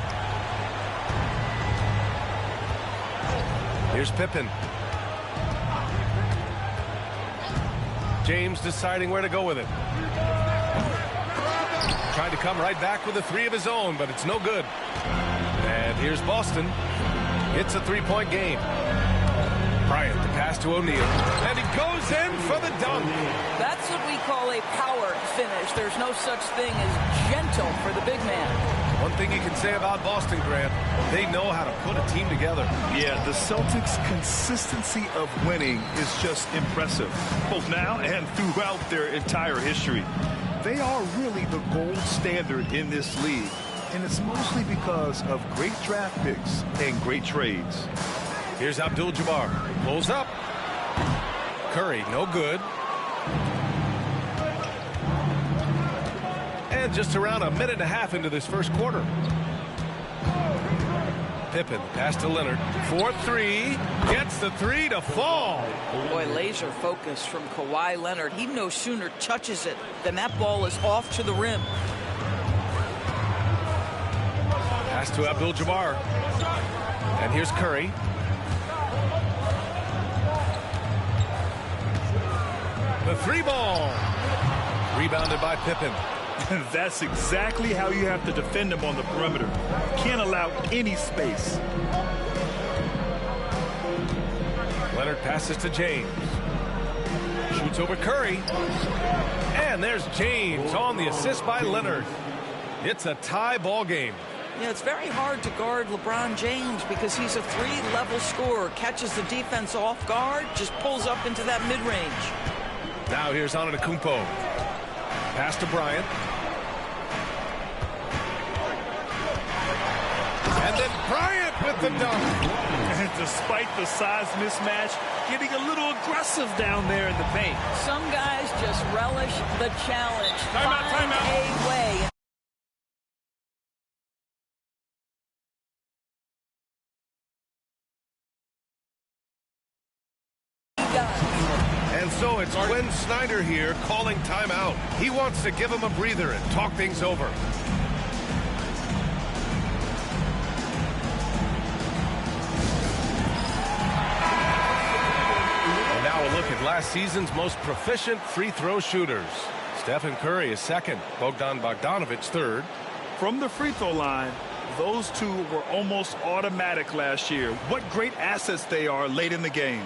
Here's Pippen. James deciding where to go with it. Trying to come right back with a three of his own, but it's no good. And here's Boston. It's a three-point game. Bryant, the pass to O'Neal. And he goes in for the dunk. That's what we call a power finish. There's no such thing as gentle for the big man. One thing you can say about Boston, Grant, they know how to put a team together. Yeah, the Celtics' consistency of winning is just impressive, both now and throughout their entire history. They are really the gold standard in this league, and it's mostly because of great draft picks and great trades. Here's Abdul-Jabbar. Pulls up. Curry, no good. And just around a minute and a half into this first quarter. Pippen, pass to Leonard. 4-3. Gets the three to fall. Boy, laser focus from Kawhi Leonard. He no sooner touches it than that ball is off to the rim. Pass to Abdul-Jabbar. And here's Curry. The three ball. Rebounded by Pippen. That's exactly how you have to defend him on the perimeter. Can't allow any space. Leonard passes to James. Shoots over Curry. And there's James on the assist by Leonard. It's a tie ball game. Yeah, it's very hard to guard LeBron James because he's a three-level scorer. Catches the defense off guard, just pulls up into that mid-range. Now here's Antetokounmpo. Pass to Bryant. And then Bryant with the dunk. And despite the size mismatch, getting a little aggressive down there in the paint. Some guys just relish the challenge. Find a way. And so it's Quinn Snyder here calling timeout. He wants to give him a breather and talk things over. And now a look at last season's most proficient free throw shooters. Stephen Curry is second. Bogdan Bogdanovic third. From the free throw line, those two were almost automatic last year. What great assets they are late in the game.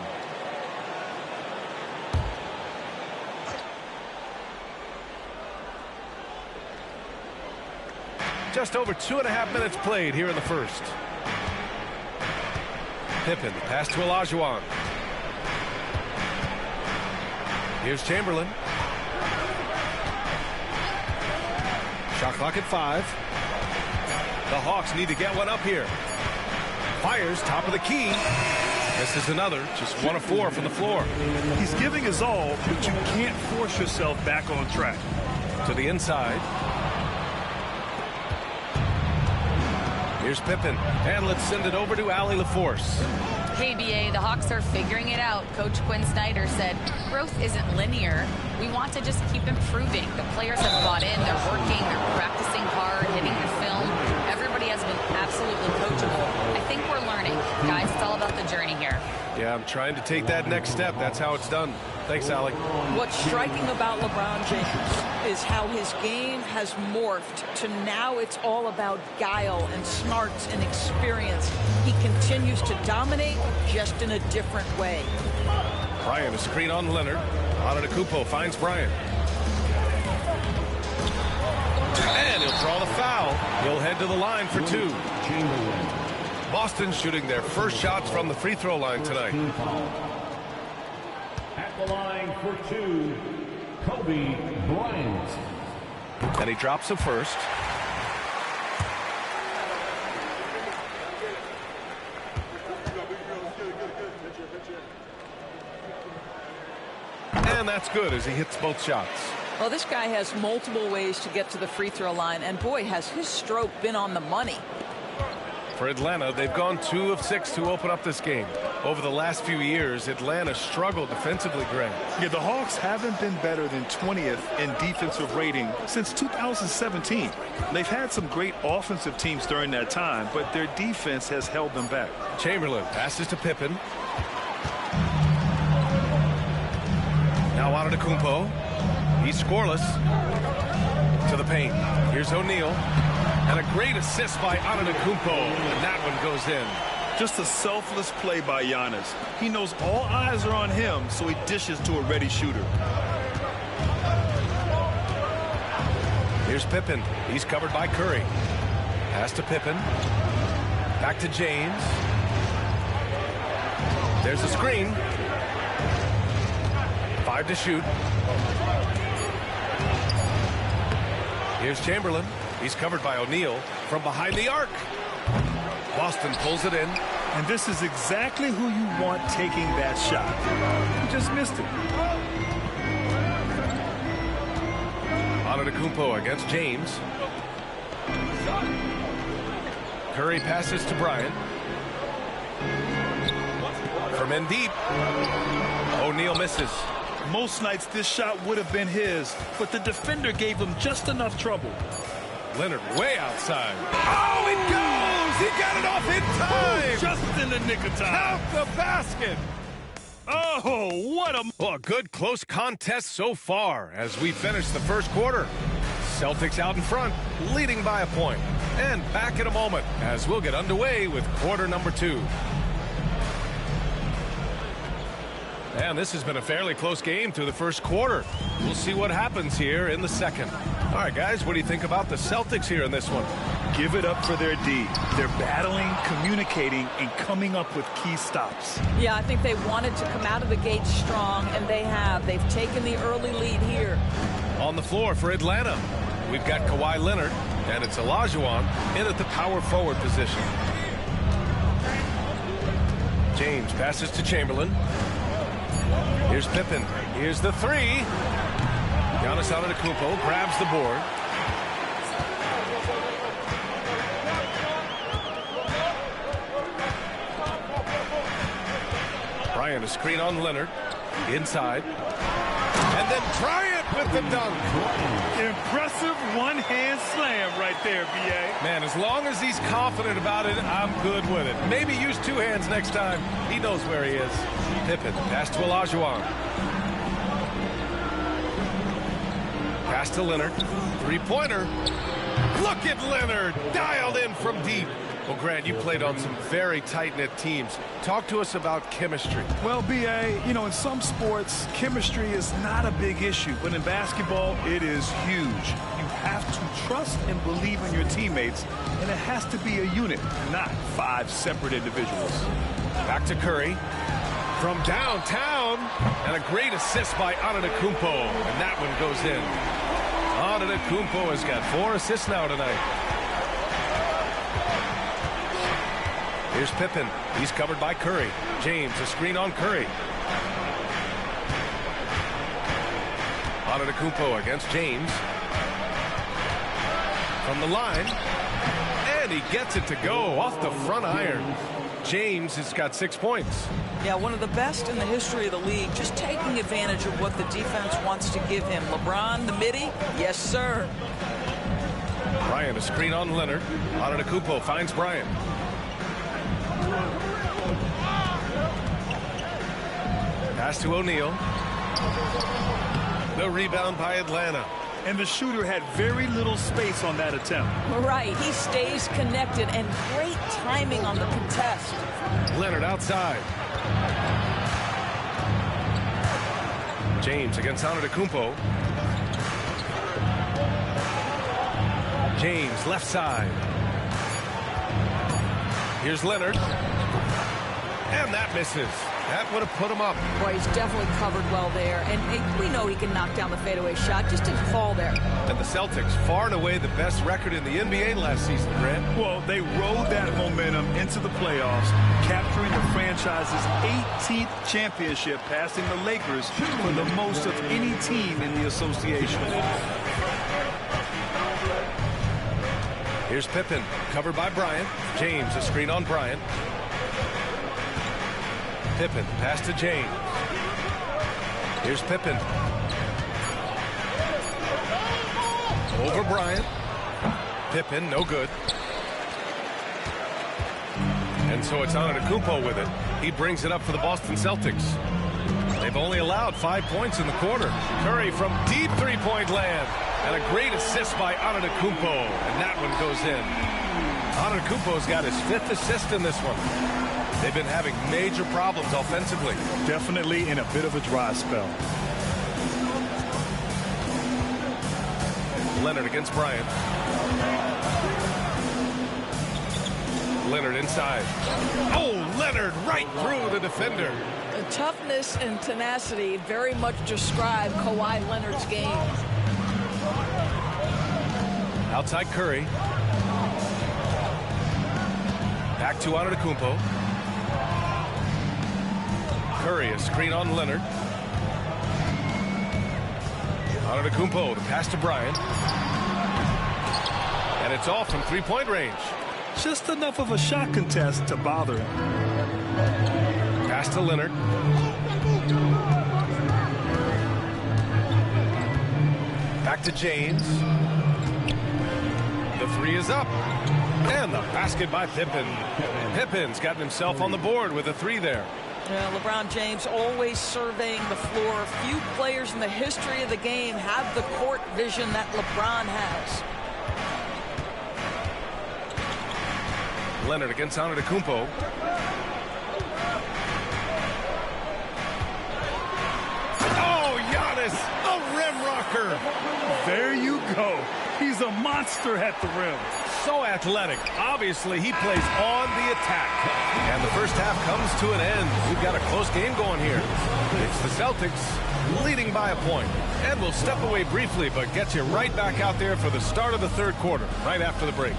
Just over 2.5 minutes played here in the first. Pippen, pass to Olajuwon. Here's Chamberlain. Shot clock at 5. The Hawks need to get one up here. Fires, top of the key. This is another, just 1 of 4 from the floor. He's giving his all, but you can't force yourself back on track. To the inside. Here's Pippen, and let's send it over to Allie LaForce. KBA, the Hawks are figuring it out. Coach Quinn Snyder said, growth isn't linear. We want to just keep improving. The players have bought in, they're working, they're practicing hard, hitting the film. Everybody has been absolutely coachable. I think we're learning. Guys, it's all about the journey here. Yeah, I'm trying to take that next step. That's how it's done. Thanks, Allie. What's striking about LeBron James is how his game has morphed to now it's all about guile and smarts and experience. He continues to dominate just in a different way. Bryant, a screen on Leonard. Antetokounmpo finds Bryant. And he'll draw the foul. He'll head to the line for two. Boston shooting their first shots from the free throw line tonight. At the line for two, Kobe Bryant. And he drops the first. And that's good as he hits both shots. Well, this guy has multiple ways to get to the free throw line, and boy, has his stroke been on the money. For Atlanta, they've gone 2 of 6 to open up this game. Over the last few years, Atlanta struggled defensively, Greg. Yeah, the Hawks haven't been better than 20th in defensive rating since 2017. They've had some great offensive teams during that time, but their defense has held them back. Chamberlain passes to Pippen. Now Antetokounmpo. He's scoreless. To the paint. Here's O'Neal. And a great assist by Antetokounmpo. And that one goes in. Just a selfless play by Giannis. He knows all eyes are on him, so he dishes to a ready shooter. Here's Pippen. He's covered by Curry. Pass to Pippen. Back to James. There's a screen. 5 to shoot. Here's Chamberlain. He's covered by O'Neal from behind the arc. Boston pulls it in. And this is exactly who you want taking that shot. He just missed it. Antetokounmpo against James. Curry passes to Bryant. From Embiid. O'Neal misses. Most nights this shot would have been his, but the defender gave him just enough trouble. Leonard way outside. Oh, it goes! He got it off in time! Just in the nick of time. Count the basket! Oh, what a... Well, a good close contest so far as we finish the first quarter. Celtics out in front, leading by a point. And back in a moment as we'll get underway with quarter number 2. And this has been a fairly close game through the first quarter. We'll see what happens here in the second. All right, guys, what do you think about the Celtics here in this one? Give it up for their D. They're battling, communicating, and coming up with key stops. Yeah, I think they wanted to come out of the gate strong, and they have. They've taken the early lead here. On the floor for Atlanta, we've got Kawhi Leonard, and it's Olajuwon in at the power forward position. James passes to Chamberlain. Here's Pippen. Here's the 3. Giannis Antetokounmpo grabs the board. Bryant, a screen on Leonard. Inside. And then Bryant with the dunk. Impressive one-hand slam right there, B.A. Man, as long as he's confident about it, I'm good with it. Maybe use 2 hands next time. He knows where he is. Pippen, pass to Olajuwon. Pass to Leonard. 3-pointer. Look at Leonard, dialed in from deep. Well, Grant, you played on some very tight-knit teams. Talk to us about chemistry. Well, B.A., you know, in some sports, chemistry is not a big issue. But in basketball, it is huge. You have to trust and believe in your teammates, and it has to be a unit, not 5 separate individuals. Back to Curry. From downtown, and a great assist by Antetokounmpo, and that one goes in. Antetokounmpo has got 4 assists now tonight. Here's Pippen. He's covered by Curry. James, a screen on Curry. Antetokounmpo against James. From the line. And he gets it to go off the front iron. James has got 6 points. Yeah, one of the best in the history of the league, just taking advantage of what the defense wants to give him. LeBron, the midi, yes, sir. Bryant, a screen on Leonard. Antetokounmpo finds Bryant. Pass to O'Neal. The rebound by Atlanta. And the shooter had very little space on that attempt. Right, he stays connected, and great timing on the contest. Leonard outside. James against Antetokounmpo. James left side. Here's Leonard. And that misses. That would have put him up. Boy, he's definitely covered well there. And we know he can knock down the fadeaway shot. Just didn't fall there. And the Celtics, far and away the best record in the NBA last season, Grant. Well, they rode that momentum into the playoffs, capturing the franchise's 18th championship, passing the Lakers for the most of any team in the association. Here's Pippen, covered by Bryant. James, a screen on Bryant. Pippen, pass to James. Here's Pippen. Over Bryant. Pippen, no good. And so it's Antetokounmpo with it. He brings it up for the Boston Celtics. They've only allowed 5 points in the quarter. Curry from deep three-point land. And a great assist by Antetokounmpo. And that one goes in. Antetokounmpo's got his 5th assist in this one. They've been having major problems offensively. Definitely in a bit of a dry spell. Leonard against Bryant. Leonard inside. Oh, Leonard right through the defender. The toughness and tenacity very much describe Kawhi Leonard's game. Outside Curry. Back to Antetokounmpo. Curry, a screen on Leonard. Antetokounmpo, the pass to Bryant. And it's off from three-point range. Just enough of a shot contest to bother him. Pass to Leonard. Back to James. The three is up. And the basket by Pippen. Pippen's gotten himself on the board with a three there. Well, LeBron James always surveying the floor. Few players in the history of the game have the court vision that LeBron has. Leonard against Antetokounmpo. Oh, Giannis, a rim rocker. There you go. He's a monster at the rim. So athletic. Obviously, he plays on the attack. And the first half comes to an end. We've got a close game going here. It's the Celtics leading by a point. And we'll step away briefly, but get you right back out there for the start of the third quarter, right after the break.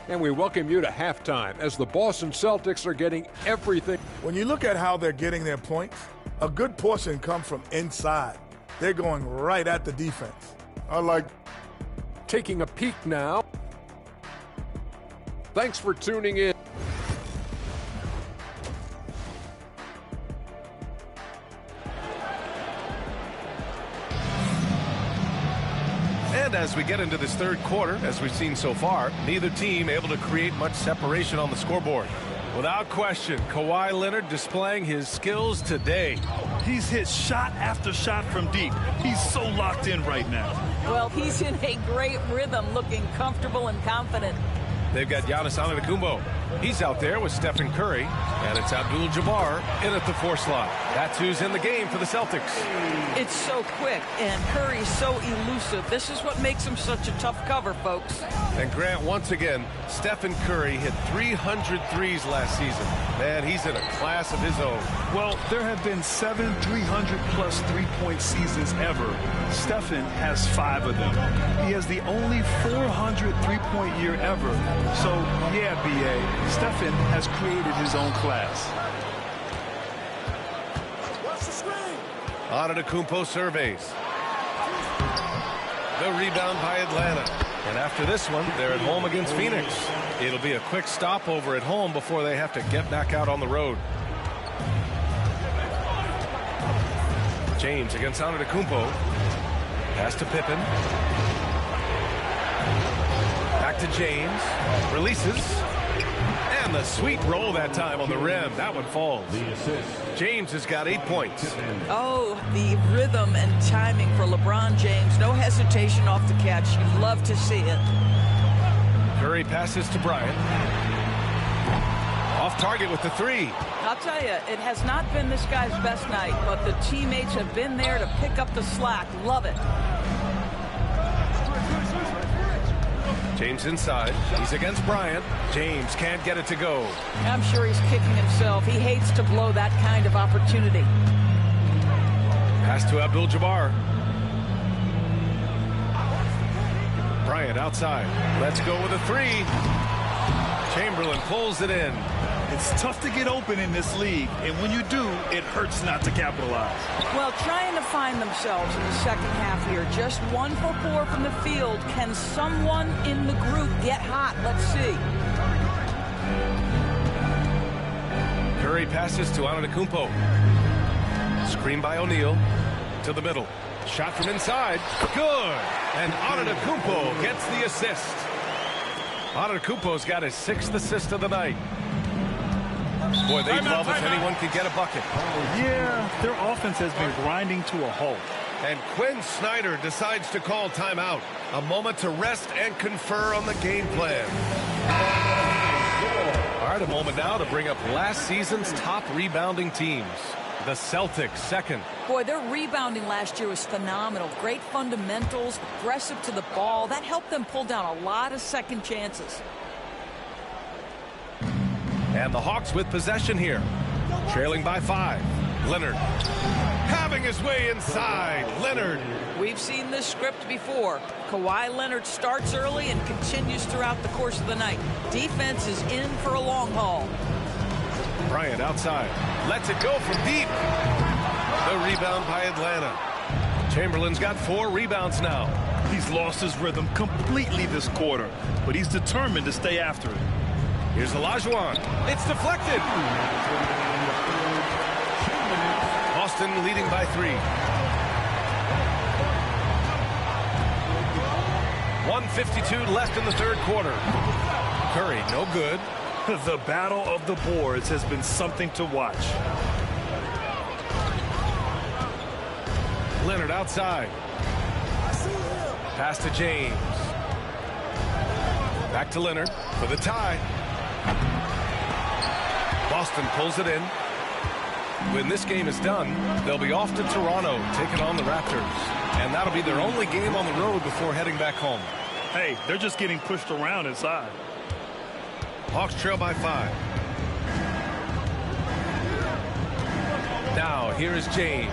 And we welcome you to halftime as the Boston Celtics are getting everything. When you look at how they're getting their points, a good portion comes from inside. They're going right at the defense. I like taking a peek now. Thanks for tuning in. And as we get into this third quarter, as we've seen so far, neither team able to create much separation on the scoreboard. Without question, Kawhi Leonard displaying his skills today. He's hit shot after shot from deep. He's so locked in right now. Well, he's in a great rhythm, looking comfortable and confident. They've got Giannis Antetokounmpo. He's out there with Stephen Curry, and it's Abdul-Jabbar in at the 4 slot. That's who's in the game for the Celtics. It's so quick, and Curry's so elusive. This is what makes him such a tough cover, folks. And Grant, once again, Stephen Curry hit 300 threes last season. Man, he's in a class of his own. Well, there have been 7 300-plus three-point seasons ever. Stephen has 5 of them. He has the only 400 three-point year ever. So, yeah, B.A., Stephen has created his own class. Antetokounmpo surveys. The rebound by Atlanta. And after this one, they're at home against Phoenix. It'll be a quick stopover at home before they have to get back out on the road. James against Antetokounmpo. Pass to Pippen. Back to James. Releases. And the sweet roll that time on the rim. That one falls. James has got 8 points. Oh, the rhythm and timing for LeBron James. No hesitation off the catch. You love to see it. Curry passes to Bryant. Off target with the three. I'll tell you, it has not been this guy's best night, but the teammates have been there to pick up the slack. Love it. James inside. He's against Bryant. James can't get it to go. I'm sure he's kicking himself. He hates to blow that kind of opportunity. Pass to Abdul-Jabbar. Bryant outside. Let's go with a three. Chamberlain pulls it in. It's tough to get open in this league, and when you do, it hurts not to capitalize. Well, trying to find themselves in the second half here. Just 1 for 4 from the field. Can someone in the group get hot? Let's see. Curry passes to Antetokounmpo. Screen by O'Neal. To the middle. Shot from inside. Good. And Antetokounmpo gets the assist. Antetokounmpo's got his 6th assist of the night. Boy, they'd love if anyone could get a bucket. Yeah, their offense has been grinding to a halt. And Quinn Snyder decides to call timeout. A moment to rest and confer on the game plan. All right, a moment now to bring up last season's top rebounding teams. The Celtics second. Boy, their rebounding last year was phenomenal. Great fundamentals, aggressive to the ball. That helped them pull down a lot of second chances. And the Hawks with possession here. Trailing by 5. Leonard having his way inside. Leonard. We've seen this script before. Kawhi Leonard starts early and continues throughout the course of the night. Defense is in for a long haul. Bryant outside. Lets it go from deep. The rebound by Atlanta. Chamberlain's got 4 rebounds now. He's lost his rhythm completely this quarter, but he's determined to stay after it. Here's Olajuwon. It's deflected. Boston leading by 3. 1:52 left in the third quarter. Curry, no good. The battle of the boards has been something to watch. Leonard outside. Pass to James. Back to Leonard for the tie. Boston pulls it in. When this game is done, they'll be off to Toronto, taking on the Raptors. And that'll be their only game on the road before heading back home. Hey, they're just getting pushed around inside. Hawks trail by 5. Now, here is James.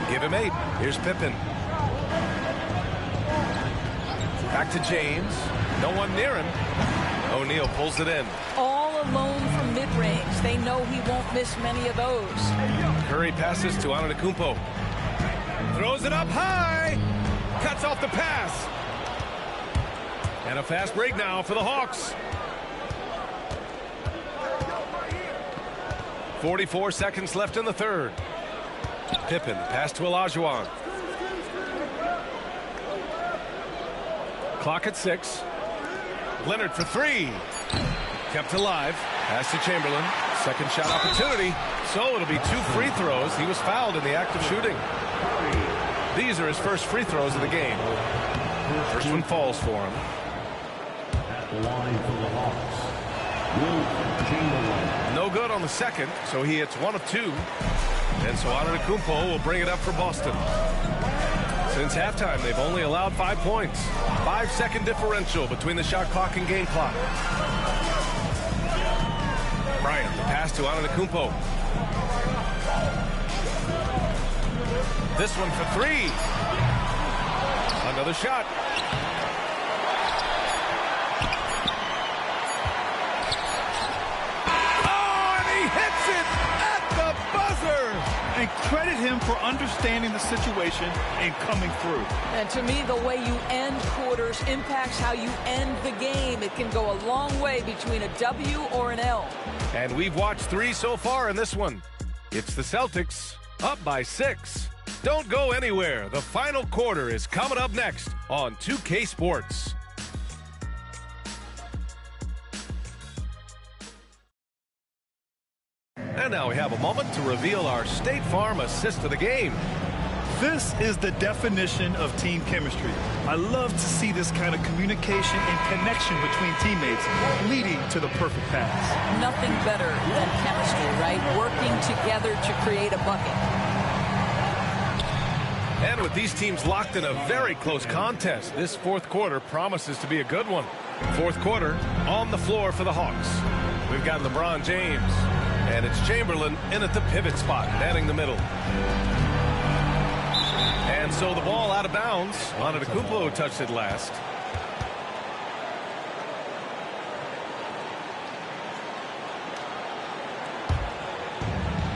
Give him 8. Here's Pippen. Back to James. No one near him. O'Neal pulls it in. All alone from mid-range. They know he won't miss many of those. Curry passes to Antetokounmpo. Throws it up high. Cuts off the pass. And a fast break now for the Hawks. 44 seconds left in the third. Pippen pass to Olajuwon. Clock at 6. Leonard for 3. Kept alive. Pass to Chamberlain. Second shot opportunity. So it'll be 2 free throws. He was fouled in the act of shooting. These are his first free throws of the game. First one falls for him. At the line for the Hawks, Wilt Chamberlain. No good on the second, so he hits 1 of 2. And so Antetokounmpo will bring it up for Boston. Since halftime, they've only allowed 5 points. 5-second differential between the shot clock and game clock. Bryant, the pass to Antetokounmpo. This one for 3. Another shot. Oh, and he hits it at the buzzer. And credit him for understanding the situation and coming through. And to me, the way you end quarters impacts how you end the game. It can go a long way between a W or an L. And we've watched 3 so far in this one. It's the Celtics up by 6. Don't go anywhere. The final quarter is coming up next on 2K Sports. And now we have a moment to reveal our State Farm assist of the game. This is the definition of team chemistry. I love to see this kind of communication and connection between teammates leading to the perfect pass. Nothing better than chemistry, right? Working together to create a bucket. And with these teams locked in a very close contest, this fourth quarter promises to be a good one. Fourth quarter on the floor for the Hawks. We've got LeBron James, and it's Chamberlain in at the pivot spot, manning the middle. And so the ball out of bounds. Antetokounmpo touched it last.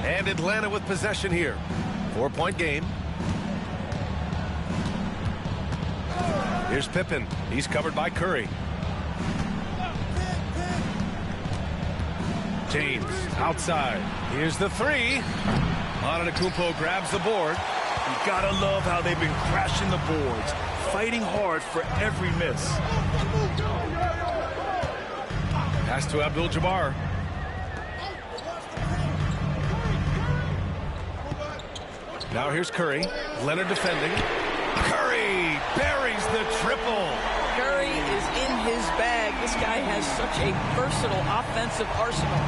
And Atlanta with possession here. 4-point game. Here's Pippen. He's covered by Curry. James outside. Here's the three. Antetokounmpo grabs the board. You gotta love how they've been crashing the boards, fighting hard for every miss. Pass to Abdul-Jabbar. Now here's Curry. Leonard defending. Curry buries the triple. Curry is in his bag. This guy has such a versatile offensive arsenal.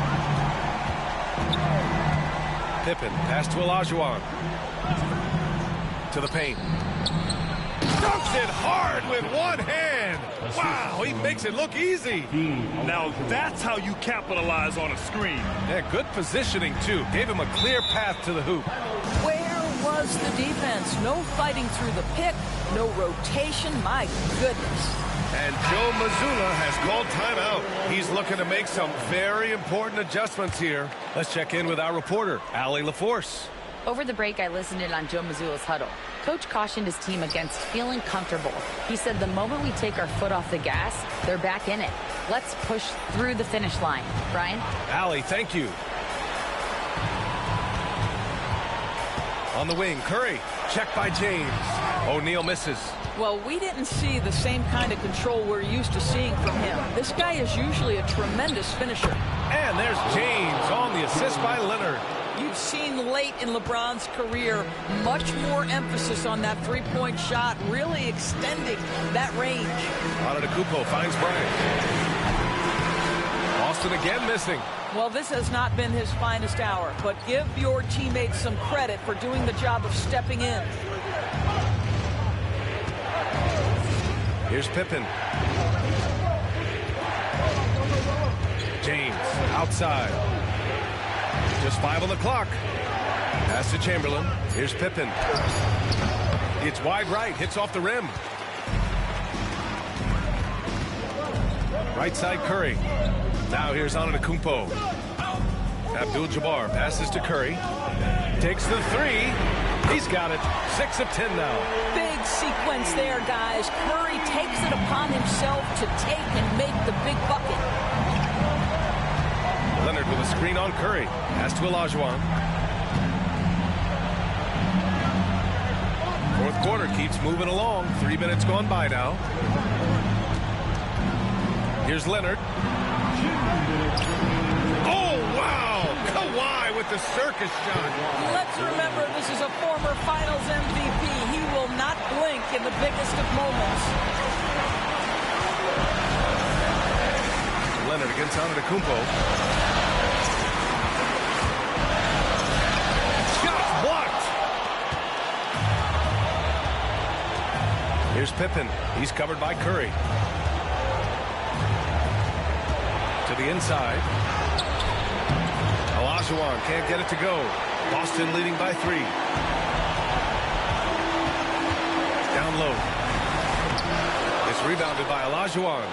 Pippen, pass to Olajuwon. To the paint. Dunks it hard with one hand. Wow, he makes it look easy. Now that's how you capitalize on a screen. Yeah, good positioning, too. Gave him a clear path to the hoop. Where was the defense? No fighting through the pick, no rotation. My goodness. And Joe Mazzulla has called timeout. He's looking to make some very important adjustments here. Let's check in with our reporter, Allie LaForce. Over the break, I listened in on Joe Mazzulla's huddle. Coach cautioned his team against feeling comfortable. He said the moment we take our foot off the gas, they're back in it. Let's push through the finish line. Brian? Allie, thank you. On the wing, Curry. Checked by James. O'Neal misses. Well, we didn't see the same kind of control we're used to seeing from him. This guy is usually a tremendous finisher. And there's James on the assist by Leonard. You've seen late in LeBron's career much more emphasis on that three-point shot, really extending that range. Antetokounmpo finds Bryant. Austin again missing. Well, this has not been his finest hour, but give your teammates some credit for doing the job of stepping in. Here's Pippen. James outside. Just 5 on the clock. Pass to Chamberlain. Here's Pippen. It's wide right. Hits off the rim. Right side Curry. Now here's Antetokounmpo. Abdul-Jabbar passes to Curry. Takes the three. He's got it. 6 of 10 now. Big sequence there, guys. Curry takes it upon himself to take and make the big bucket. Leonard with a screen on Curry. Pass to Olajuwon. Fourth quarter keeps moving along. 3 minutes gone by now. Here's Leonard. Oh, wow! Kawhi with the circus shot. Let's remember this is a former Finals MVP. He will not blink in the biggest of moments. Leonard against Antetokounmpo. Shot blocked. Here's Pippen. He's covered by Curry. To the inside. Olajuwon can't get it to go. Boston leading by 3. Down low. It's rebounded by Olajuwon.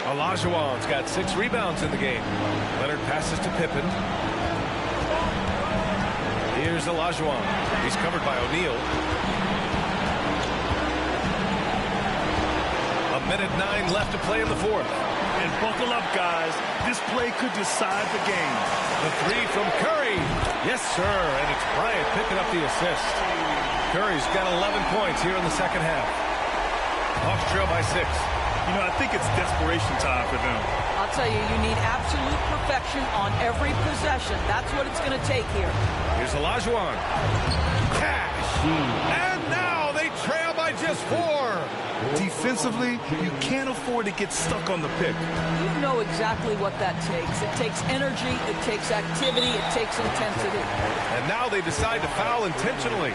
Olajuwon's got 6 rebounds in the game. Leonard passes to Pippen. Here's Olajuwon. He's covered by O'Neal. 1:09 left to play in the fourth. And buckle up, guys. This play could decide the game. The three from Curry. Yes, sir. And it's Bryant picking up the assist. Curry's got 11 points here in the second half. Hawks trail by 6. You know, I think it's desperation time for them. I'll tell you, you need absolute perfection on every possession. That's what it's going to take here. Here's Olajuwon. Cash. And now they trail by just 4. Defensively, you can't afford to get stuck on the pick. You know exactly what that takes. It takes energy, it takes activity, it takes intensity. And now they decide to foul intentionally.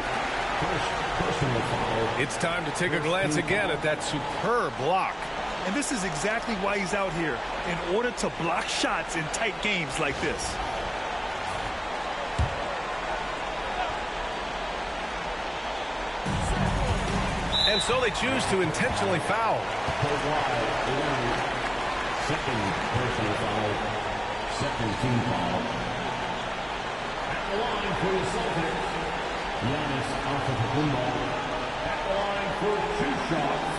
It's time to take a glance again at that superb block. And this is exactly why he's out here, in order to block shots in tight games like this. And so they choose to intentionally foul. Second personal foul. Second team foul. At the line for the Celtics, Giannis Antetokounmpo. At the line for 2 shots.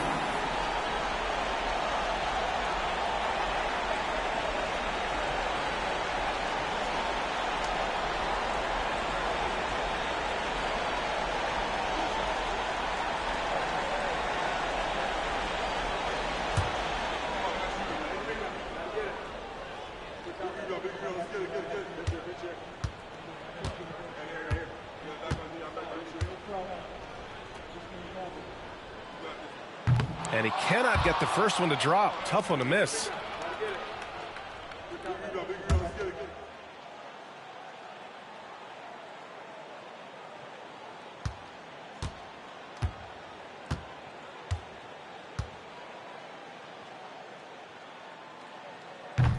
And he cannot get the first one to drop. Tough one to miss.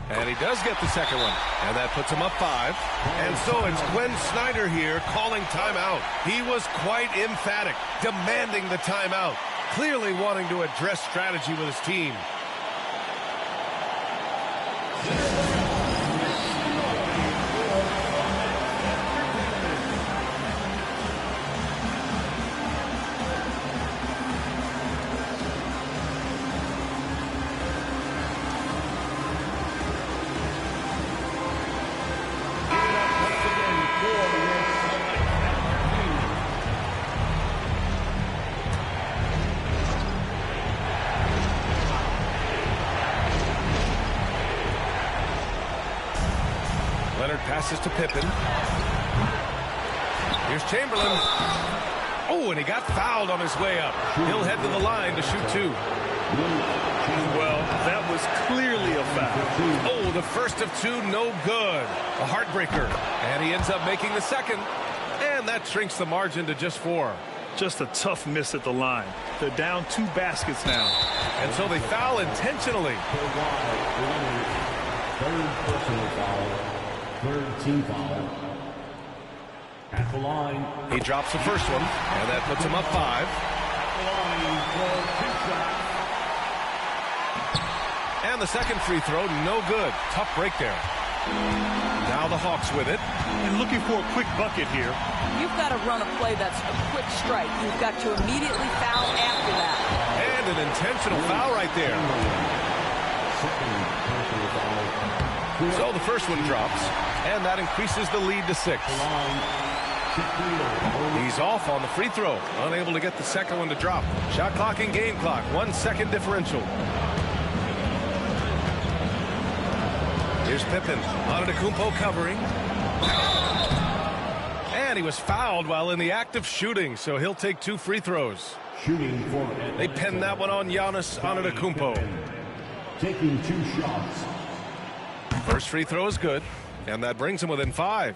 And he does get the second one. And that puts him up 5. And so it's Gwen Snyder here calling timeout. He was quite emphatic, demanding the timeout. Clearly wanting to address strategy with his team. Leonard passes to Pippen. Here's Chamberlain. Oh, and he got fouled on his way up. He'll head to the line to shoot 2. Well, that was clearly a foul. Oh, the first of 2, no good. A heartbreaker. And he ends up making the second. And that shrinks the margin to just 4. Just a tough miss at the line. They're down 2 baskets now. And so they foul intentionally. Third personal foul. Third team foul. At the line. He drops the first one, and that puts him up 5. At the line for 2 shots. And the second free throw, no good. Tough break there. Now the Hawks with it. And looking for a quick bucket here. You've got to run a play that's a quick strike. You've got to immediately foul after that. And an intentional foul right there. Second personal foul. So the first one drops, and that increases the lead to 6. He's off on the free throw, unable to get the second one to drop. Shot clock and game clock, 1 second differential. Here's Pippen, Antetokounmpo covering. And he was fouled while in the act of shooting, so he'll take 2 free throws. Shooting for They pinned that one on Giannis Antetokounmpo. Taking 2 shots. First free throw is good, and that brings him within 5.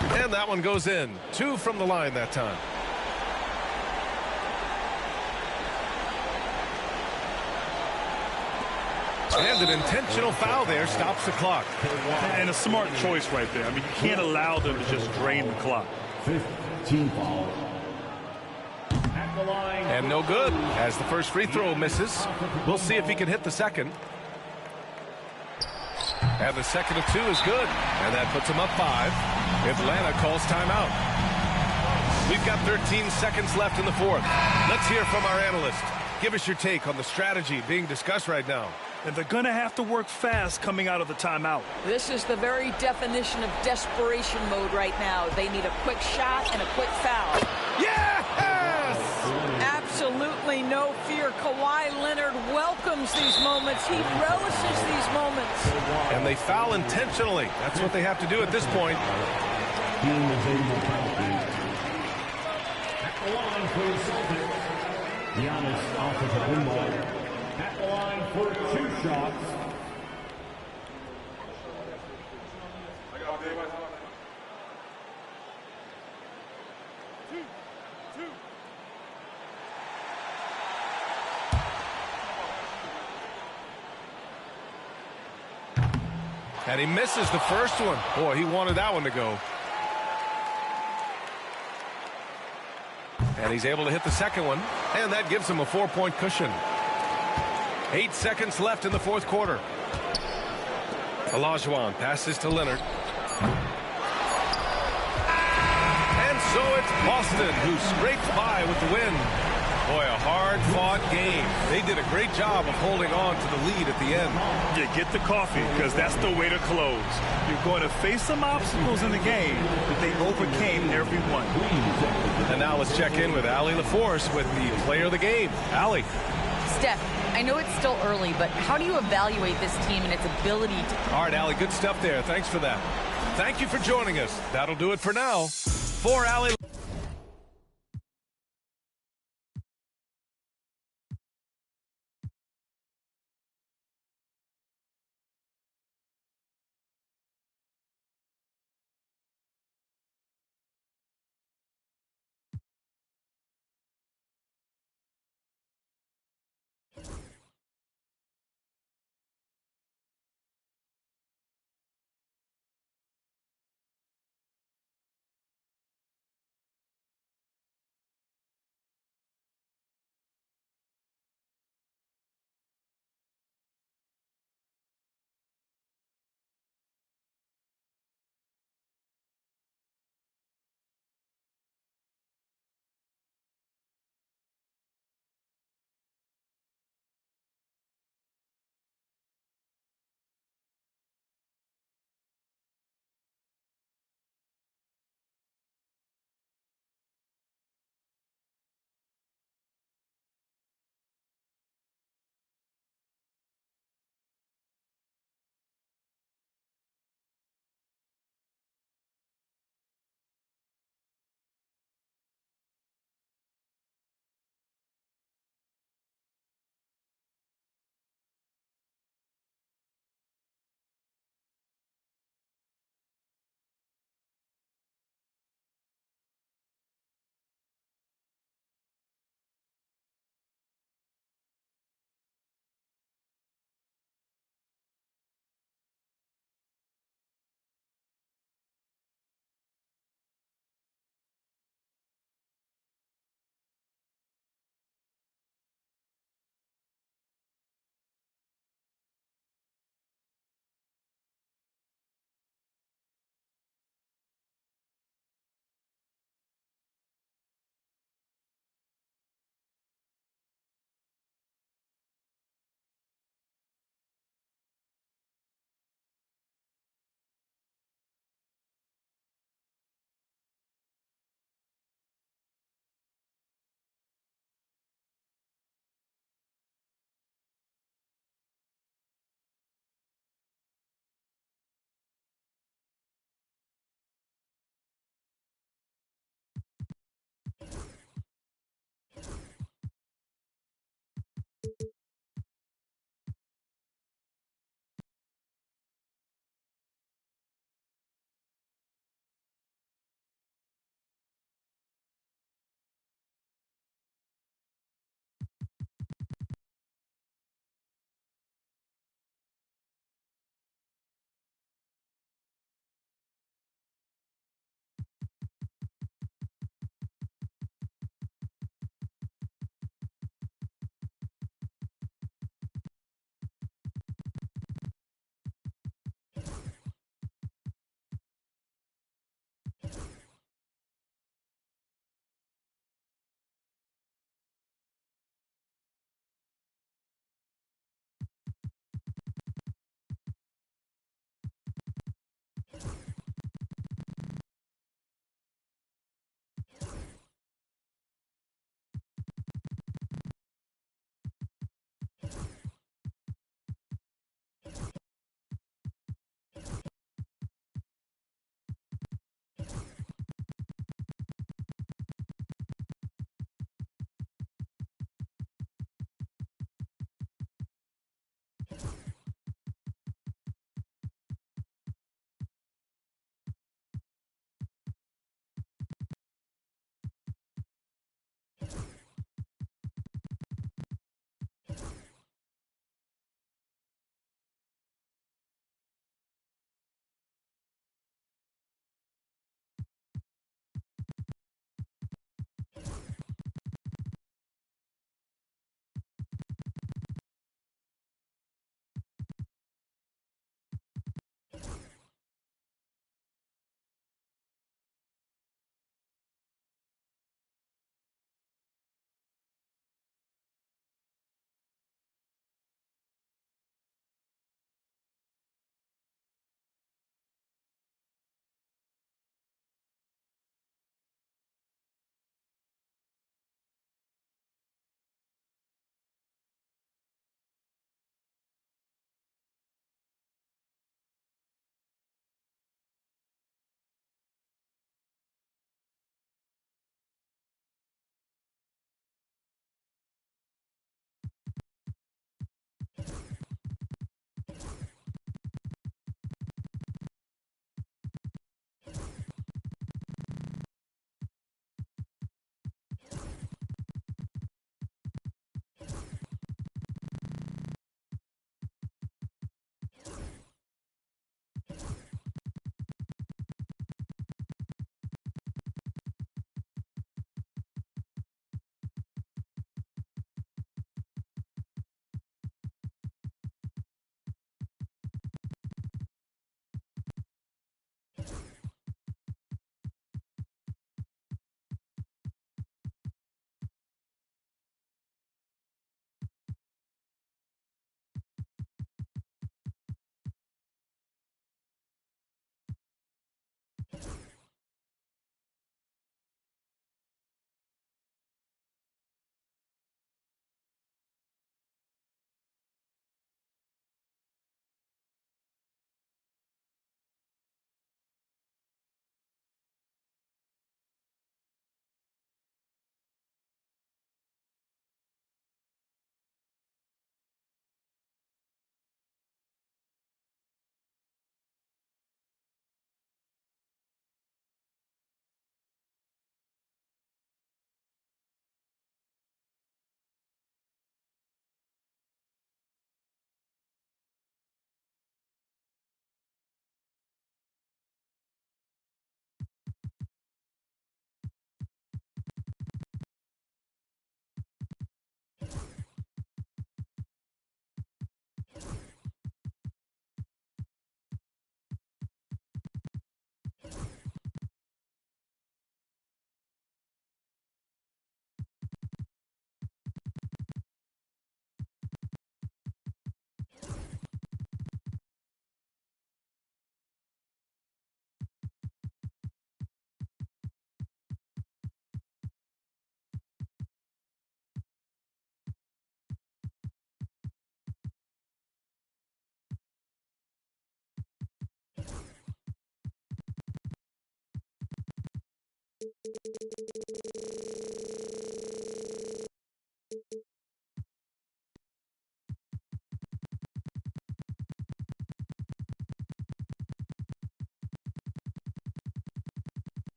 And that one goes in. 2 from the line that time. And an intentional foul there stops the clock. And a smart choice right there. I mean, you can't allow them to just drain the clock. 5th team foul. At the line. And no good, as the first free throw misses. We'll see if he can hit the second. And the second of 2 is good. And that puts him up 5. Atlanta calls timeout. We've We've got 13 seconds left in the fourth. Let's hear from our analyst. Give us your take on the strategy being discussed right now. And they're going to have to work fast coming out of the timeout. This is the very definition of desperation mode right now. They need a quick shot and a quick foul. Yes! Absolutely no fear. Kawhi Leonard welcomes these moments. He relishes these moments. And they foul intentionally. That's what they have to do at this point. At the line for the Celtics, Giannis Antetokounmpo. At the line for 2 shots. And he misses the first one. Boy, he wanted that one to go. And he's able to hit the second one. And that gives him a 4-point cushion. 8 seconds left in the fourth quarter. Olajuwon passes to Leonard. And so it's Boston who scrapes by with the win. Boy, a hard-fought game. They did a great job of holding on to the lead at the end. Yeah, get the coffee, because that's the way to close. You're going to face some obstacles in the game, but they overcame every one. And now let's check in with Allie LaForce with the player of the game. Allie. Steph, I know it's still early, but how do you evaluate this team and its ability to... All right, Allie, good stuff there. Thanks for that. Thank you for joining us. That'll do it for now. For Allie...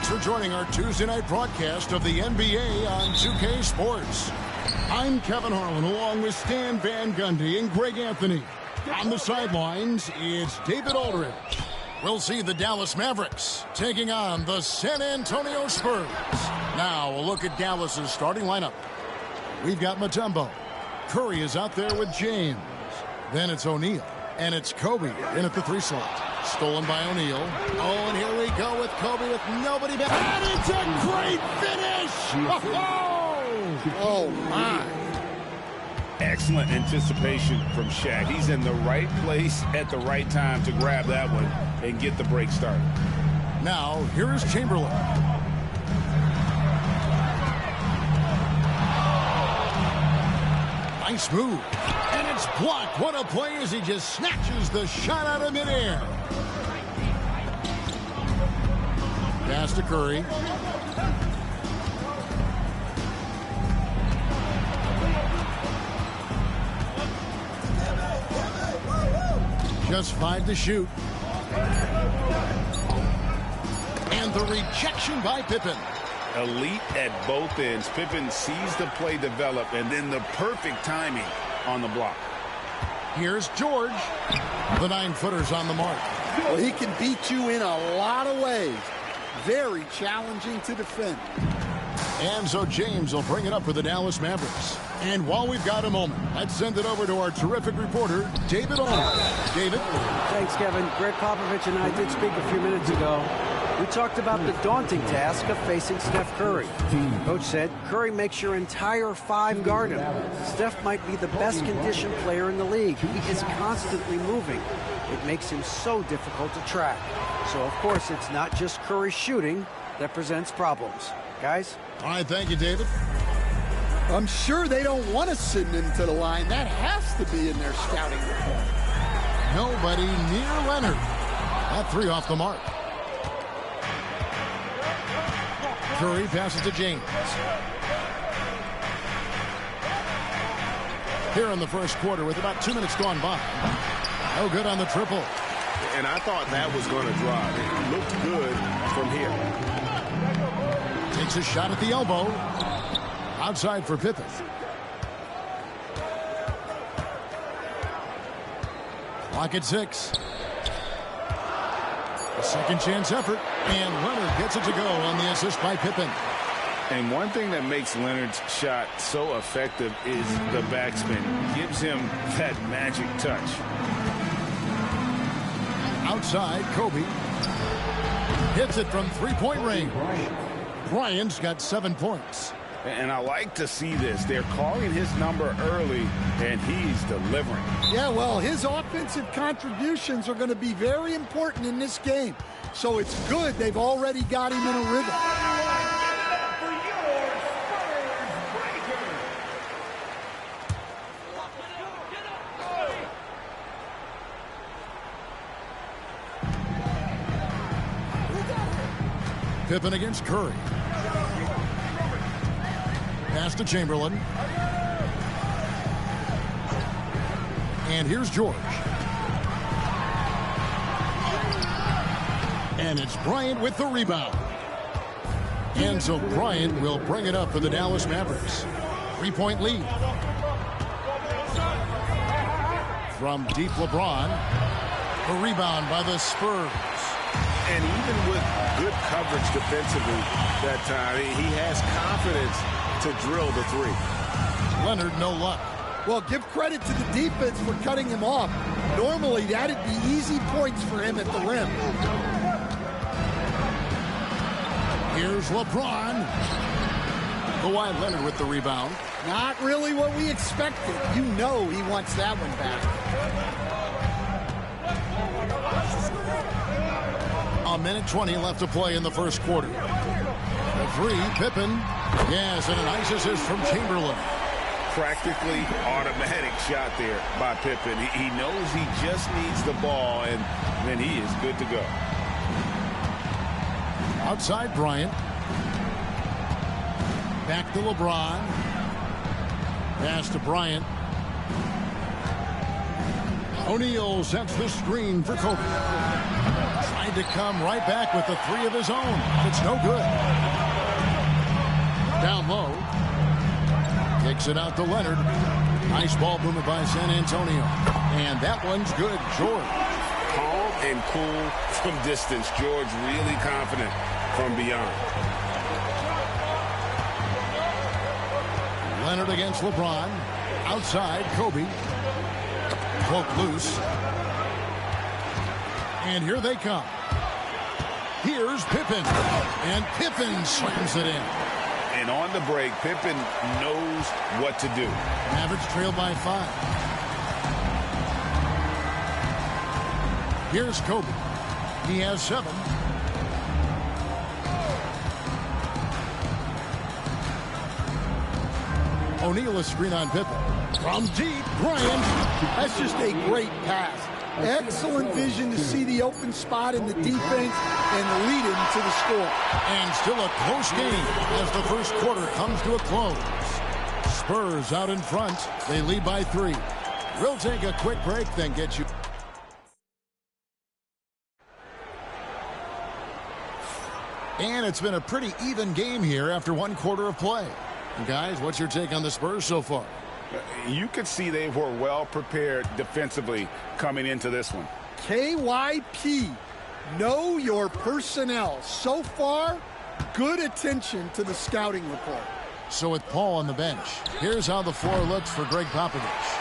Thanks for joining our Tuesday night broadcast of the NBA on 2K Sports. I'm Kevin Harlan along with Stan Van Gundy and Greg Anthony. On the sidelines, it's David Aldridge. We'll see the Dallas Mavericks taking on the San Antonio Spurs. Now, a look at Dallas's starting lineup. We've got Mutombo. Curry is out there with James. Then it's O'Neal. And it's Kobe in at the 3 slot. Stolen by O'Neal. Oh, and here we go with Kobe with nobody back. And it's a great finish! Oh, my. Excellent anticipation from Shaq. He's in the right place at the right time to grab that one and get the break started. Now, here's Chamberlain. Nice move. And it's blocked. What a play as he just snatches the shot out of midair. Pass to Curry. Just 5 to shoot. And the rejection by Pippen. Elite at both ends. Pippen sees the play develop and then the perfect timing on the block. Here's George. The 9-footer's on the mark. Well, he can beat you in a lot of ways. Very challenging to defend. And so James will bring it up for the Dallas Mavericks. And while we've got a moment, let's send it over to our terrific reporter, David Allman. David? Thanks, Kevin. Greg Popovich and I did speak a few minutes ago. We talked about the daunting task of facing Steph Curry. Coach said, Curry makes your entire five guard him. Steph might be the best conditioned player in the league. He is constantly moving. It makes him so difficult to track. So, of course, it's not just Curry shooting that presents problems. Guys? All right, thank you, David. I'm sure they don't want to send him to the line. That has to be in their scouting report. Nobody near Leonard. That three off the mark. Curry passes to James. Here in the first quarter with about 2 minutes gone by. No good on the triple. And I thought that was going to drive. It looked good from here. Takes a shot at the elbow. Outside for Pippen. Clock at 6. A second chance effort. And Leonard gets it to go on the assist by Pippen. And one thing that makes Leonard's shot so effective is the backspin. Gives him that magic touch. Outside, Kobe. Hits it from three-point range. Bryant's got 7 points. And I like to see this. They're calling his number early, and he's delivering. Yeah, well, his offensive contributions are going to be very important in this game. So it's good they've already got him in a rhythm. Pippen against Curry. Pass to Chamberlain. And here's George. And it's Bryant with the rebound. And so Bryant will bring it up for the Dallas Mavericks. 3-point lead. From deep LeBron. The rebound by the Spurs. And even with good coverage defensively that time, he has confidence to drill the three. Leonard, no luck. Well, give credit to the defense for cutting him off. Normally, that'd be easy points for him at the rim. Here's LeBron. Kawhi Leonard with the rebound. Not really what we expected. You know he wants that one back. A minute 20 left to play in the first quarter. The three, Pippen. Yes, and a nice assist from Chamberlain. Practically automatic shot there by Pippen. He knows he just needs the ball, and then he is good to go. Outside Bryant. Back to LeBron. Pass to Bryant. O'Neal sets the screen for Kobe. Tried to come right back with the three of his own. It's no good. Down low. Kicks it out to Leonard. Nice ball movement by San Antonio. And that one's good. George. Calm and cool from distance. George really confident from beyond. Leonard against LeBron. Outside, Kobe. Poke loose. And here they come. Here's Pippen. And Pippen slams it in. And on the break, Pippen knows what to do. Mavericks trail by 5. Here's Kobe. He has 7. O'Neal a screen on Pippen. From deep, Bryant. That's just a great pass. Excellent vision to see the open spot in the defense and lead him to the score. And still a close game as the first quarter comes to a close. Spurs out in front. They lead by 3. We'll take a quick break, then get you. And it's been a pretty even game here after one quarter of play. Guys, what's your take on the Spurs so far? You could see they were well prepared defensively coming into this one. KYP, know your personnel. So far, good attention to the scouting report. So with Paul on the bench, here's how the floor looks for Greg Popovich.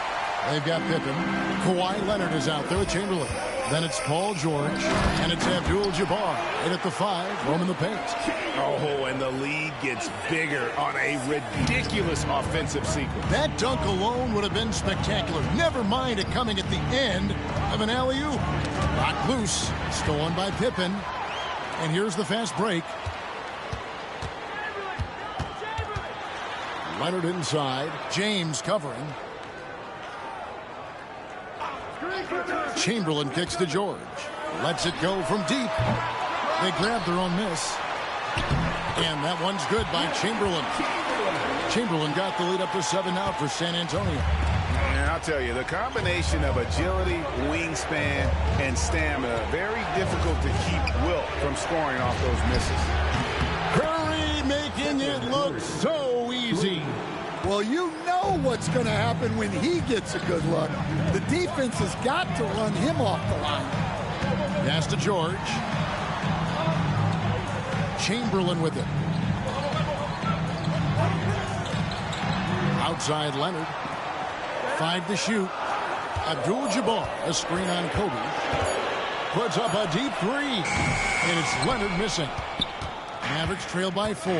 They've got Pippen. Kawhi Leonard is out there with Chamberlain. Then it's Paul George, and it's Abdul-Jabbar. In at the 5, roaming the paint. Oh, and the lead gets bigger on a ridiculous offensive sequence. That dunk alone would have been spectacular. Never mind it coming at the end of an alley-oop. Knocked loose, stolen by Pippen. And here's the fast break. Leonard inside. James covering. Chamberlain kicks to George. Lets it go from deep. They grab their own miss. And that one's good by Chamberlain. Chamberlain got the lead up to 7 now for San Antonio. And I'll tell you, the combination of agility, wingspan, and stamina, very difficult to keep Wilt from scoring off those misses. Curry making it look so easy. Well, you know what's going to happen when he gets a good look. The defense has got to run him off the line. Pass to George. Chamberlain with it. Outside Leonard. 5 to shoot. Abdul-Jabbar, a screen on Kobe. Puts up a deep 3. And it's Leonard missing. Mavericks trail by 4.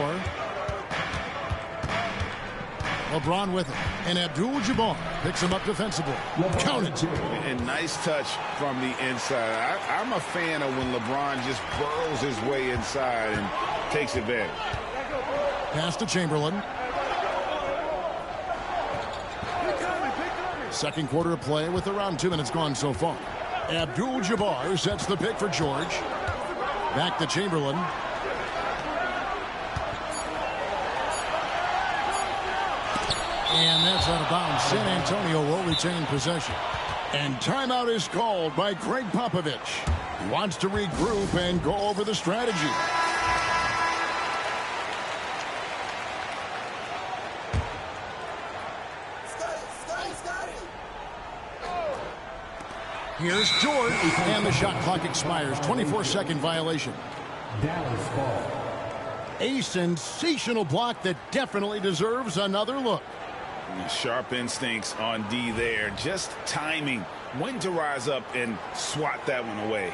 LeBron with it. And Abdul-Jabbar picks him up defensively. Count it. And nice touch from the inside. I'm a fan of when LeBron just burrows his way inside and takes advantage. Pass to Chamberlain. Second quarter of play with around 2 minutes gone so far. Abdul-Jabbar sets the pick for George. Back to Chamberlain. And that's out of bounds. San Antonio will retain possession. And timeout is called by Greg Popovich. He wants to regroup and go over the strategy. Here's George, and the shot clock expires. 24-second violation. Dallas ball. A sensational block that definitely deserves another look. Sharp instincts on D there. Just timing when to rise up and swat that one away.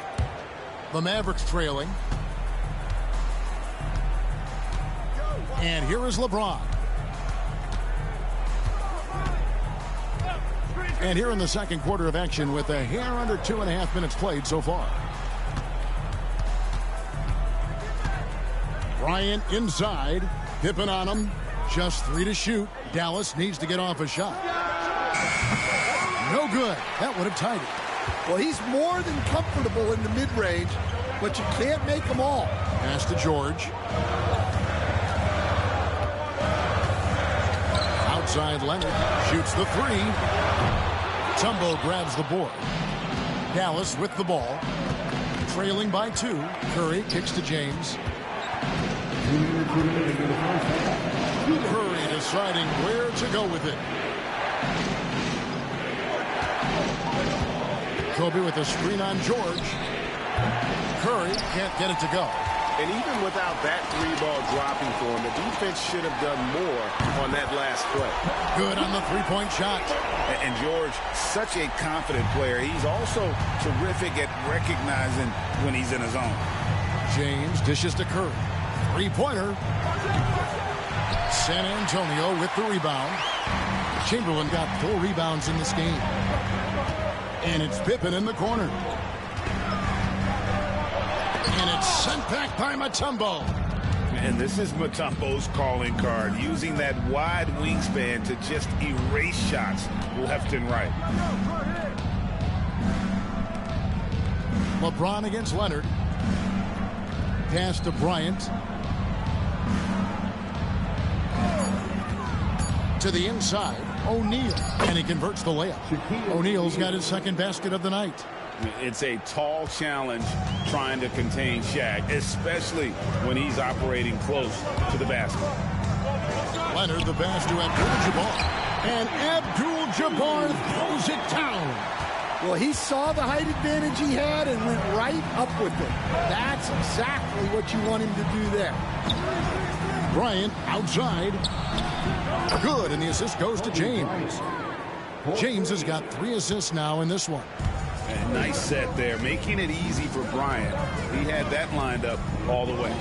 The Mavericks trailing. And here is LeBron. And here in the second quarter of action with a hair under 2.5 minutes played so far. Bryant inside. Pippen on him. Just 3 to shoot. Dallas needs to get off a shot. No good. That would have tied it. Well, he's more than comfortable in the mid-range, but you can't make them all. Pass to George. Outside Leonard. Shoots the 3. Tumbo grabs the board. Dallas with the ball. Trailing by 2. Curry kicks to James. Curry deciding where to go with it. Kobe with a screen on George. Curry can't get it to go. And even without that 3-ball dropping for him, the defense should have done more on that last play. Good on the 3-point shot. And George, such a confident player. He's also terrific at recognizing when he's in his zone. James dishes to Curry. 3-pointer. San Antonio with the rebound. Chamberlain got 4 rebounds in this game. And it's Pippen in the corner. And it's sent back by Mutombo. And this is Mutombo's calling card, using that wide wingspan to just erase shots left and right. LeBron against Leonard. Pass to Bryant. To the inside, O'Neal. And he converts the layup. O'Neal's got his second basket of the night. It's a tall challenge trying to contain Shaq, especially when he's operating close to the basket. Leonard, the pass to Abdul-Jabbar. And Abdul-Jabbar throws it down. Well, he saw the height advantage he had and went right up with it. That's exactly what you want him to do there. Bryant outside. Good, and the assist goes to James. James has got 3 assists now in this one. And nice set there, making it easy for Bryant. He had that lined up all the way.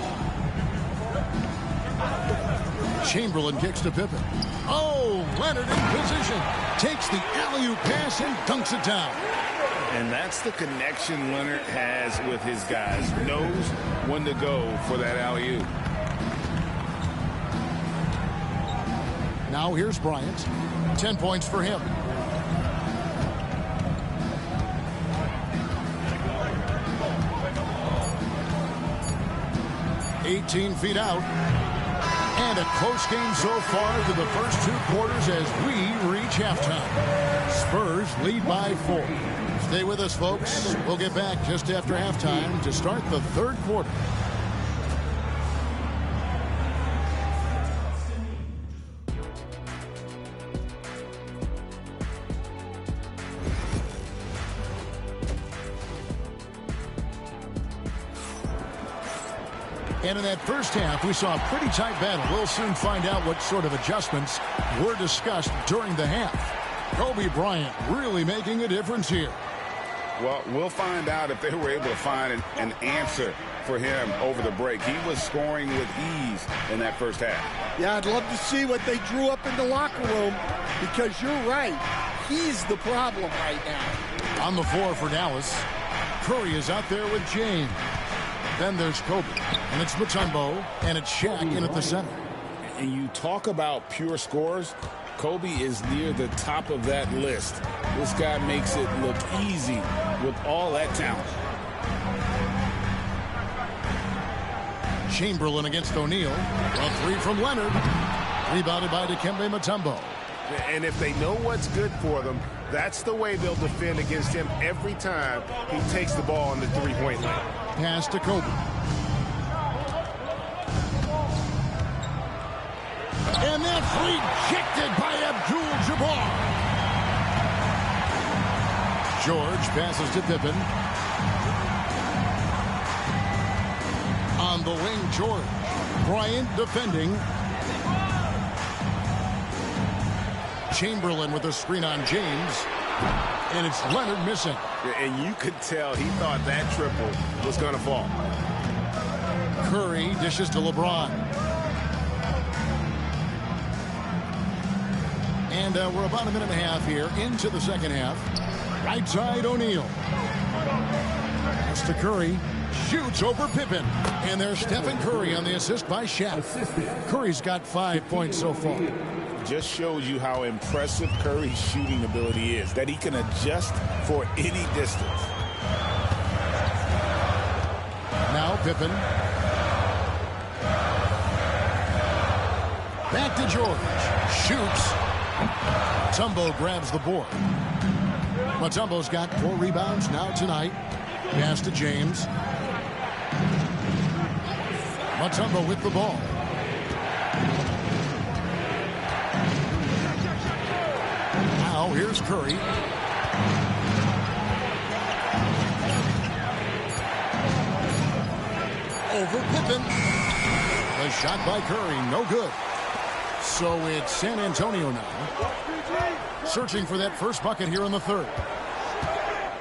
Chamberlain kicks to Pippen. Oh, Leonard in position. Takes the alley-oop pass and dunks it down. And that's the connection Leonard has with his guys. Knows when to go for that alley-oop. Now here's Bryant. 10 points for him. $18 feet out. And a close game so far through the first 2 quarters as we reach halftime. Spurs lead by 4. Stay with us, folks. We'll get back just after halftime to start the 3rd quarter. And in that first half, we saw a pretty tight battle. We'll soon find out what sort of adjustments were discussed during the half. Kobe Bryant really making a difference here. Well, we'll find out if they were able to find an answer for him over the break. He was scoring with ease in that first half. Yeah, I'd love to see what they drew up in the locker room because you're right. He's the problem right now. On the floor for Dallas, Curry is out there with James. Then there's Kobe, and it's Mutombo, and it's Shaq in at the center. And you talk about pure scores, Kobe is near the top of that list. This guy makes it look easy with all that talent. Chamberlain against O'Neal. A 3 from Leonard. Rebounded by Dikembe Mutombo. And if they know what's good for them, that's the way they'll defend against him every time he takes the ball on the 3-point line. Pass to Kobe. And that's rejected by Abdul-Jabbar. George passes to Pippen. On the wing, George. Bryant defending. Chamberlain with a screen on James. And it's Leonard missing. And you could tell he thought that triple was going to fall. Curry dishes to LeBron. And we're about a minute and a half here into the second half. Right side, O'Neal. Pass to Curry. Shoots over Pippen. And there's Stephen Curry on the assist by Shaq. Curry's got 5 points so far. Just shows you how impressive Curry's shooting ability is, that he can adjust for any distance. Now Pippen. Back to George. Shoots. Mutombo grabs the board. Mutombo's got 4 rebounds now tonight. Pass to James. Mutombo with the ball. Now here's Curry. Over Pippen. The shot by Curry, no good. So it's San Antonio now. Searching for that first bucket here in the third.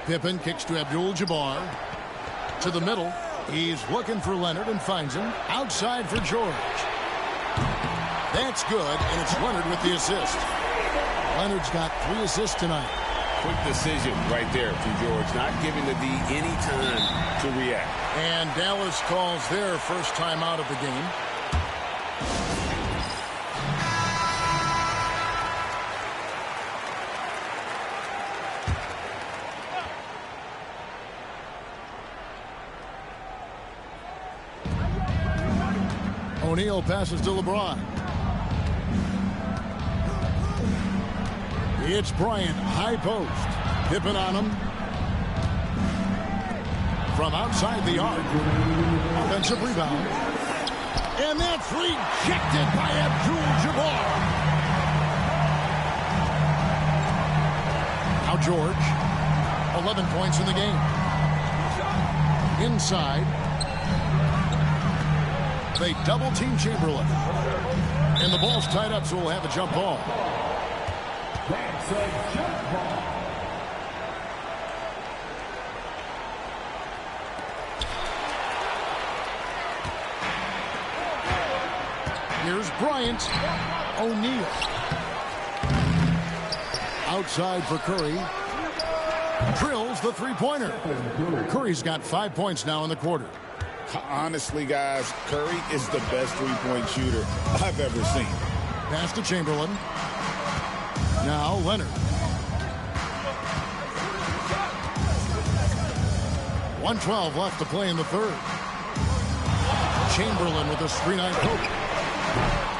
Pippen kicks to Abdul-Jabbar. To the middle. He's looking for Leonard and finds him. Outside for George. That's good, and it's Leonard with the assist. Leonard's got 3 assists tonight. Quick decision right there from George, not giving the D any time to react. And Dallas calls their first time out of the game. O'Neal passes to LeBron. It's Bryant, high post. Pippen on him. From outside the arc. Offensive rebound. And that's rejected by Abdul-Jabbar. Now George. 11 points in the game. Inside. They double-team Chamberlain. And the ball's tied up, so we'll have a jump ball. That's a jump ball. Here's Bryant. O'Neal. Outside for Curry. Drills the three-pointer. Curry's got 5 points now in the quarter. Honestly, guys, Curry is the best three-point shooter I've ever seen. Pass to Chamberlain. Now Leonard. 1:12 left to play in the third. Chamberlain with a screen-on poke.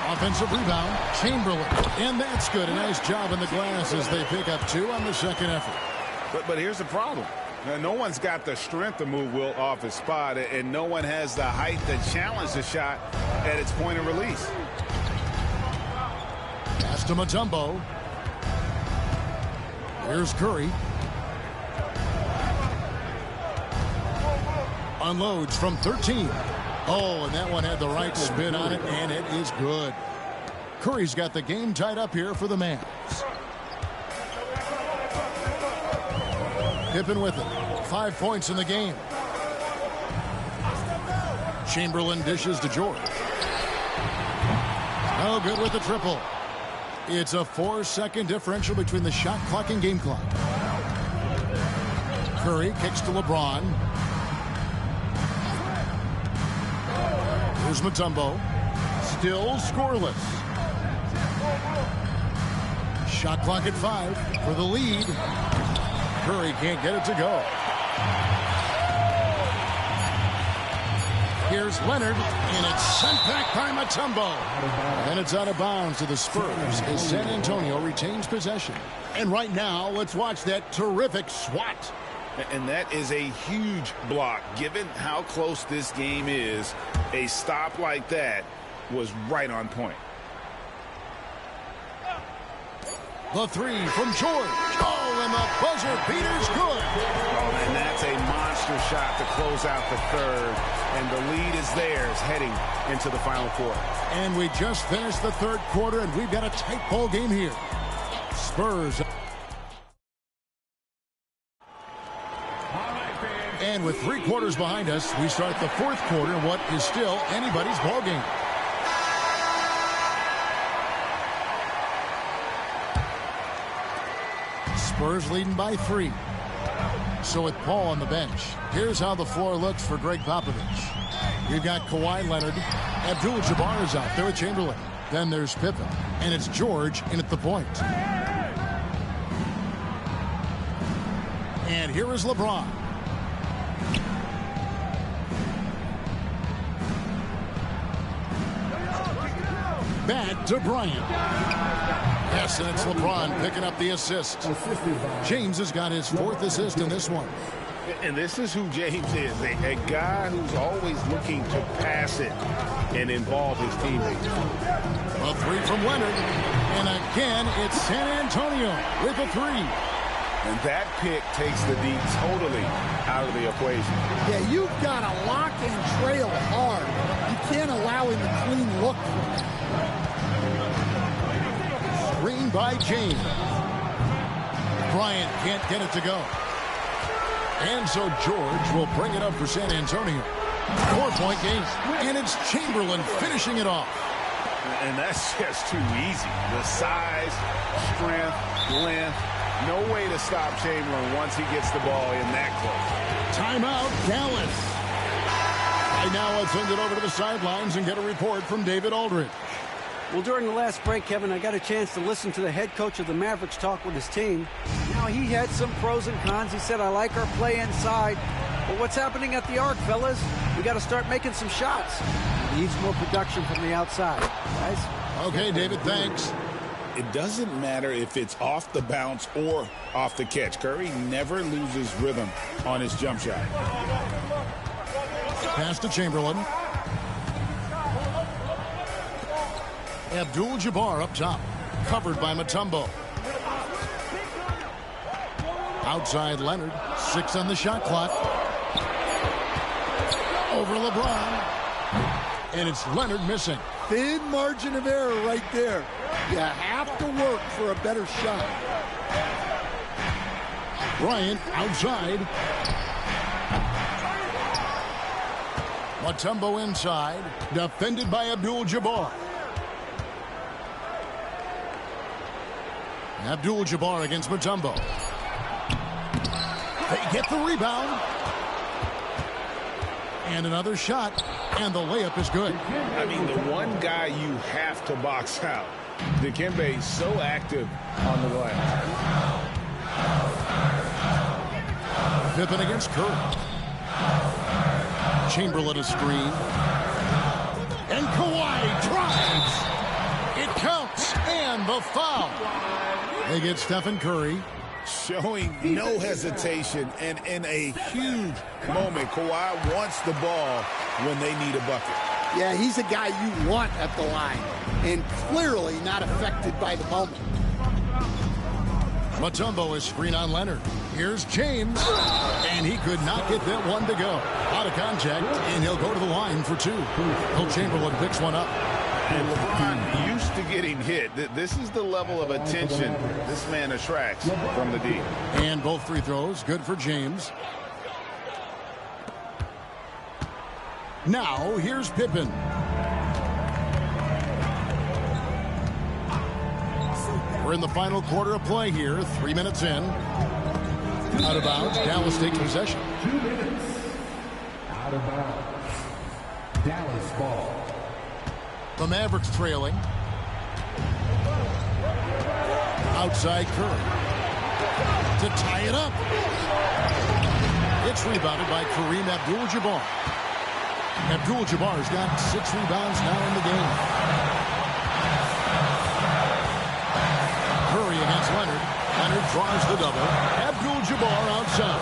Offensive rebound. Chamberlain. And that's good. A nice job in the glass as they pick up 2 on the second effort. But here's the problem. No one's got the strength to move Will off his spot, and no one has the height to challenge the shot at its point of release. Pass to Mutombo. Here's Curry. Unloads from 13. Oh, and that one had the right spin on it, and it is good. Curry's got the game tied up here for the Mavs. Pippen with it. 5 points in the game. Chamberlain dishes to George. No good with the triple. It's a 4-second differential between the shot clock and game clock. Curry kicks to LeBron. Here's Mutombo. Still scoreless. Shot clock at 5 for the lead. Curry can't get it to go. Here's Leonard, and it's sent back by Mutombo. And it's out of bounds to the Spurs as San Antonio retains possession. And right now, let's watch that terrific swat. And that is a huge block. Given how close this game is, a stop like that was right on point. The three from George. Oh, and the buzzer beater's good. Oh, and that's a monster shot to close out the third. And the lead is theirs heading into the final quarter. And we just finished the third quarter, and we've got a tight ball game here. Spurs. And with 3 quarters behind us, we start the fourth quarter in what is still anybody's ball game. Spurs leading by 3. So with Paul on the bench, here's how the floor looks for Greg Popovich. We've got Kawhi Leonard. Abdul-Jabbar is out there with Chamberlain. Then there's Pippen. And it's George in at the point. And here is LeBron. Back to Bryant. Yes, and it's LeBron picking up the assist. James has got his 4th assist in this one. And this is who James is, a guy who's always looking to pass it and involve his teammates. A 3 from Leonard. And again, it's San Antonio with a 3. And that pick takes the D totally out of the equation. Yeah, you've got to lock and trail hard. You can't allow him a clean look. Screen by James. Bryant can't get it to go. And so George will bring it up for San Antonio. 4-point game. And it's Chamberlain finishing it off. And that's just too easy. The size, strength, length. No way to stop Chamberlain once he gets the ball in that close. Timeout, Dallas. Right now, let's send it over to the sidelines and get a report from David Aldridge. Well, during the last break, Kevin, I got a chance to listen to the head coach of the Mavericks talk with his team. Now, he had some pros and cons. He said, I like our play inside. But what's happening at the arc, fellas? We got to start making some shots. Needs more production from the outside. Guys? Okay, David, thanks. It doesn't matter if it's off the bounce or off the catch. Curry never loses rhythm on his jump shot. Pass to Chamberlain. Abdul-Jabbar up top, covered by Mutombo. Outside Leonard. 6 on the shot clock. Over LeBron. And it's Leonard missing. Thin margin of error right there. You have to work for a better shot. Bryant outside. Mutombo inside. Defended by Abdul-Jabbar. Abdul-Jabbar against Mutombo. They get the rebound. And another shot. And the layup is good. I mean, the one guy you have to box out. Dikembe so active on the glass. Pippen against Curry. Chamberlain a screen. And Kawhi drives. It counts. And the foul. They get Stephen Curry. Showing no hesitation, and in a huge moment, Kawhi wants the ball when they need a bucket. Yeah, he's a guy you want at the line, and clearly not affected by the moment. Mutombo is screen on Leonard. Here's James, and he could not get that one to go. Out of contact, and he'll go to the line for 2. Will Chamberlain picks one up. And LeBron used to getting hit. This is the level of attention this man attracts from the D. And both free throws, good for James. Now, here's Pippen. We're in the final quarter of play here, 3 minutes in. Out of bounds, Dallas takes possession. 2 minutes. Out of bounds. Dallas ball. The Mavericks trailing. Outside Curry. To tie it up. It's rebounded by Kareem Abdul-Jabbar. Abdul-Jabbar's got 6 rebounds now in the game. Curry against Leonard. Leonard draws the double. Abdul-Jabbar outside.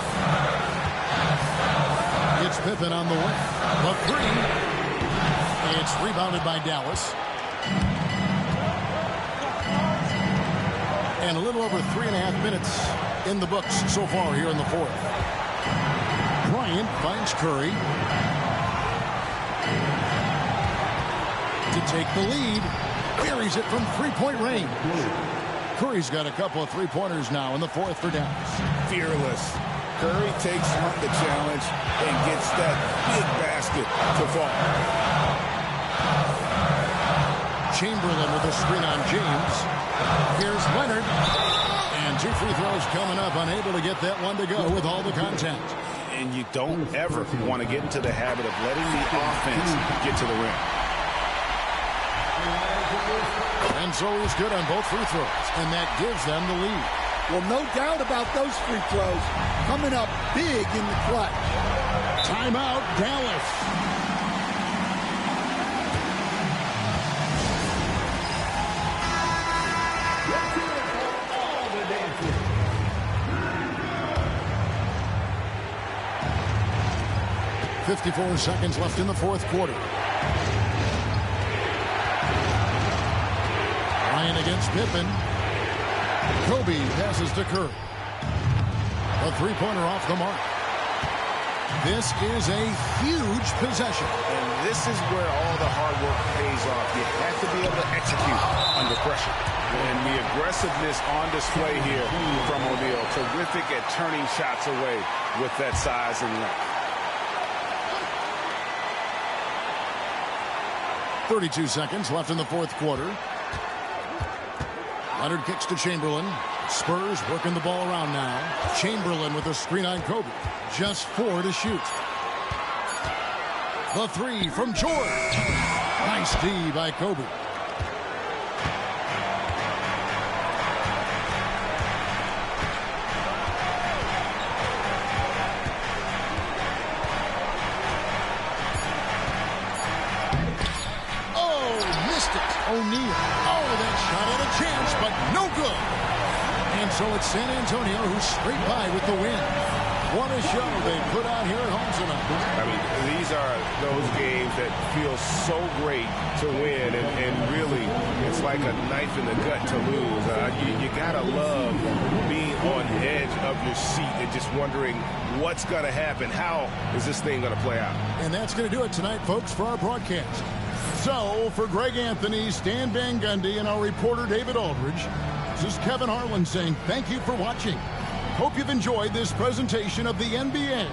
It's Pippen on the wing. The 3. It's rebounded by Dallas. And a little over 3.5 minutes in the books so far here in the 4th. Bryant finds Curry to take the lead. Buries it from 3-point range. Curry's got a couple of 3-pointers now in the 4th for Dallas. Fearless. Curry takes on the challenge and gets that big basket to fall. Chamberlain with a screen on James. Here's Leonard. And 2 free throws coming up. Unable to get that one to go with all the contact. And you don't ever want to get into the habit of letting the offense get to the rim. And so he's good on both free throws. And that gives them the lead. Well, no doubt about those free throws. Coming up big in the clutch. Timeout, Dallas. All the dancing. 54 seconds left in the 4th quarter. Ryan against Pippen. Kobe passes to Curry. A 3-pointer off the mark. This is a huge possession. And this is where all the hard work pays off. You have to be able to execute under pressure. And the aggressiveness on display here from O'Neal. Terrific at turning shots away with that size and length. 32 seconds left in the 4th quarter. Leonard kicks to Chamberlain. Spurs working the ball around now. Chamberlain with a screen on Kobe. Just 4 to shoot. The 3 from George. Nice D by Kobe. O'Neal. Oh, that shot had a chance, but no good. And so it's San Antonio who's straight by with the win. What a show they put out here at home tonight. I mean, these are those games that feel so great to win, and really, it's like a knife in the gut to lose. You gotta love being on edge of your seat and just wondering what's gonna happen. How is this thing gonna play out? And that's going to do it tonight, folks, for our broadcast. So, for Greg Anthony, Stan Van Gundy, and our reporter David Aldridge, this is Kevin Harlan saying thank you for watching. Hope you've enjoyed this presentation of the NBA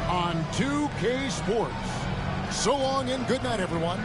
on 2K Sports. So long and good night, everyone.